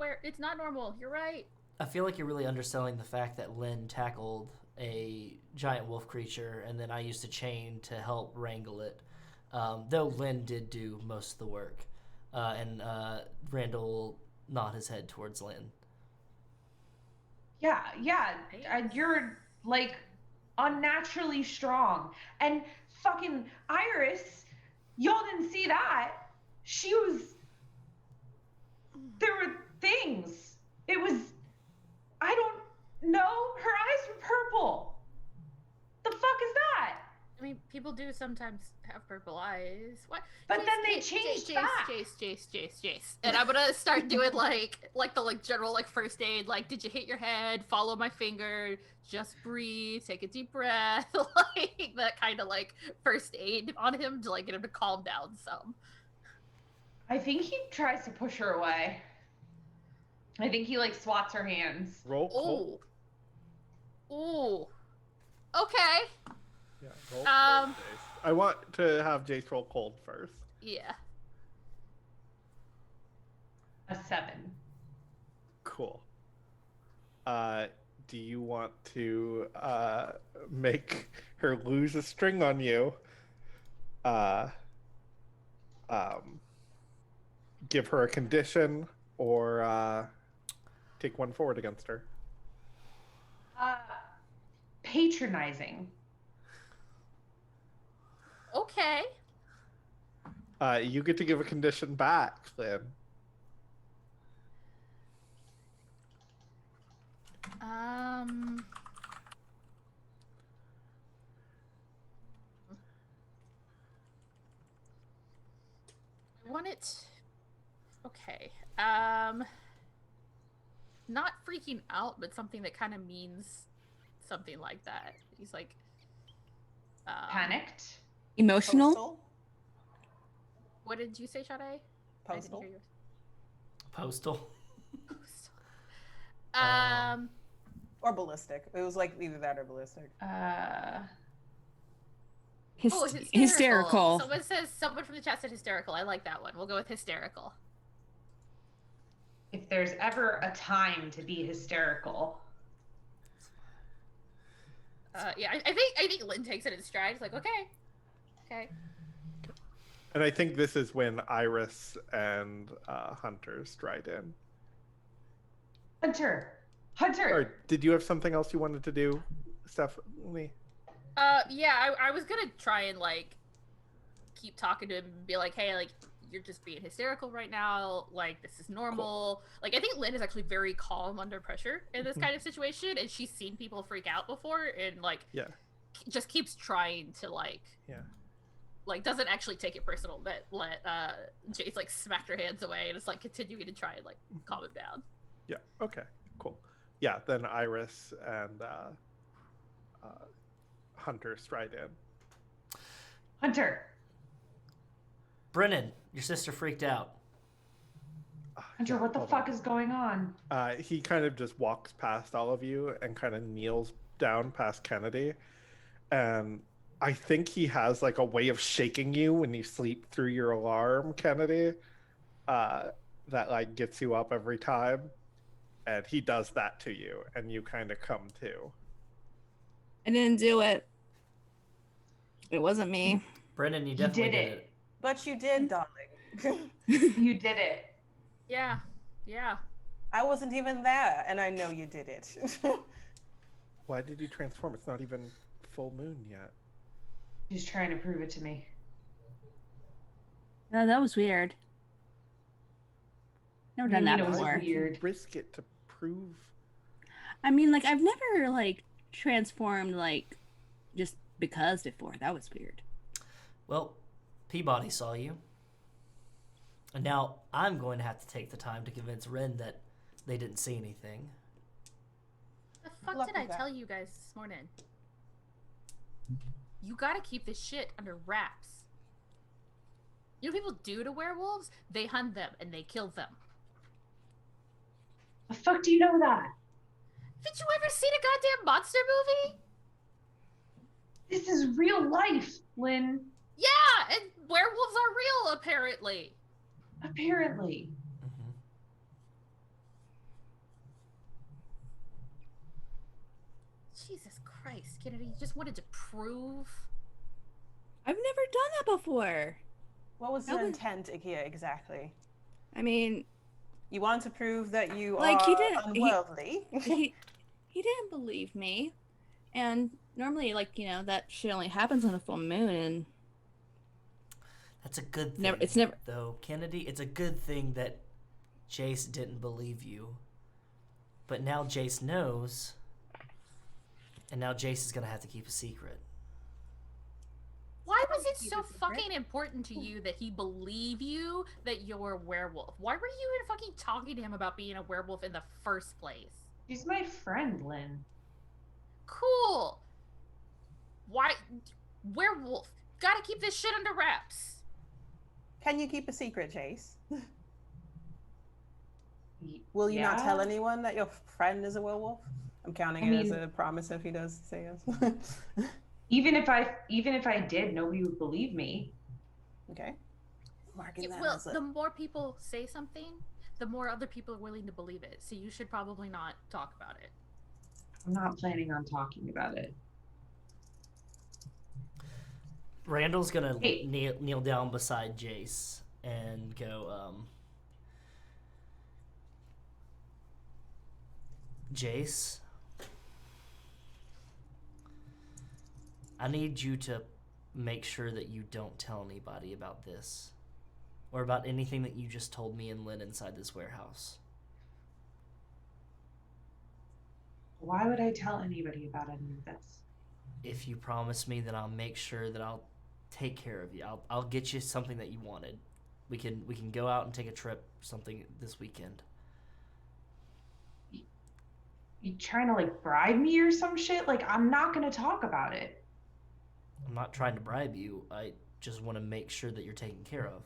normal. You're right. I feel like you're really underselling the fact that Lynn tackled a giant wolf creature, and then I used a chain to help wrangle it. Though Lynn did do most of the work, and Randall nod his head towards Lynn. Yeah, you're like unnaturally strong. And fucking Iris, y'all didn't see that. There were things. It was, I don't know, her eyes were purple. The fuck is that? I mean, people do sometimes have purple eyes. What? But then they changed back. Jace. And I'm gonna start doing like the general like first aid. Like, did you hit your head? Follow my finger. Just breathe. Take a deep breath. Like that kind of like first aid on him to like get him to calm down some. I think he tries to push her away. I think he like swats her hands. Roll cold. Ooh. Okay. Yeah, roll cold, Jace. I want to have Jace roll cold first. Yeah. A 7. Cool. Do you want to make her lose a string on you? Give her a condition, or take one forward against her? Patronizing. Okay. You get to give a condition back, Lynn. I want it. Okay. Not freaking out, but something that kind of means something like that. He's like, Panicked. Emotional. Postal? what did you say, Sade? I didn't Postal. hear yours. Postal. Or ballistic. It was like either that or ballistic. Hysterical. Someone from the chat said hysterical. I like that one. We'll go with hysterical. If there's ever a time to be hysterical. Yeah, I think Lynn takes it in stride. It's like, okay. And I think this is when Iris and Hunter stride in. Hunter. Or did you have something else you wanted to do, Stephanie? Yeah, I was gonna try and like keep talking to him and be like, hey, like you're just being hysterical right now. Like this is normal. Cool. Like I think Lynn is actually very calm under pressure in this kind of situation, and she's seen people freak out before, and like just keeps trying to like doesn't actually take it personal, but let Jace like smacked her hands away and it's like continuing to try and like calm him down. Yeah. Okay. Cool. Yeah. Then Iris and Hunter stride in. Hunter. Brennan, your sister freaked out. Hunter, what the fuck is going on? He kind of just walks past all of you and kind of kneels down past Kennedy. And I think he has like a way of shaking you when you sleep through your alarm, Kennedy, that like gets you up every time. And he does that to you, and you kind of come to. I didn't do it. It wasn't me. Brennan, you definitely did it. But you did, darling. You did it. Yeah. I wasn't even there, and I know you did it. Why did you transform? It's not even full moon yet. He's trying to prove it to me. No, that was weird. Never done that before. Was weird. Risk it to prove. I mean, like I've never like transformed like just because before. That was weird. Well, Peabody saw you. And now I'm going to have to take the time to convince Ren that they didn't see anything. The fuck did I tell you guys this morning? You gotta keep this shit under wraps. You know what people do to werewolves? They hunt them and they kill them. The fuck do you know that? Haven't you ever seen a goddamn monster movie? This is real life, Lynn. Yeah, and werewolves are real, apparently. Apparently. Mm-hmm. Jesus Christ, Kennedy, you just wanted to prove. I've never done that before. What was That the was- intent here exactly? I mean, You want to prove that you Like, are he didn't- unworldly. he didn't believe me, and normally, like, that shit only happens on a full moon, and That's a good thing. Never- it's never- though, Kennedy. It's a good thing that Jace didn't believe you. But now Jace knows, and now Jace is gonna have to keep a secret. Why was it Keep so it secret. fucking important to you that he believe you that you're a werewolf? Why were you even fucking talking to him about being a werewolf in the first place? She's my friend, Lynn. Cool. Why? Werewolf. Gotta keep this shit under wraps. Can you keep a secret, Chase? Y- Will you not yeah? tell anyone that your friend is a werewolf? I'm counting I it as mean- a promise if he does say yes. Even if I did, nobody would believe me. Okay. Marking Yeah, that well, as a... the more people say something, the more other people are willing to believe it. So you should probably not talk about it. I'm not planning on talking about it. Randall's gonna Hey. kneel down beside Jace and go, Jace, I need you to make sure that you don't tell anybody about this. Or about anything that you just told me and Lynn inside this warehouse. Why would I tell anybody about any of this? If you promise me, then I'll make sure that I'll take care of you. I'll get you something that you wanted. We can go out and take a trip, something this weekend. You trying to like bribe me or some shit? Like, I'm not gonna talk about it. I'm not trying to bribe you. I just want to make sure that you're taken care of.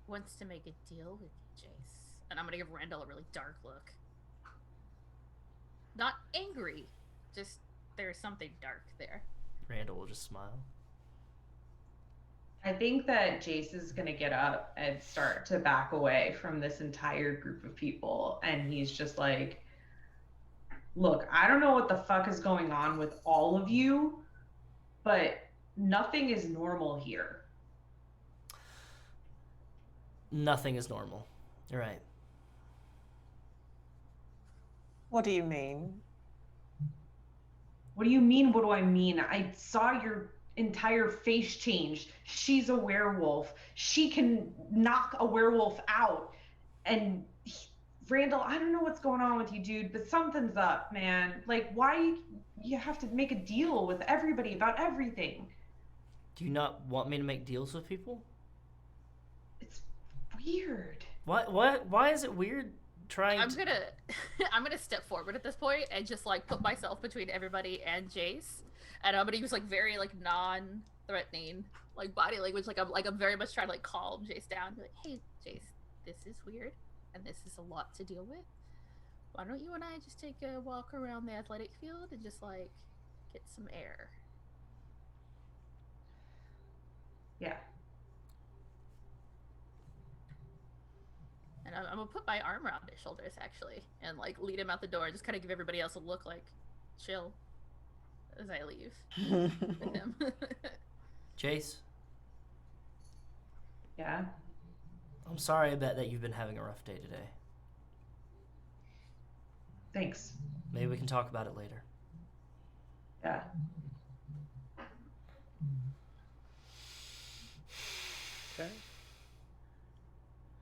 Wants to make a deal with you, Jace. And I'm gonna give Randall a really dark look. Not angry, just there's something dark there. Randall will just smile. I think that Jace is gonna get up and start to back away from this entire group of people, and he's just like, look, I don't know what the fuck is going on with all of you, but nothing is normal here. Nothing is normal. You're right. What do you mean? What do you mean? What do I mean? I saw your entire face change. She's a werewolf. She can knock a werewolf out. And Randall, I don't know what's going on with you, dude, but something's up, man. Like, why you have to make a deal with everybody about everything? Do you not want me to make deals with people? It's weird. What? Why is it weird trying I'm to... gonna step forward at this point and just like put myself between everybody and Jace, and I'm gonna use like very like non-threatening like body language, like I'm very much trying to like calm Jace down, be like, hey Jace, this is weird and this is a lot to deal with. Why don't you and I just take a walk around the athletic field and just like get some air? Yeah. And I'm gonna put my arm around his shoulders actually, and like lead him out the door, and just kind of give everybody else a look like, chill, as I leave with him. Jace, Yeah. I'm sorry about that you've been having a rough day today. Thanks. Maybe we can talk about it later. Yeah. Okay.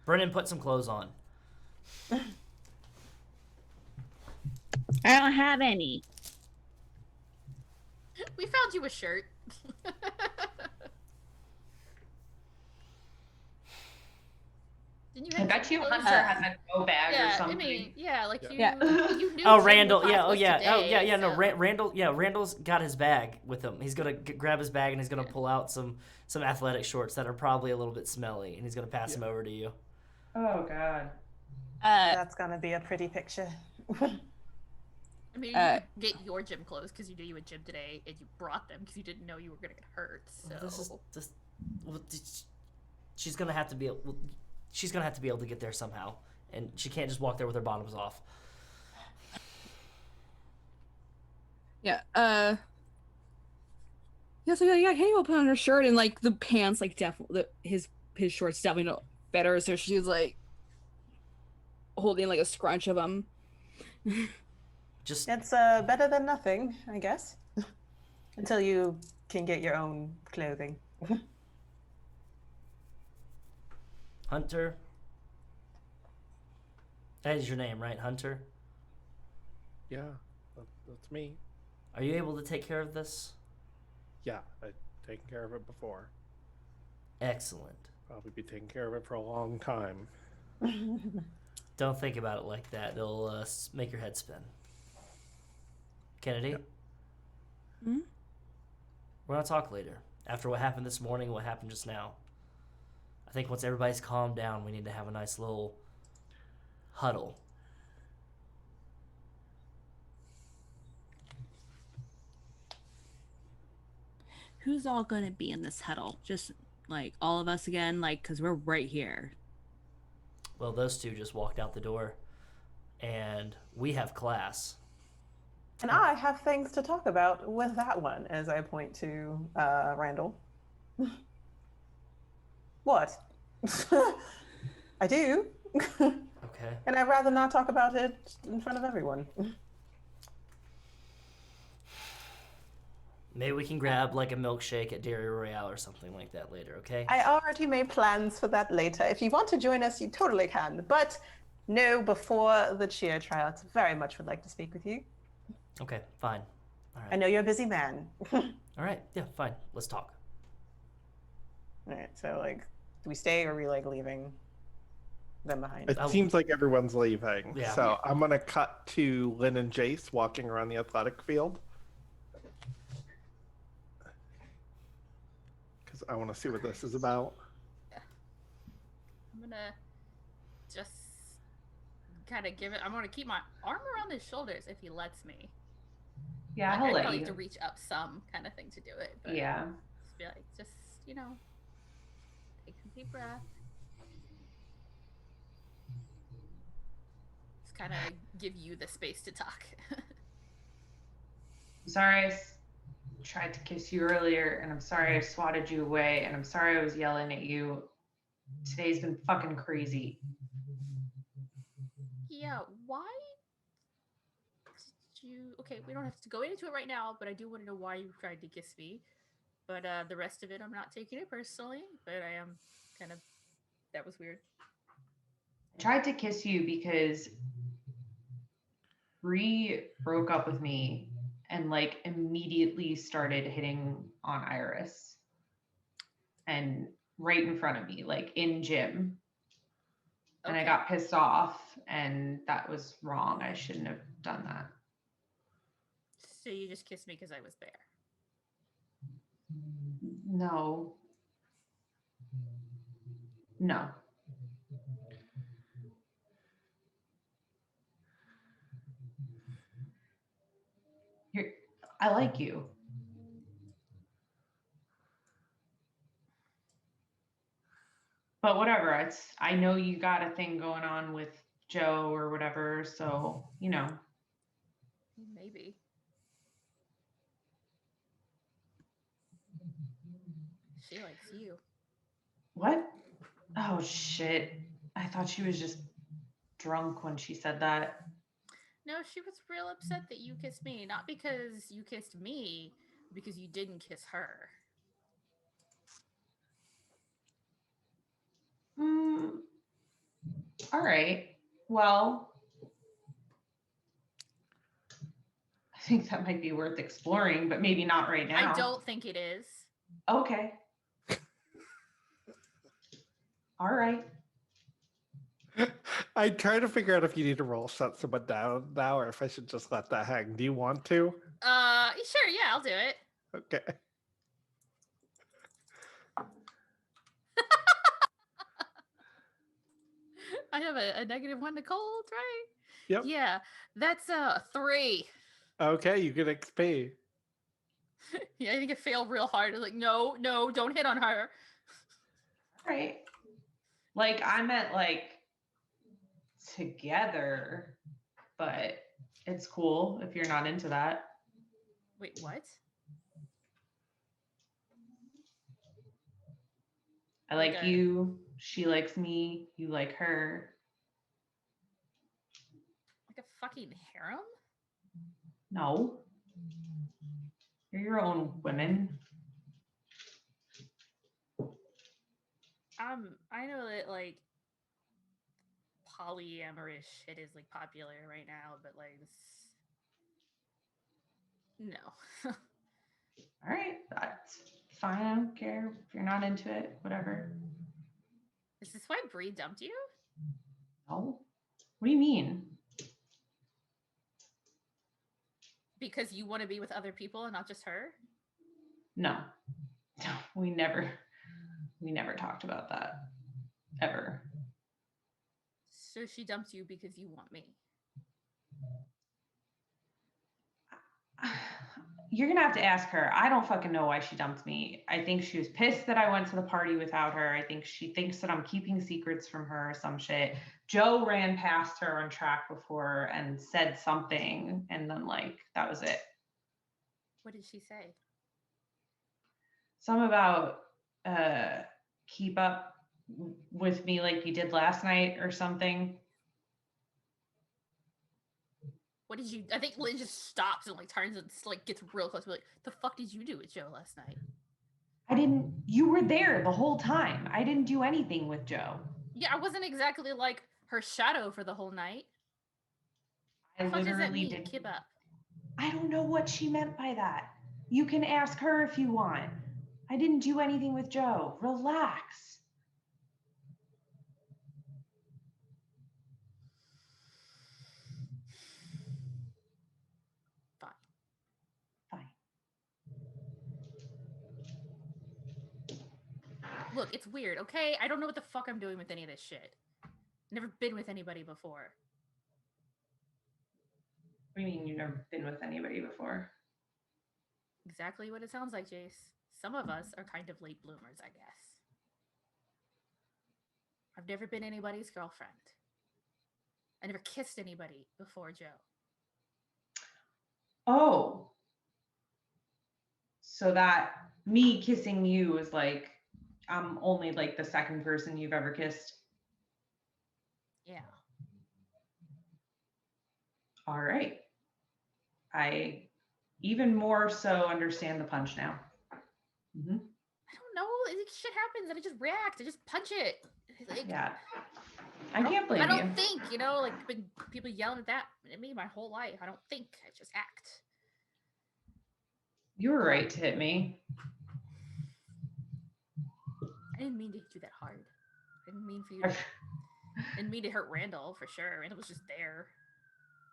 Brennan, put some clothes on. I don't have any. We found you a shirt. Didn't you I have bet gym you clothes? Hunter has a go bag or Yeah, something. I mean, yeah, like Yeah. you knew. Oh, gym Randall. class Yeah. Oh, was yeah. Oh, today, yeah. Yeah. No, so- Randall. Yeah, Randall's got his bag with him. He's gonna grab his bag and he's gonna pull out some athletic shorts that are probably a little bit smelly, and he's gonna pass them over to you. Oh God. That's gonna be a pretty picture. I mean, you could get your gym clothes because you knew you would gym today, and you brought them because you didn't know you were gonna get hurt. So This is just. Well, she's gonna have to be. She's gonna have to be able to get there somehow, and she can't just walk there with her bottoms off. Yeah. Yeah. So yeah, Kenny will put on her shirt and like the pants, like definitely his shorts definitely don't better. So she's like holding like a scrunch of them. Just It's better than nothing, I guess. Until you can get your own clothing. Hunter. That is your name, right, Hunter? Yeah, that's me. Are you able to take care of this? Yeah, I've taken care of it before. Excellent. Probably be taking care of it for a long time. Don't think about it like that. It'll make your head spin. Kennedy? Yep. Hmm? We're going to talk later. After what happened this morning, what happened just now. I think once everybody's calmed down, we need to have a nice little huddle. Who's all gonna be in this huddle? Just like all of us again, like because we're right here. Well, those two just walked out the door, and we have class. And I have things to talk about with that one, as I point to Randall. What? I do. Okay. And I'd rather not talk about it in front of everyone. Maybe we can grab like a milkshake at Dairy Royale or something like that later, okay? I already made plans for that later. If you want to join us, you totally can. But no, before the cheer tryouts, very much would like to speak with you. Okay, fine. All I right. know you're a busy man. All right, yeah, fine. Let's talk. All right, so like, do we stay or are we like leaving them behind? It seems like everyone's leaving. Yeah. So I'm going to cut to Lynn and Jace walking around the athletic field. Because I want to see what this is about. I'm gonna just kind of give it. I'm gonna keep my arm around his shoulders if he lets me. Yeah, Like, he'll I'd let probably you. have to reach up some kind of thing to do it. But Yeah. just be like, just take a deep breath. Just kind of give you the space to talk. I'm sorry tried to kiss you earlier, and I'm sorry I swatted you away, and I'm sorry I was yelling at you. Today's been fucking crazy. Yeah, why did you... Okay, we don't have to go into it right now, but I do want to know why you tried to kiss me. But the rest of it, I'm not taking it personally, but I am kind of... That was weird. I tried to kiss you because Bree broke up with me and like immediately started hitting on Iris. And right in front of me, like in gym. And I Okay. got pissed off, and that was wrong. I shouldn't have done that. So you just kissed me because I was there. No. No. I like you. But whatever, I know you got a thing going on with Joe or whatever, so, you know. Maybe. She likes you. What? Oh, shit. I thought she was just drunk when she said that. No, she was real upset that you kissed me. Not because you kissed me, because you didn't kiss her. All right. Well, I think that might be worth exploring, but maybe not right now. I don't think it is. Okay. All right. I try to figure out if you need to roll shut someone down now or if I should just let that hang. Do you want to? Sure, yeah, I'll do it. Okay. I have a -1 to cold, right? Yep. Yeah, that's 3. Okay, you get XP. Yeah, I think it failed real hard. I was like, no, don't hit on her. All right. Like I meant like together, but it's cool if you're not into that. Wait, what? I like Okay. you, she likes me, you like her. Like a fucking harem? No. You're your own women. I know that like polyamorous shit is like popular right now, but like no. All right, that's fine. I don't care if you're not into it, whatever. Is this why Bree dumped you? No. What do you mean? Because you want to be with other people and not just her? No. No, we never talked about that. Ever. So she dumped you because you want me. You're gonna have to ask her. I don't fucking know why she dumped me. I think she was pissed that I went to the party without her. I think she thinks that I'm keeping secrets from her or some shit. Joe ran past her on track before and said something, and then like that was it. What did she say? Some about keep up with me like you did last night or something. What did you? I think Lynn just stops and like turns and like gets real close. Like, the fuck did you do with Joe last night? I didn't. You were there the whole time. I didn't do anything with Joe. Yeah, I wasn't exactly like her shadow for the whole night. I What the fuck does that literally mean? did. Keep up. I don't know what she meant by that. You can ask her if you want. I didn't do anything with Joe. Relax. Fine. Fine. Look, it's weird, okay? I don't know what the fuck I'm doing with any of this shit. Never been with anybody before. What do you mean you've never been with anybody before? Exactly what it sounds like, Jace. Some of us are kind of late bloomers, I guess. I've never been anybody's girlfriend. I never kissed anybody before Joe. Oh. So that me kissing you is like, I'm only like the second person you've ever kissed. Yeah. All right. I even more so understand the punch now. Mm-hmm. I don't know. Shit happens and I just react. I just punch it. Like, Yeah. I can't blame you. I don't think, you know, like been people yelling at that at me my whole life. I don't think. I just act. You were right to hit me. I didn't mean to hit you that hard. I didn't mean for you to. I didn't mean to hurt Randall for sure. Randall was just there.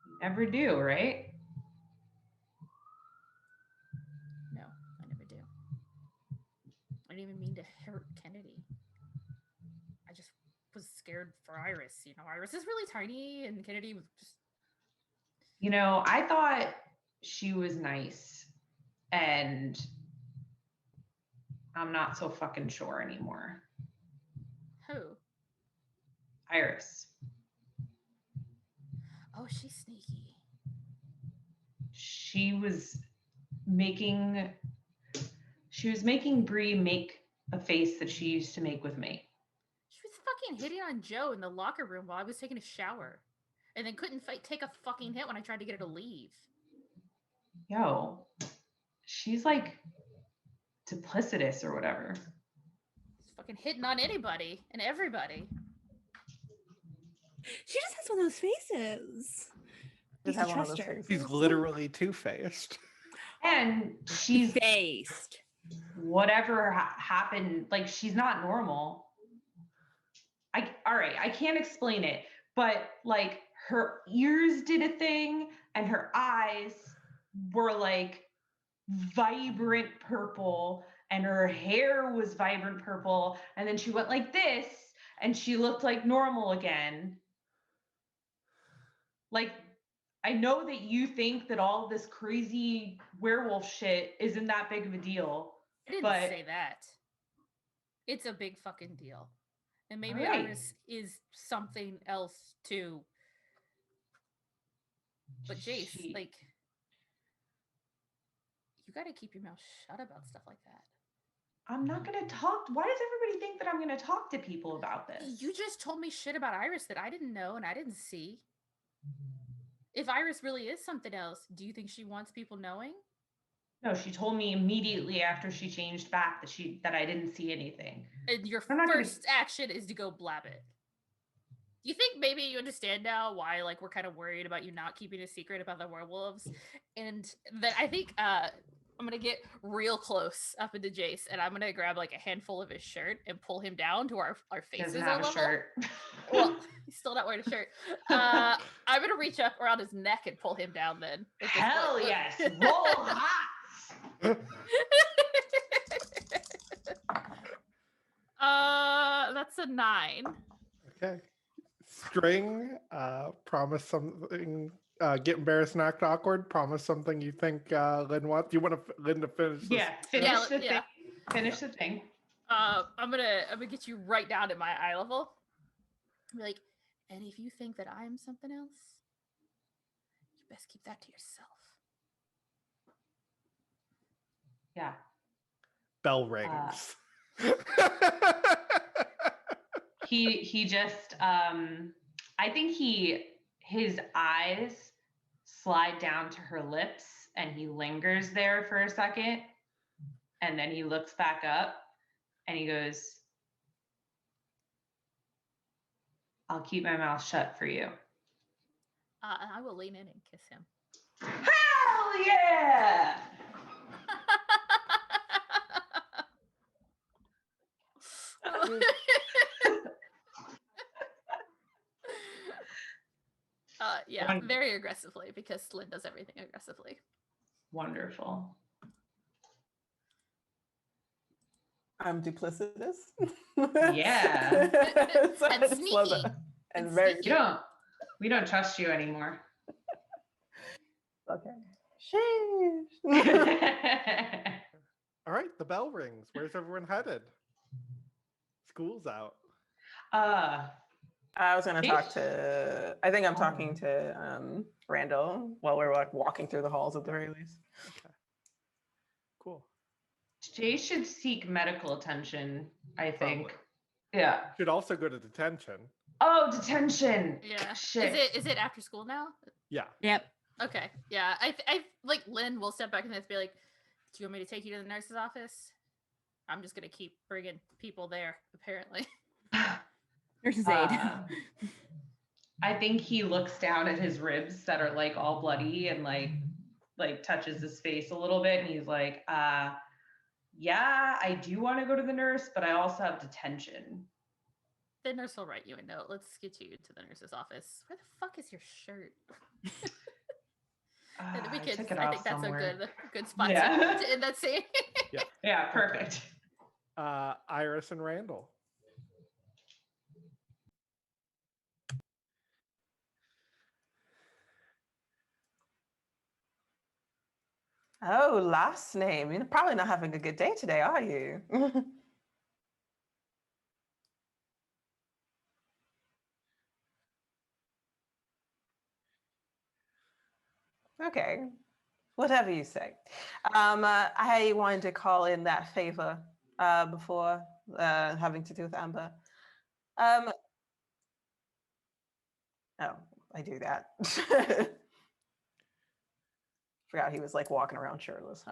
You never do, right? No, I never do. I didn't even mean to hurt Kennedy. I just was scared for Iris. You know, Iris is really tiny, and Kennedy was just. You know, I thought she was nice, and I'm not so fucking sure anymore. Who? Iris. Oh, she's sneaky. She was making Bree make a face that she used to make with me. She was fucking hitting on Joe in the locker room while I was taking a shower. And then couldn't take a fucking hit when I tried to get her to leave. Yo, she's like duplicitous or whatever. She's fucking hitting on anybody and everybody. She just has one of those faces. Just You have can one of those trust her. faces. He's literally two-faced. And she's Faced. whatever happened, like she's not normal. All right, I can't explain it, but like her ears did a thing and her eyes were like vibrant purple and her hair was vibrant purple, and then she went like this and she looked like normal again. Like, I know that you think that all this crazy werewolf shit isn't that big of a deal. I didn't but say that. It's a big fucking deal. And maybe Right. Iris is something else too. But Jace, She- like, you gotta keep your mouth shut about stuff like that. I'm not gonna talk. Why does everybody think that I'm gonna talk to people about this? You just told me shit about Iris that I didn't know and I didn't see. If Iris really is something else, do you think she wants people knowing? No, she told me immediately after she changed back that I didn't see anything. And your I'm not gonna- first action is to go blab it. Do you think maybe you understand now why like we're kind of worried about you not keeping a secret about the werewolves? And that I think I'm gonna get real close up into Jace and I'm gonna grab like a handful of his shirt and pull him down to our He faces doesn't are have a level. shirt. Well, he's still not wearing a shirt. I'm gonna reach up around his neck and pull him down then. at this Hell point. yes. Roll hot. That's a 9. Okay. String, promise something. Get embarrassed and act awkward. Promise something you think Lynn wants. Do you want Lynn to finish this? Yeah, finish the yeah. thing. Finish the thing. I'm gonna get you right down at my eye level. Be like, and if you think that I'm something else, you best keep that to yourself. Yeah. Bell rings. He just I think his eyes slide down to her lips and he lingers there for a second and then he looks back up and he goes, I'll keep my mouth shut for you. And I will lean in and kiss him. Hell yeah! Yeah, very aggressively because Lynn does everything aggressively. Wonderful. I'm duplicitous. Yeah. So And I just love sneaky. that. And And very sneaky. We don't trust you anymore. okay. Sheesh. All right, the bell rings. Where's everyone headed? School's out. I was gonna talk to. I think I'm talking to Randall while we're like walking through the halls at the very least. Okay. Cool. Jay should seek medical attention, I think. Probably. Yeah. Should also go to detention. Oh, detention. Yeah. Shit. Is it after school now? Yeah. Yep. Okay. Yeah. I like Lynn will step back and be like, "Do you want me to take you to the nurse's office?" I'm just gonna keep bringing people there. Apparently. Nurse's aid. I think he looks down at his ribs that are like all bloody and like touches his face a little bit and he's like, yeah, I do want to go to the nurse, but I also have detention. The nurse will write you a note. Let's get you to the nurse's office. Where the fuck is your shirt? And we I could. took it I off think that's somewhere. a good spot Yeah. to end that scene. Yeah, perfect. Iris and Randall. Oh, last name. You're probably not having a good day today, are you? Okay, whatever you say. I wanted to call in that favor before having to do with Amber. Oh, I do that. Forgot he was like walking around shirtless.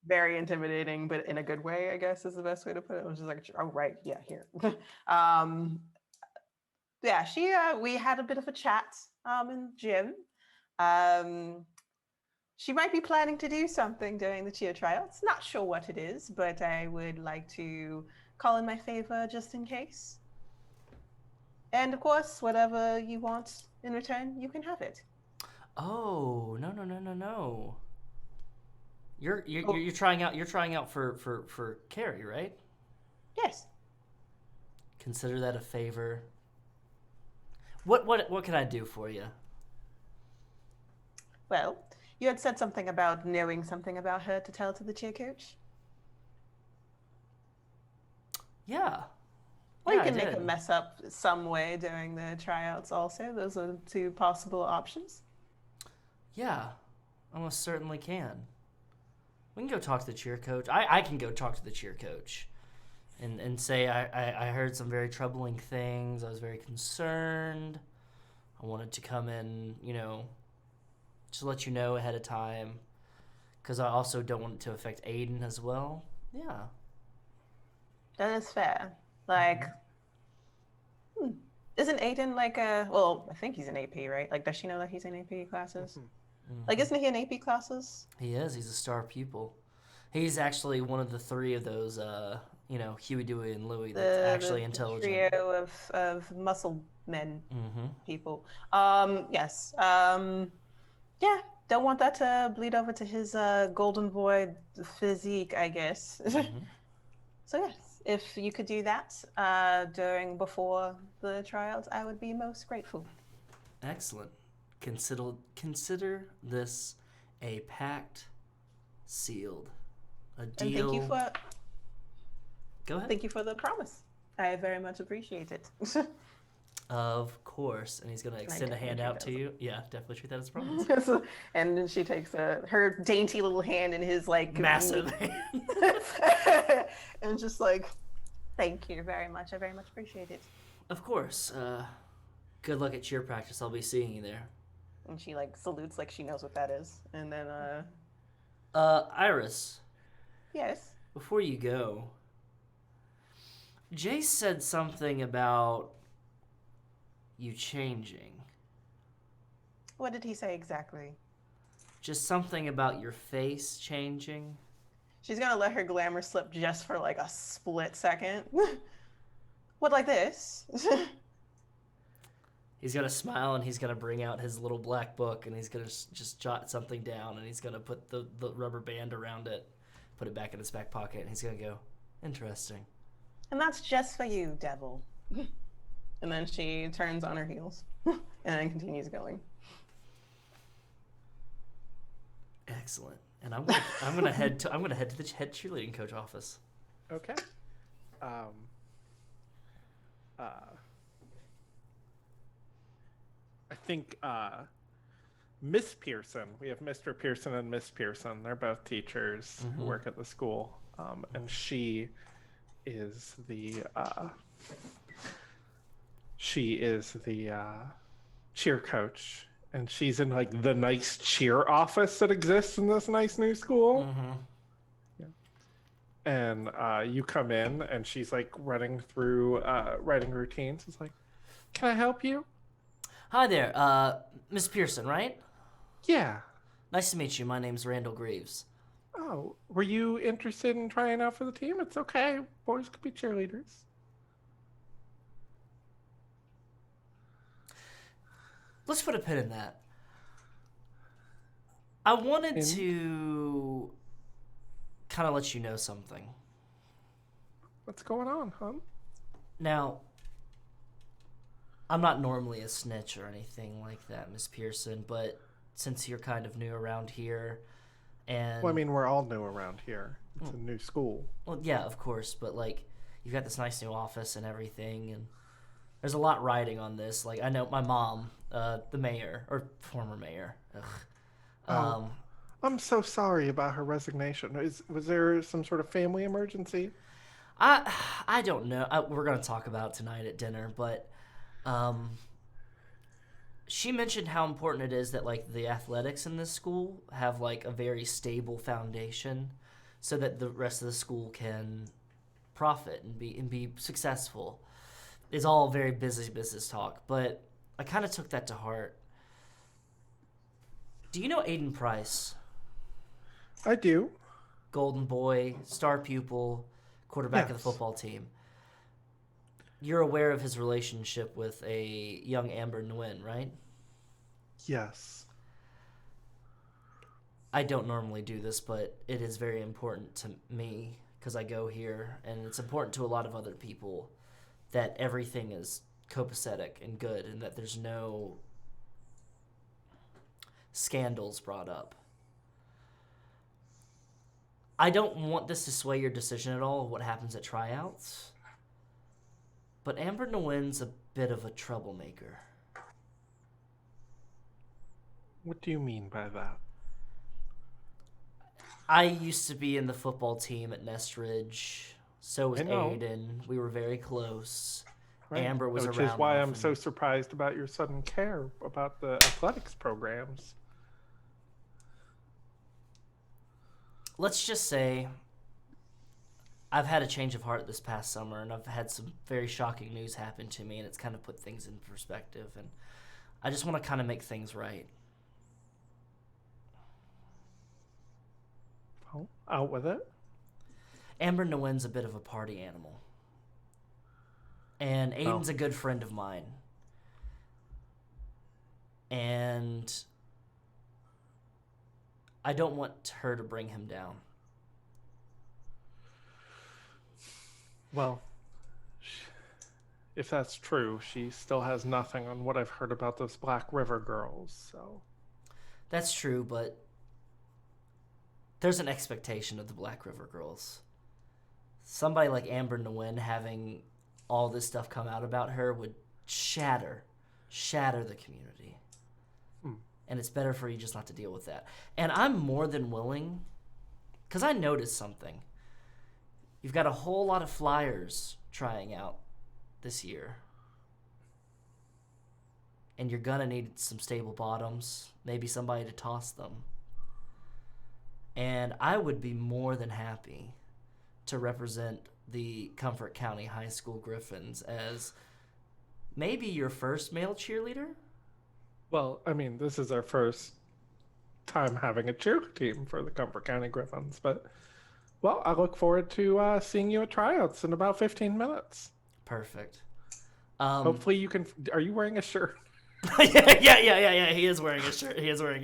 Very intimidating, but in a good way, I guess is the best way to put it. It was just like, oh right, yeah, here. Yeah, we had a bit of a chat in the gym. She might be planning to do something during the cheer tryouts. Not sure what it is, but I would like to call in my favor just in case. And of course, whatever you want in return, you can have it. Oh, no. You're Oh. you're trying out for Carrie, right? Yes. Consider that a favor. What can I do for you? Well, you had said something about knowing something about her to tell to the cheer coach. Yeah. Well, Yeah, you can I make did. a mess up some way during the tryouts also. Those are two possible options. Yeah, I most certainly can. We can go talk to the cheer coach. I can go talk to the cheer coach and say I heard some very troubling things. I was very concerned. I wanted to come in, just let you know ahead of time. Because I also don't want it to affect Aiden as well. Yeah. That is fair. Like, isn't Aiden like well, I think he's in AP, right? Like, does she know that he's in AP classes? Like, isn't he in AP classes? He is. He's a star pupil. He's actually one of the three of those, Huey, Dewey, and Louie that's actually The intelligent. trio of muscle men people. Yes. Yeah, don't want that to bleed over to his golden boy physique, I guess. So yes, if you could do that before the tryouts, I would be most grateful. Excellent. Consider this a pact sealed. A deal. And Go ahead. thank you for the promise. I very much appreciate it. Of course. And he's going to extend a hand out to you. Yeah, definitely treat that as a promise. And then she takes her dainty little hand in his like Massive hand. and just like, thank you very much. I very much appreciate it. Of course. Good luck at cheer practice. I'll be seeing you there. And she like salutes like she knows what that is. And then Iris, yes. before you go, Jay said something about you changing. What did he say exactly? Just something about your face changing. She's gonna let her glamour slip just for like a split second. What, like this? He's gonna smile and he's gonna bring out his little black book and he's gonna just jot something down and he's gonna put the rubber band around it, put it back in his back pocket, and he's gonna go, interesting. And that's just for you, devil. And then she turns on her heels and then continues going. Excellent. And I'm gonna head to the head cheerleading coach office. Okay. I think Miss Pearson. We have Mr. Pearson and Miss Pearson. They're both teachers who work at the school, and she is the cheer coach, and she's in like the nice cheer office that exists in this nice new school. Yeah. And you come in, and she's like running through writing routines. It's like, can I help you? Hi there, Miss Pearson, right? Yeah. Nice to meet you. My name's Randall Greaves. Oh, were you interested in trying out for the team? It's okay. Boys could be cheerleaders. Let's put a pin in that. I wanted to kind of let you know something. What's going on, huh? Now, I'm not normally a snitch or anything like that, Miss Pearson, but since you're kind of new around here, and... Well, I mean, we're all new around here. It's a new school. Well, yeah, of course, but, like, you've got this nice new office and everything, and there's a lot riding on this. Like, I know my mom, the mayor, or former mayor, I'm so sorry about her resignation. Was there some sort of family emergency? I don't know. We're going to talk about it tonight at dinner, but she mentioned how important it is that like the athletics in this school have like a very stable foundation so that the rest of the school can profit and be successful. It's all very business talk, but I kind of took that to heart. Do you know Aiden Price? I do. Golden boy, star pupil, quarterback of the Yes. football team. you're aware of his relationship with a young Amber Nguyen, right? Yes. I don't normally do this, but it is very important to me because I go here, and it's important to a lot of other people that everything is copacetic and good and that there's no scandals brought up. I don't want this to sway your decision at all of what happens at tryouts, but Amber Nguyen's a bit of a troublemaker. What do you mean by that? I used to be in the football team at Nestridge. So was I know. Aiden. We were very close. Right. Amber was Which around. is why I'm often. so surprised about your sudden care about the athletics programs. Let's just say I've had a change of heart this past summer, and I've had some very shocking news happen to me, and it's kind of put things in perspective, and I just want to kind of make things right. Well, out with it. Amber Nguyen's a bit of a party animal. And Aiden's a good friend of mine. And I don't want her to bring him down. Well, if that's true, she still has nothing on what I've heard about those Black River girls, so... That's true, but there's an expectation of the Black River girls. Somebody like Amber Nguyen having all this stuff come out about her would shatter the community. And it's better for you just not to deal with that. And I'm more than willing, because I noticed something. You've got a whole lot of flyers trying out this year. And you're going to need some stable bottoms, maybe somebody to toss them. And I would be more than happy to represent the Comfort County High School Griffins as maybe your first male cheerleader? Well, I mean, this is our first time having a cheer team for the Comfort County Griffins, but, well, I look forward to seeing you at tryouts in about 15 minutes. Perfect. Hopefully you can... Are you wearing a shirt? Yeah. He is wearing a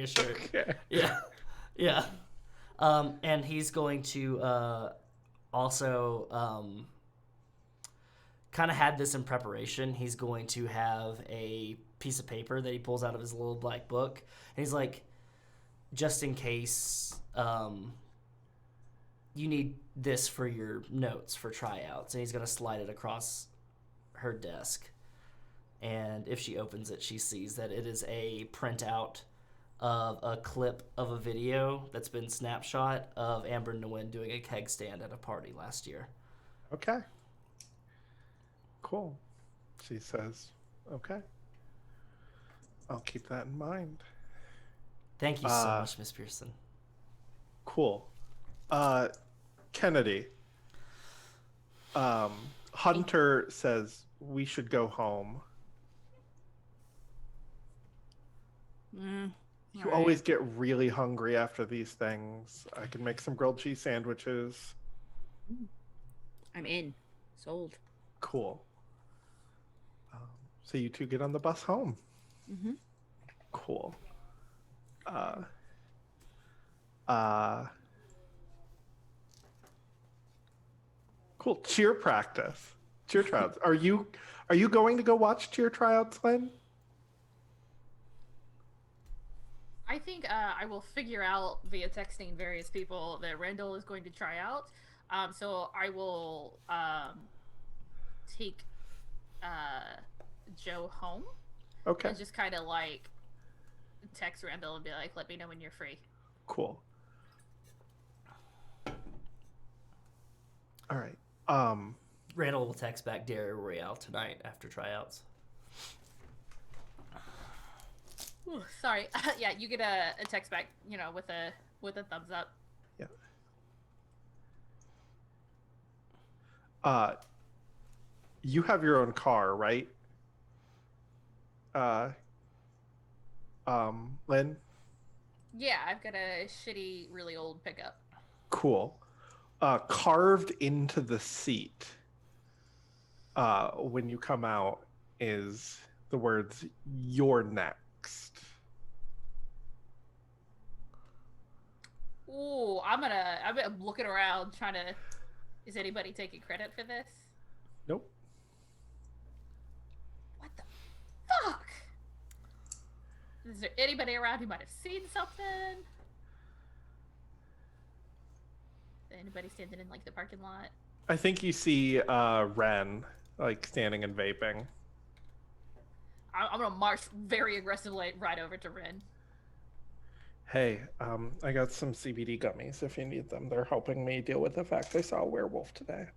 shirt. Okay. Yeah. And he's going to also kind of had this in preparation. He's going to have a piece of paper that he pulls out of his little black book. And he's like, just in case you need this for your notes for tryouts. And he's going to slide it across her desk. And if she opens it, she sees that it is a printout of a clip of a video that's been snapshot of Amber Nguyen doing a keg stand at a party last year. Okay. Cool. She says, okay. I'll keep that in mind. Thank you so much, Miss Pearson. Cool. Kennedy. Hunter says we should go home. You always get really hungry after these things. I can make some grilled cheese sandwiches. I'm in. Sold. Cool. So you two get on the bus home. Mm-hmm. Cool. Cool. Cheer practice. Cheer tryouts. Are you going to go watch cheer tryouts, Lynn? I think I will figure out via texting various people that Randall is going to try out. So I will take Joe home. Okay. And just kind of like text Randall and be like, let me know when you're free. Cool. All right. Randall will text back Daryl Royale tonight after tryouts. Ooh, sorry. Yeah, you get a text back, with a thumbs up. Yeah. You have your own car, right? Lynn? Yeah, I've got a shitty, really old pickup. Cool. Carved into the seat when you come out is the words, "You're next." Ooh, I'm looking around trying to. Is anybody taking credit for this? Nope. What the fuck? Is there anybody around who might have seen something? Anybody standing in like the parking lot? I think you see Ren like standing and vaping. I'm gonna march very aggressively right over to Ren. Hey, I got some CBD gummies if you need them. They're helping me deal with the fact I saw a werewolf today.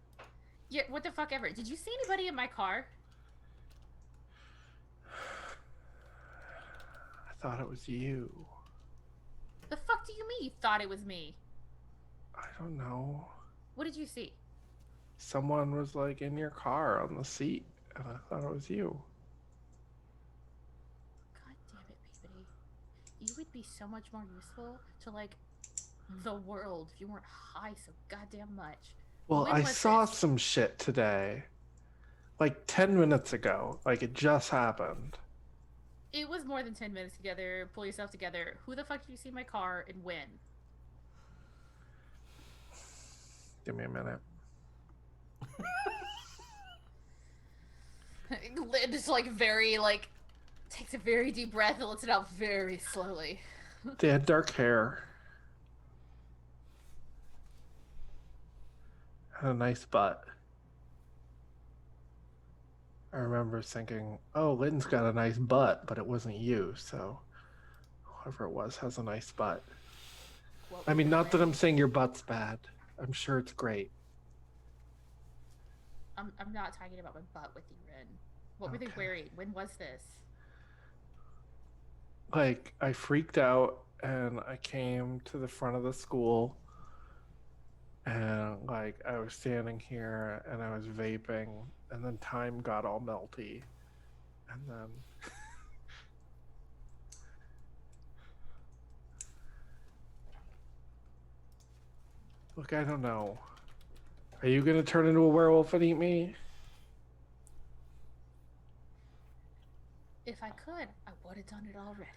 Yeah, what the fuck ever. Did you see anybody in my car? I thought it was you. The fuck do you mean you thought it was me? I don't know. What did you see? Someone was like in your car on the seat, and I thought it was you. God damn it, Peabody. You would be so much more useful to, like, the world if you weren't high so goddamn much. Well, When I was saw this? some shit today. Like 10 minutes ago. Like it just happened. It was more than 10 minutes together. Pull yourself together. Who the fuck did you see in my car and when? Give me a minute. Lynn just, like, very, like, takes a very deep breath and lets it out very slowly. They had dark hair. Had a nice butt. I remember thinking, oh, Lynn's got a nice butt, but it wasn't you, so whoever it was has a nice butt. What I were mean, they not that I'm wearing? saying your butt's bad. I'm sure it's great. I'm not talking about my butt with you, Ren. What were they Okay. wearing? When was this? Like, I freaked out and I came to the front of the school and, like, I was standing here and I was vaping and then time got all melty. And then look, I don't know. Are you gonna turn into a werewolf and eat me? If I could, I would have done it already.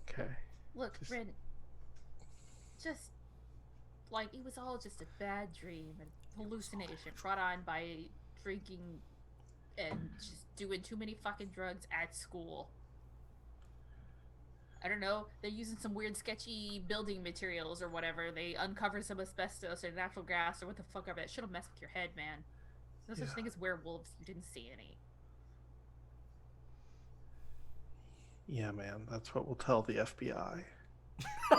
Okay. Look, Just- Ren, just, like, it was all just a bad dream and hallucination brought on by drinking and just doing too many fucking drugs at school. I don't know, they're using some weird sketchy building materials or whatever. They uncovered some asbestos or natural gas or what the fuck ever. That should've messed with your head, man. There's no such Yeah. thing as werewolves. You didn't see any. Yeah, man, that's what we'll tell the FBI. Why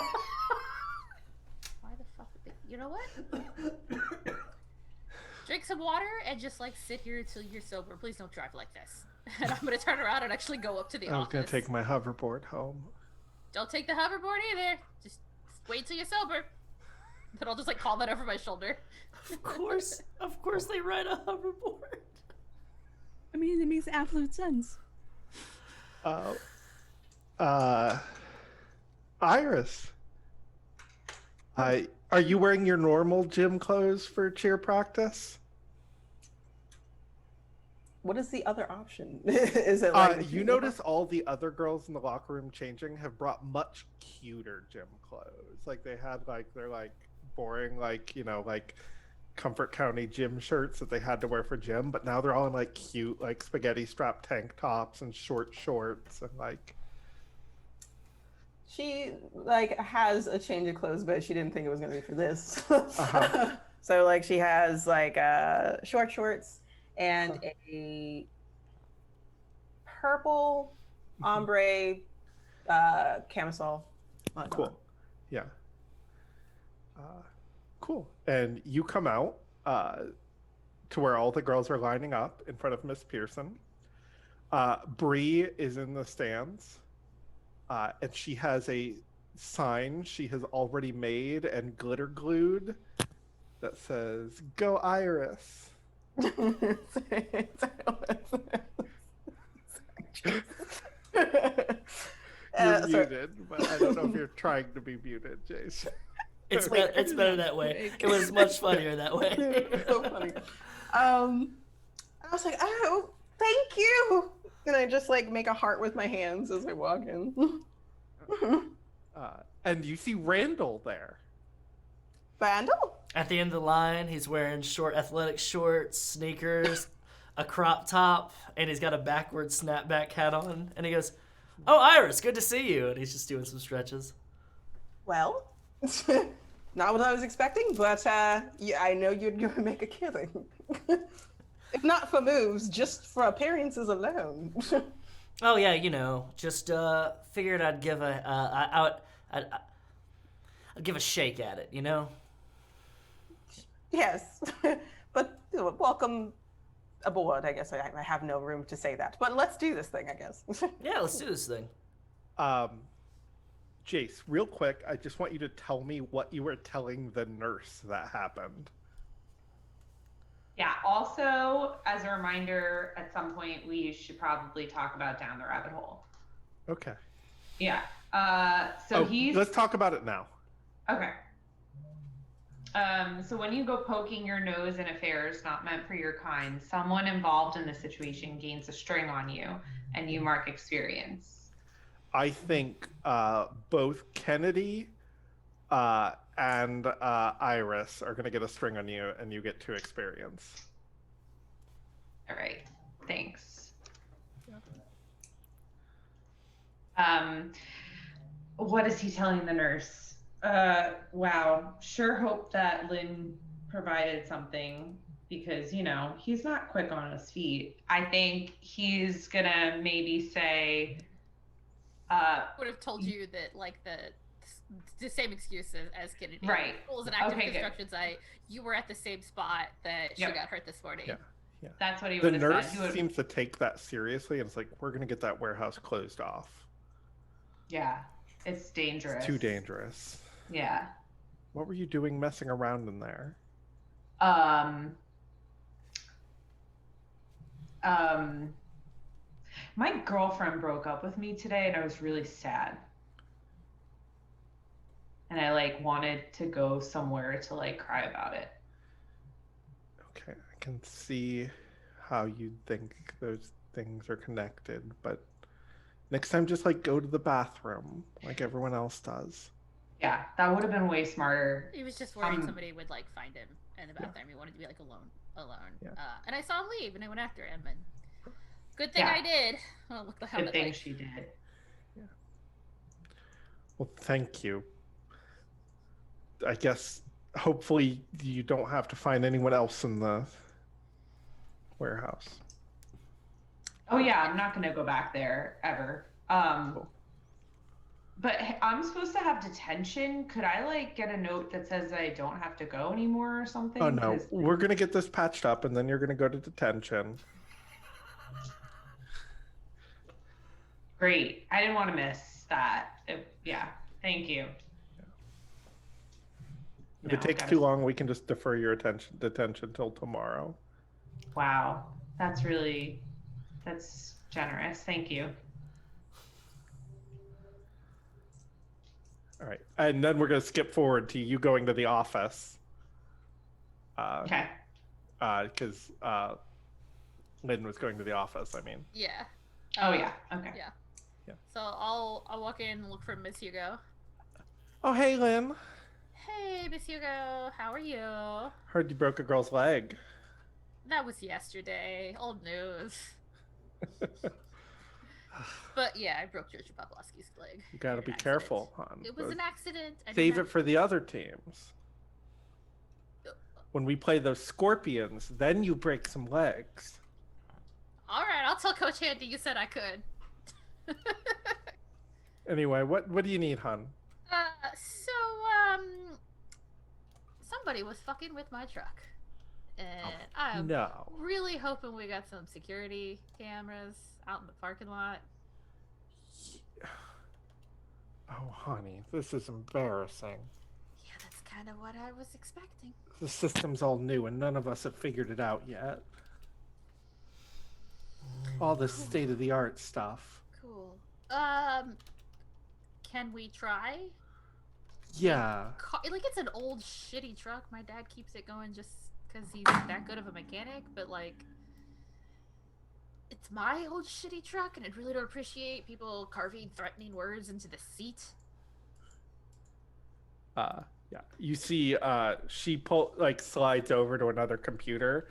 the fuck would they... You know what? Drink some water and just, like, sit here until you're sober. Please don't drive like this. And I'm gonna turn around and actually go up to the I was office. gonna take my hoverboard home. Don't take the hoverboard either. Just wait till you're sober. Then I'll just, like, call that over my shoulder. Of course they ride a hoverboard. I mean, it makes absolute sense. Iris. Are you wearing your normal gym clothes for cheer practice? What is the other option? Is it like You notice all the other girls in the locker room changing have brought much cuter gym clothes. Like they had they're like boring, like, you know, like Comfort County gym shirts that they had to wear for gym, but now they're all in like cute, like spaghetti strap tank tops and short shorts and like. she like has a change of clothes, but she didn't think it was gonna be for this. Uh-huh. So like she has like short shorts and a purple ombre camisole. Cool. Yeah. Cool. And you come out to where all the girls are lining up in front of Miss Pearson. Bree is in the stands, and she has a sign she has already made and glitter glued that says, "Go Iris." You're Sorry. muted, but I don't know if you're trying to be muted, Jason. It's better that way. It was much funnier that way. It's so funny. I was like, oh, thank you. And I just like make a heart with my hands as I walk in. And you see Randall there. Vandal? At the end of the line, he's wearing short athletic shorts, sneakers, a crop top, and he's got a backwards snapback hat on. And he goes, "Oh, Iris, good to see you." And he's just doing some stretches. Well, not what I was expecting, but yeah, I know you're going to make a killing. If not for moves, just for appearances alone. Oh yeah, just figured I'd give I'd give a shake at it, Yes, but welcome aboard. I guess I have no room to say that, but let's do this thing, I guess. Yeah, let's do this thing. Jace, real quick, I just want you to tell me what you were telling the nurse that happened. Yeah, also, as a reminder, at some point, we should probably talk about Down the Rabbit Hole. Okay. Yeah. Let's talk about it now. Okay. So when you go poking your nose in affairs not meant for your kind, someone involved in the situation gains a string on you, and you mark experience. I think both Kennedy and Iris are going to get a string on you, and you get 2 experience. All right. Thanks. What is he telling the nurse? Wow. Sure hope that Lynn provided something because, he's not quick on his feet. I think he's going to maybe say... would have told you that, like, the same excuse as Kennedy. Right. It was an active Okay, construction site. You were at the same spot that she got hurt this morning. Yeah. That's what he The would have nurse said. seems to take that seriously, and it's like, we're going to get that warehouse closed off. Yeah, it's dangerous. It's too dangerous. Yeah. What were you doing messing around in there? My girlfriend broke up with me today, and I was really sad. And I wanted to go somewhere to cry about it. Okay, I can see how you think those things are connected, but next time just go to the bathroom like everyone else does. Yeah, that would have been way smarter. He was just worried somebody would find him in the bathroom. He wanted to be alone. Yeah. And I saw him leave, and I went after him. And good thing I did. Oh, look the hell Good thing she did. Yeah. Well, thank you. I guess hopefully you don't have to find anyone else in the warehouse. Oh yeah, I'm not gonna go back there ever. Cool. But I'm supposed to have detention. Could I get a note that says I don't have to go anymore or something? Oh no, we're gonna get this patched up, and then you're gonna go to detention. Great. I didn't want to miss that. Yeah. Thank you. If it takes too long, we can just defer your detention till tomorrow. Wow. That's generous. Thank you. All right. And then we're going to skip forward to you going to the office. Okay. Because Lynn was going to the office, I mean. Yeah. Oh, yeah. Okay. Yeah. Yeah. So I'll walk in and look for Miss Hugo. Oh, hey, Lynn. Hey, Miss Hugo. How are you? Heard you broke a girl's leg. That was yesterday. Old news. But yeah, I broke George Poplowski's leg. You got to be Accident. careful, hon. It was an accident. Save it for the other teams. When we play those Scorpions, then you break some legs. All right, I'll tell Coach Andy you said I could. Anyway, what do you need, hon? Somebody was fucking with my truck. And Oh, I'm no. really hoping we got some security cameras out in the parking lot. Oh, honey, this is embarrassing. Yeah, that's kind of what I was expecting. The system's all new and none of us have figured it out yet. All this state-of-the-art stuff. Cool. Can we try? Yeah. Like, it's an old shitty truck. My dad keeps it going just because he's that good of a mechanic, but like, it's my old shitty truck, and I really don't appreciate people carving threatening words into the seat. Yeah. You see, she slides over to another computer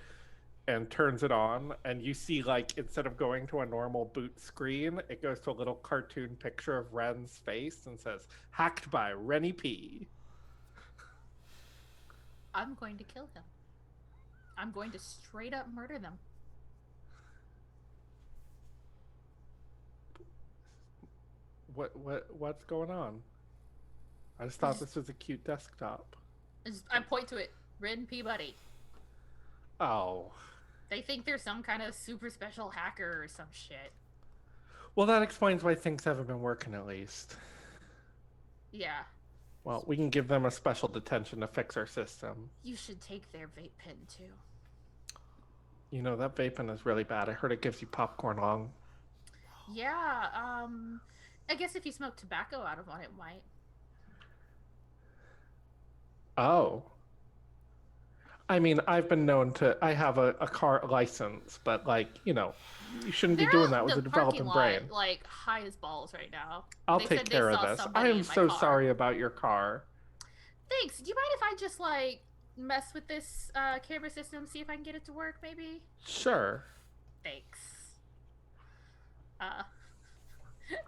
and turns it on, and you see, like, instead of going to a normal boot screen, it goes to a little cartoon picture of Ren's face and says, "Hacked by Rennie P." I'm going to kill him. I'm going to straight up murder them. What's going on? I just thought this was a cute desktop. I point to it. Ren Peabody. Oh. They think they're some kind of super special hacker or some shit. Well, that explains why things haven't been working, at least. Yeah. Well, we can give them a special detention to fix our system. You should take their vape pen, too. You know, that vaping is really bad. I heard it gives you popcorn lung. Yeah, I guess if you smoke tobacco out of one, it might. Oh. I mean, I've been known to... I have a car license, but, like, you know, you shouldn't be doing that with a developing brain. Like, high as balls right now. I'll take care of this. I am so sorry about your car. Thanks. Do you mind if I just, like, mess with this camera system, see if I can get it to work, maybe? Sure. Thanks. I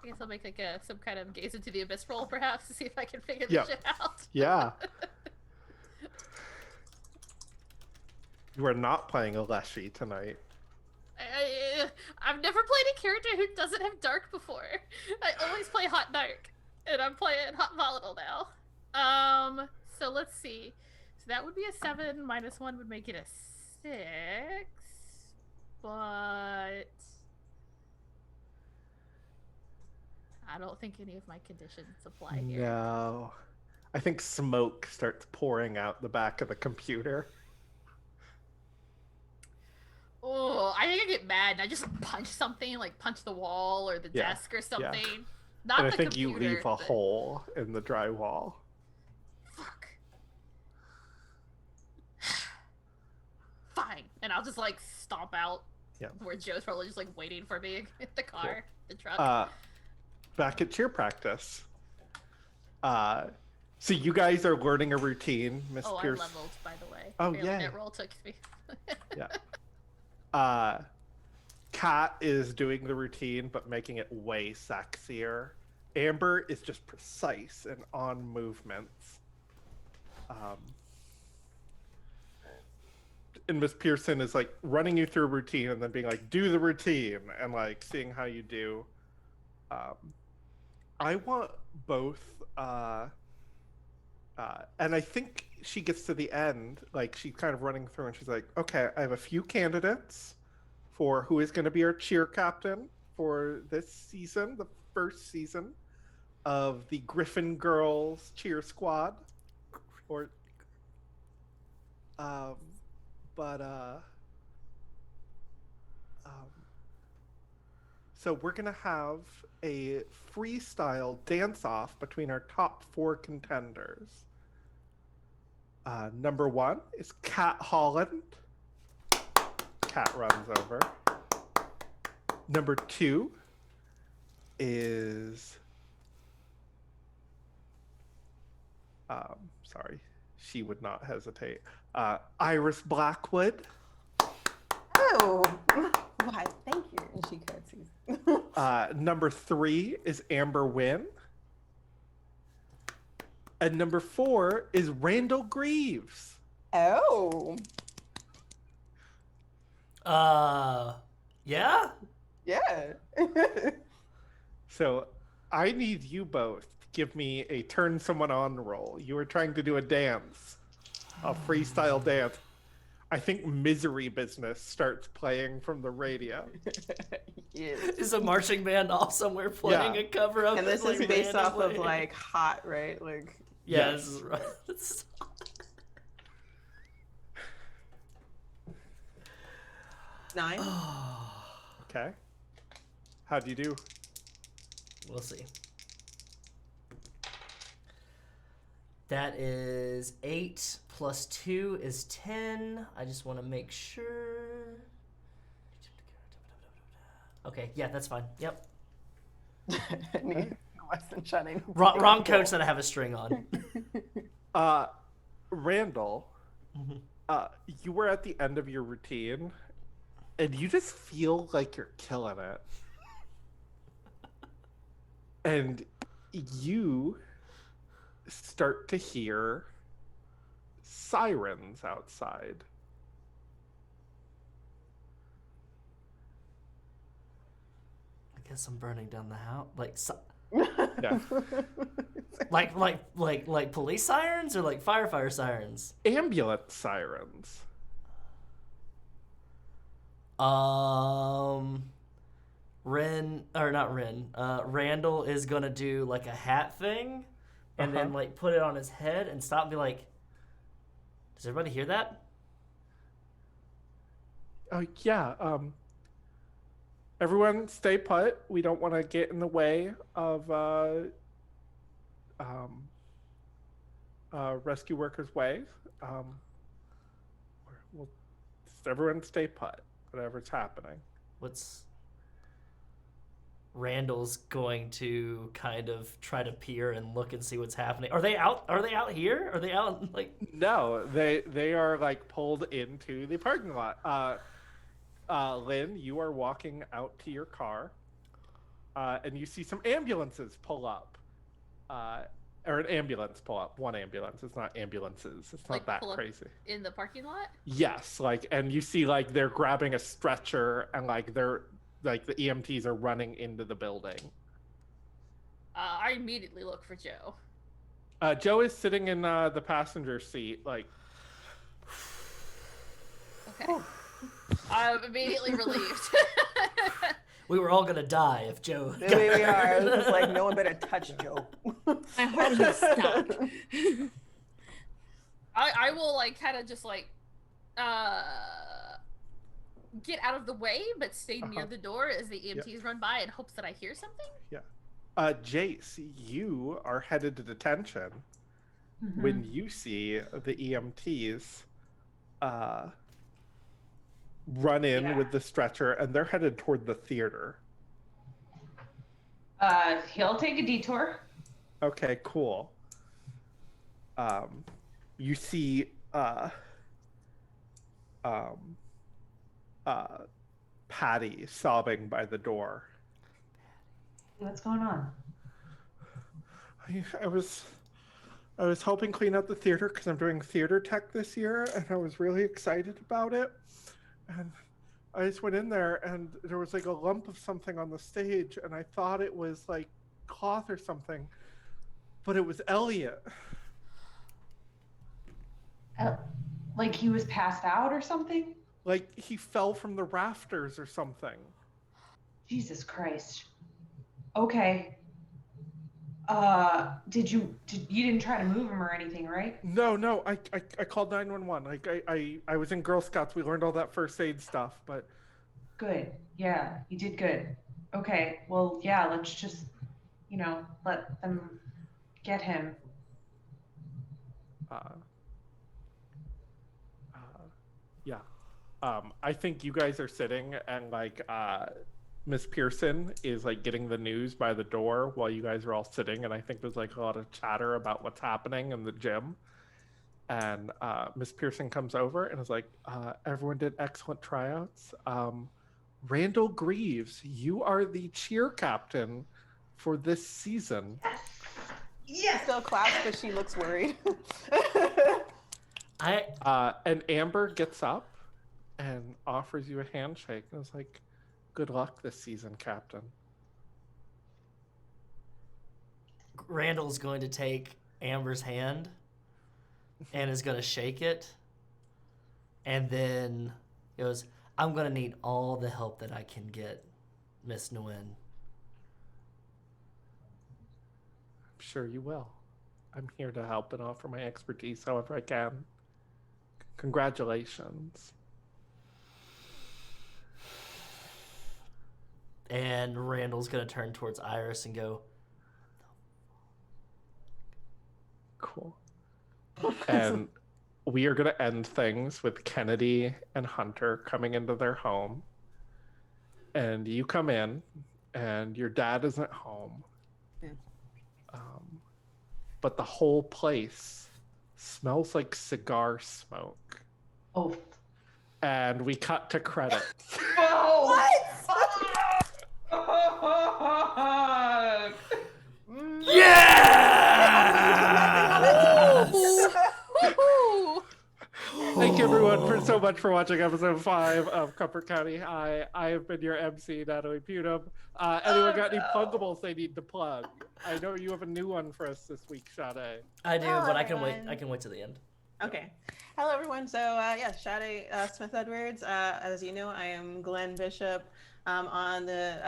guess I'll make, like, some kind of gaze into the abyss roll, perhaps, to see if I can figure this shit out. Yeah. You are not playing a Leshy tonight. I've never played a character who doesn't have dark before. I always play hot dark, and I'm playing hot volatile now. So let's see. So that would be a 7. -1 would make it a 6. But I don't think any of my conditions apply here. No. I think smoke starts pouring out the back of the computer. Oh, I think I get mad and I just punch something, like punch the wall or the desk or something. Yeah. Not and the I think computer, you leave a hole in the drywall. Fuck. Fine. And I'll just like stomp out where Joe's probably just like waiting for me in the car, the truck. Back at cheer practice. So you guys are learning a routine, Miss Pierce. I leveled, by the way. Oh, Apparently yeah. That roll took me. Kat is doing the routine, but making it way sexier. Amber is just precise and on movements. And Miss Pearson is like running you through a routine and then being like, do the routine, and like seeing how you do. I want both, and I think she gets to the end, like she's kind of running through and she's like, okay, I have a few candidates for who is going to be our cheer captain for this season, the first season of the Griffin Girls cheer squad. So we're going to have a freestyle dance-off between our top 4 contenders. Number 1 is Kat Holland. Kat runs over. Number 2 is... sorry, she would not hesitate. Iris Blackwood. Oh, why? Thank you. And she curtsies. Number 3 is Amber Wynn. And number 4 is Randall Greaves. Oh. Yeah? Yeah. So I need you both to give me a turn someone on roll. You were trying to do a dance, a freestyle dance. I think Misery Business starts playing from the radio. Yes. Is a marching band off somewhere playing a cover of and it? this is like, based off randomly? of like Hot, right? Like Yeah, Yes. this is right. nine. Okay. How'd you do? We'll see. That is 8 plus 2 is 10. I just want to make sure. Okay, yeah, that's fine. Yep. Wrong coach that I have a string on. Randall, you were at the end of your routine, and you just feel like you're killing it. And you start to hear sirens outside. I guess I'm burning down the house. Yeah. like police sirens or like firefighter sirens? Ambulance sirens. Randall is gonna do like a hat thing and then like put it on his head and stop and be like, does everybody hear that? Yeah. Everyone stay put. We don't want to get in the way of rescue workers' way. We'll everyone stay put, whatever's happening. Randall's going to kind of try to peer and look and see what's happening. Are they out here? Are they out like? No, they are like pulled into the parking lot. Lynn, you are walking out to your car, and you see some ambulances pull up. Or an ambulance pull up. One ambulance. It's not ambulances. It's not that crazy. In the parking lot? Yes, and you see they're grabbing a stretcher and they're the EMTs are running into the building. I immediately look for Joe. Joe is sitting in the passenger seat, Okay. I'm immediately relieved. We were all gonna die if Joe. There we are. It was just like no one better touch Joe. My heart is stuck. I will kind of just get out of the way, but stay near the door as the EMTs run by in hopes that I hear something. Yeah. Jace, you are headed to detention when you see the EMTs run in with the stretcher, and they're headed toward the theater. He'll take a detour. Okay, cool. You see Patty sobbing by the door. What's going on? I was helping clean out the theater because I'm doing theater tech this year, and I was really excited about it. And I just went in there, and there was a lump of something on the stage, and I thought it was cloth or something, but it was Elliot. He was passed out or something? He fell from the rafters or something. Jesus Christ. Okay. You didn't try to move him or anything, right? No. I called 911. I was in Girl Scouts. We learned all that first aid stuff, but. Good. Yeah, you did good. Okay. Well, yeah. Let's just, let them get him. Yeah. I think you guys are sitting and Miss Pearson is getting the news by the door while you guys are all sitting, and I think there's a lot of chatter about what's happening in the gym. And Miss Pearson comes over and is everyone did excellent tryouts. Randall Greaves, you are the cheer captain for this season. Yes. Still claps, but she looks worried. And Amber gets up and offers you a handshake and is good luck this season, Captain. Randall's going to take Amber's hand and is going to shake it, and then goes, I'm going to need all the help that I can get, Miss Nguyen. I'm sure you will. I'm here to help and offer my expertise however I can. Congratulations. And Randall's going to turn towards Iris and go, Cool. And we are going to end things with Kennedy and Hunter coming into their home. And you come in, and your dad isn't home. But the whole place smells like cigar smoke. Oh. And we cut to credits. Oh! What? Thank you, everyone, so much for watching episode 5 of Comfort County High. I have been your MC, Natalie PUDIM. Anyone got any pluggables they need to plug? I know you have a new one for us this week, Sade. I do, Hello, but I can wait. everyone. I can wait to the end. Okay. Hello, everyone. So, yes, Sade Smith-Edwards. As you know, I am Glenn Bishop on the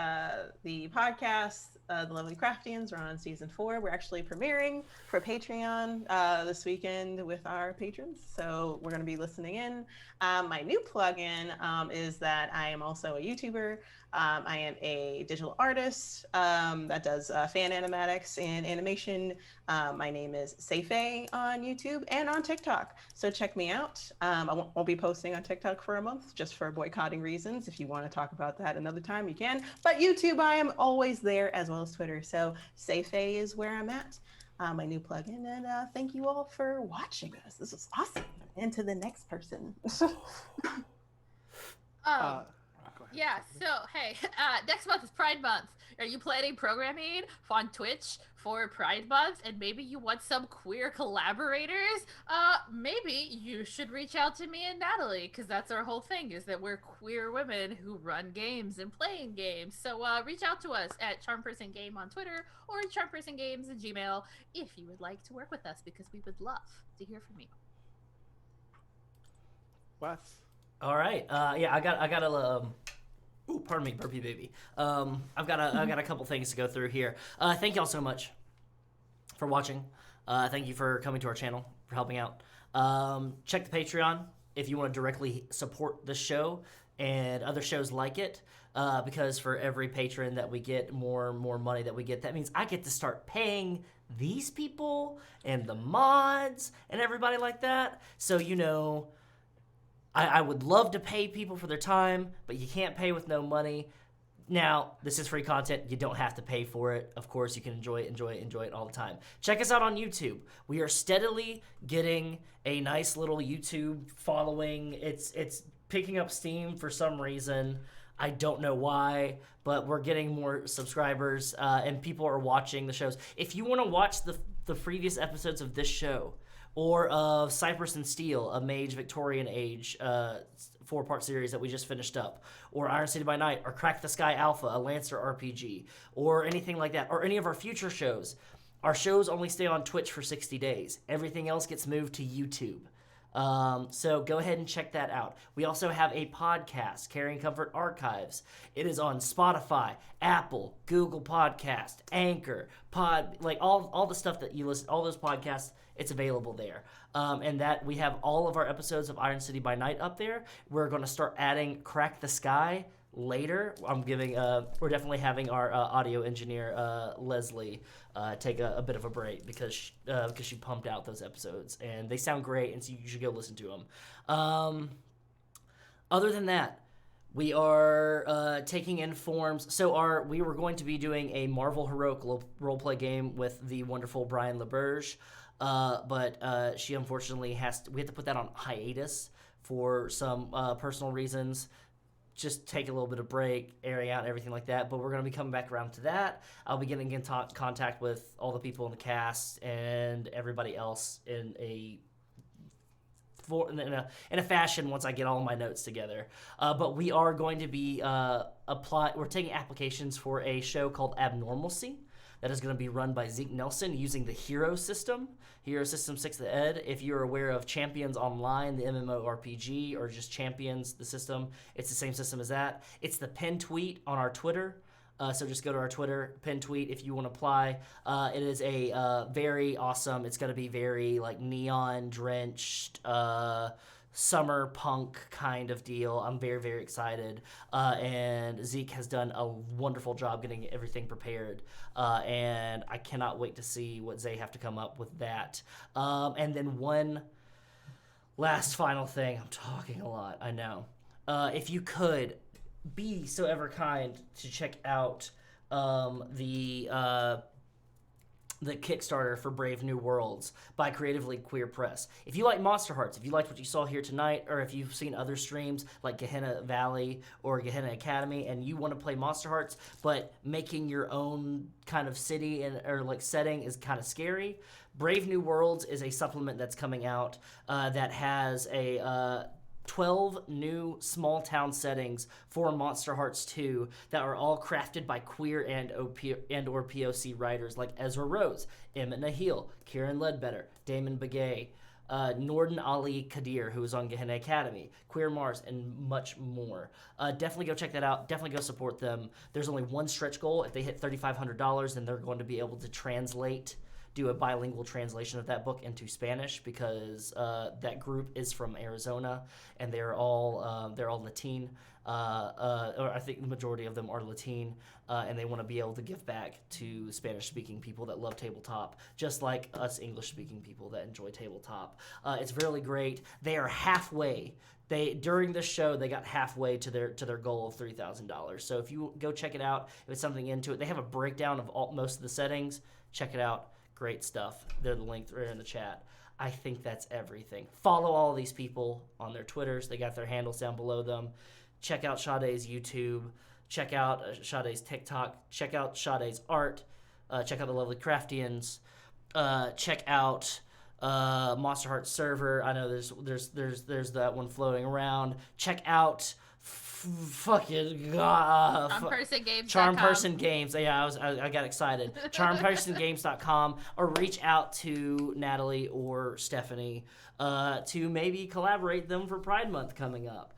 podcast, The Lovely Craftians. We're on season 4. We're actually premiering for Patreon this weekend with our patrons. So we're going to be listening in. My new plugin is that I am also a YouTuber. I am a digital artist that does fan animatics and animation. My name is Seife on YouTube and on TikTok. So check me out. I won't be posting on TikTok for a month just for boycotting reasons. If you want to talk about that another time, you can. But YouTube, I am always there, as well as Twitter. So Seife is where I'm at. My new plugin. And thank you all for watching us. This was awesome. And to the next person. Yeah, so hey, next month is Pride Month. Are you planning programming on Twitch for Pride Month, and maybe you want some queer collaborators? Maybe you should reach out to me and Natalie, because that's our whole thing, is that we're queer women who run games and playing games. So reach out to us at CharmPersonGame on Twitter or CharmPersonGames at Gmail if you would like to work with us, because we would love to hear from you. Wes? All right. Yeah, I got a. Ooh, pardon me, burpee baby. I've got a couple things to go through here. Thank y'all so much for watching. Thank you for coming to our channel, for helping out. Check the Patreon if you want to directly support the show and other shows like it. Because for every patron that we get, more money that we get, that means I get to start paying these people and the mods and everybody like that. So, you know, I would love to pay people for their time, but you can't pay with no money. Now, this is free content. You don't have to pay for it. Of course, you can enjoy it all the time. Check us out on YouTube. We are steadily getting a nice little YouTube following. It's picking up steam for some reason. I don't know why, but we're getting more subscribers, and people are watching the shows. If you want to watch the previous episodes of this show, or of Cypress and Steel, a Mage Victorian Age 4-part series that we just finished up, or Iron City by Night, or Crack the Sky Alpha, a Lancer RPG, or anything like that, or any of our future shows. Our shows only stay on Twitch for 60 days. Everything else gets moved to YouTube. So go ahead and check that out. We also have a podcast, Carrion Comfort Archives. It is on Spotify, Apple, Google Podcast, Anchor, like all the stuff that you listen, all those podcasts, it's available there. And that we have all of our episodes of Iron City by Night up there. We're going to start adding Crack the Sky later. We're definitely having our audio engineer, Leslie, take a bit of a break because she pumped out those episodes and they sound great, and so you should go listen to them. Other than that, we are taking in forms. So we were going to be doing a Marvel Heroic roleplay game with the wonderful Brian LeBurge, but she unfortunately we had to put that on hiatus for some personal reasons. Just take a little bit of break, airing out, everything like that. But we're going to be coming back around to that. I'll be getting in contact with all the people in the cast and everybody else in a fashion once I get all my notes together. But we are going to be we're taking applications for a show called Abnormalcy that is going to be run by Zeke Nelson using the Hero System 6th Ed. If you're aware of Champions Online, the MMORPG, or just Champions, the system, it's the same system as that. It's the pin tweet on our Twitter. So just go to our Twitter, pin tweet if you want to apply. It is a very awesome, it's going to be very like neon drenched, summer punk kind of deal. I'm very, very excited. And Zeke has done a wonderful job getting everything prepared. And I cannot wait to see what they have to come up with that. And then one last final thing. I'm talking a lot, I know. If you could be so ever kind to check out the Kickstarter for Brave New Worlds by Creatively Queer Press. If you like Monsterhearts, if you liked what you saw here tonight, or if you've seen other streams like Gehenna Valley or Gehenna Academy, and you want to play Monsterhearts, but making your own kind of city or like setting is kind of scary, Brave New Worlds is a supplement that's coming out that has a 12 new small town settings for Monsterhearts 2 that are all crafted by queer and or POC writers like Ezra Rose, Emmett Nahil, Kieran Ledbetter, Damon Begay, Norden Ali Kadir, who is on Gehenna Academy, Queer Mars, and much more. Definitely go check that out. Definitely go support them. There's only one stretch goal. If they hit $3,500, then they're going to be able to do a bilingual translation of that book into Spanish, because that group is from Arizona and they're all Latin, or I think the majority of them are Latin, and they want to be able to give back to Spanish-speaking people that love tabletop, just like us English-speaking people that enjoy tabletop. It's really great. They are halfway. During this show, they got halfway to their goal of $3,000. So if you go check it out, if it's something into it, they have a breakdown of most of the settings. Check it out. Great stuff. They're the link right in the chat. I think that's everything. Follow all these people on their Twitters. They got their handles down below them. Check out Sade's YouTube. Check out Sade's TikTok. Check out Sade's art. Check out the lovely Craftians. Check out Monsterhearts server. I know there's that one floating around. Check out fucking Charm Person Games. Yeah, I got excited. CharmPersonGames.com, or reach out to Natalie or Stephanie to maybe collaborate them for Pride Month coming up.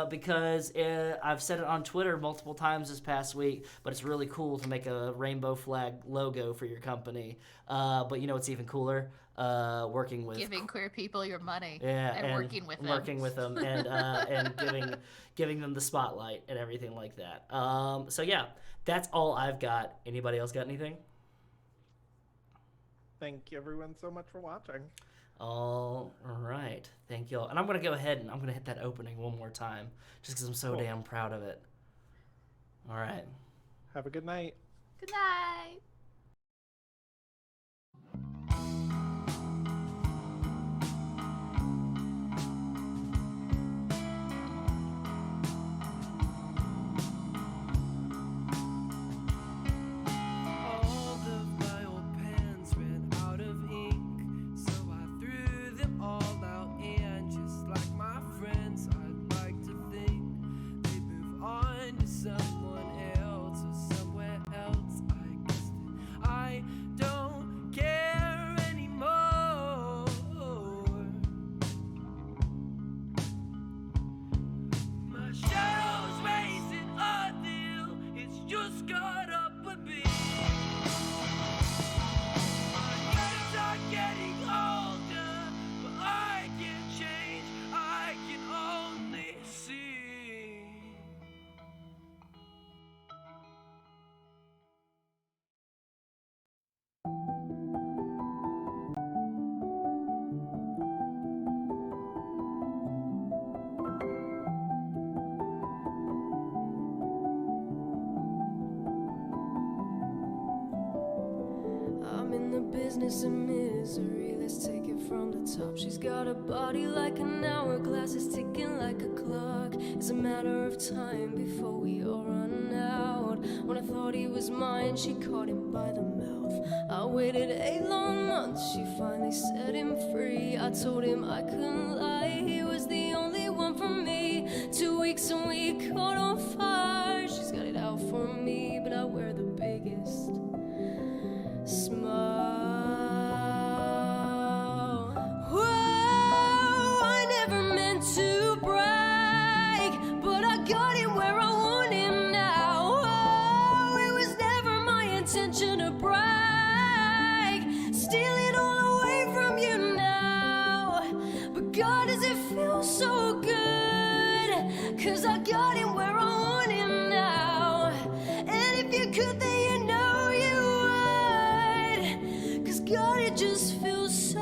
Because I've said it on Twitter multiple times this past week, but it's really cool to make a rainbow flag logo for your company. But you know what's even cooler? Working with giving queer people your money, and working with them, and giving them the spotlight and everything like that. So yeah, that's all I've got. Anybody else got anything? Thank you everyone so much for watching. All right, thank y'all. And I'm gonna go ahead and I'm gonna hit that opening one more time, just because I'm so damn proud of it. All right. Have a good night. Good night. All of my old pens ran out of ink, so I threw them all out. And just like my friends, I'd like to think they move on to someone else or somewhere else. I guess that I don't care anymore. My shadow's raising a deal, it's just caught up with me. My days are getting older, but I can't change, I can only see. I'm in the business of misery, let's take it from the top. She's got a body like an hourglass, it's ticking like a clock. It's a matter of time before we all run out. When I thought he was mine, she caught him by the mouth. I waited 8 long months, she finally set him free. I told him I couldn't lie, he was the only one for me. 2 weeks and we caught on fire. She's got it out for me, but I wear the biggest smile. Whoa, I never meant to brag, but I got him where I want him now. Oh, it was never my intention to brag, steal it all away from you now. But God, does it feel God, it just feels so.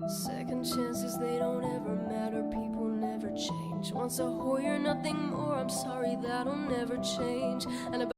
Second chances, they don't ever matter. People never change. Once a whore, you're nothing more. I'm sorry, that'll never change. And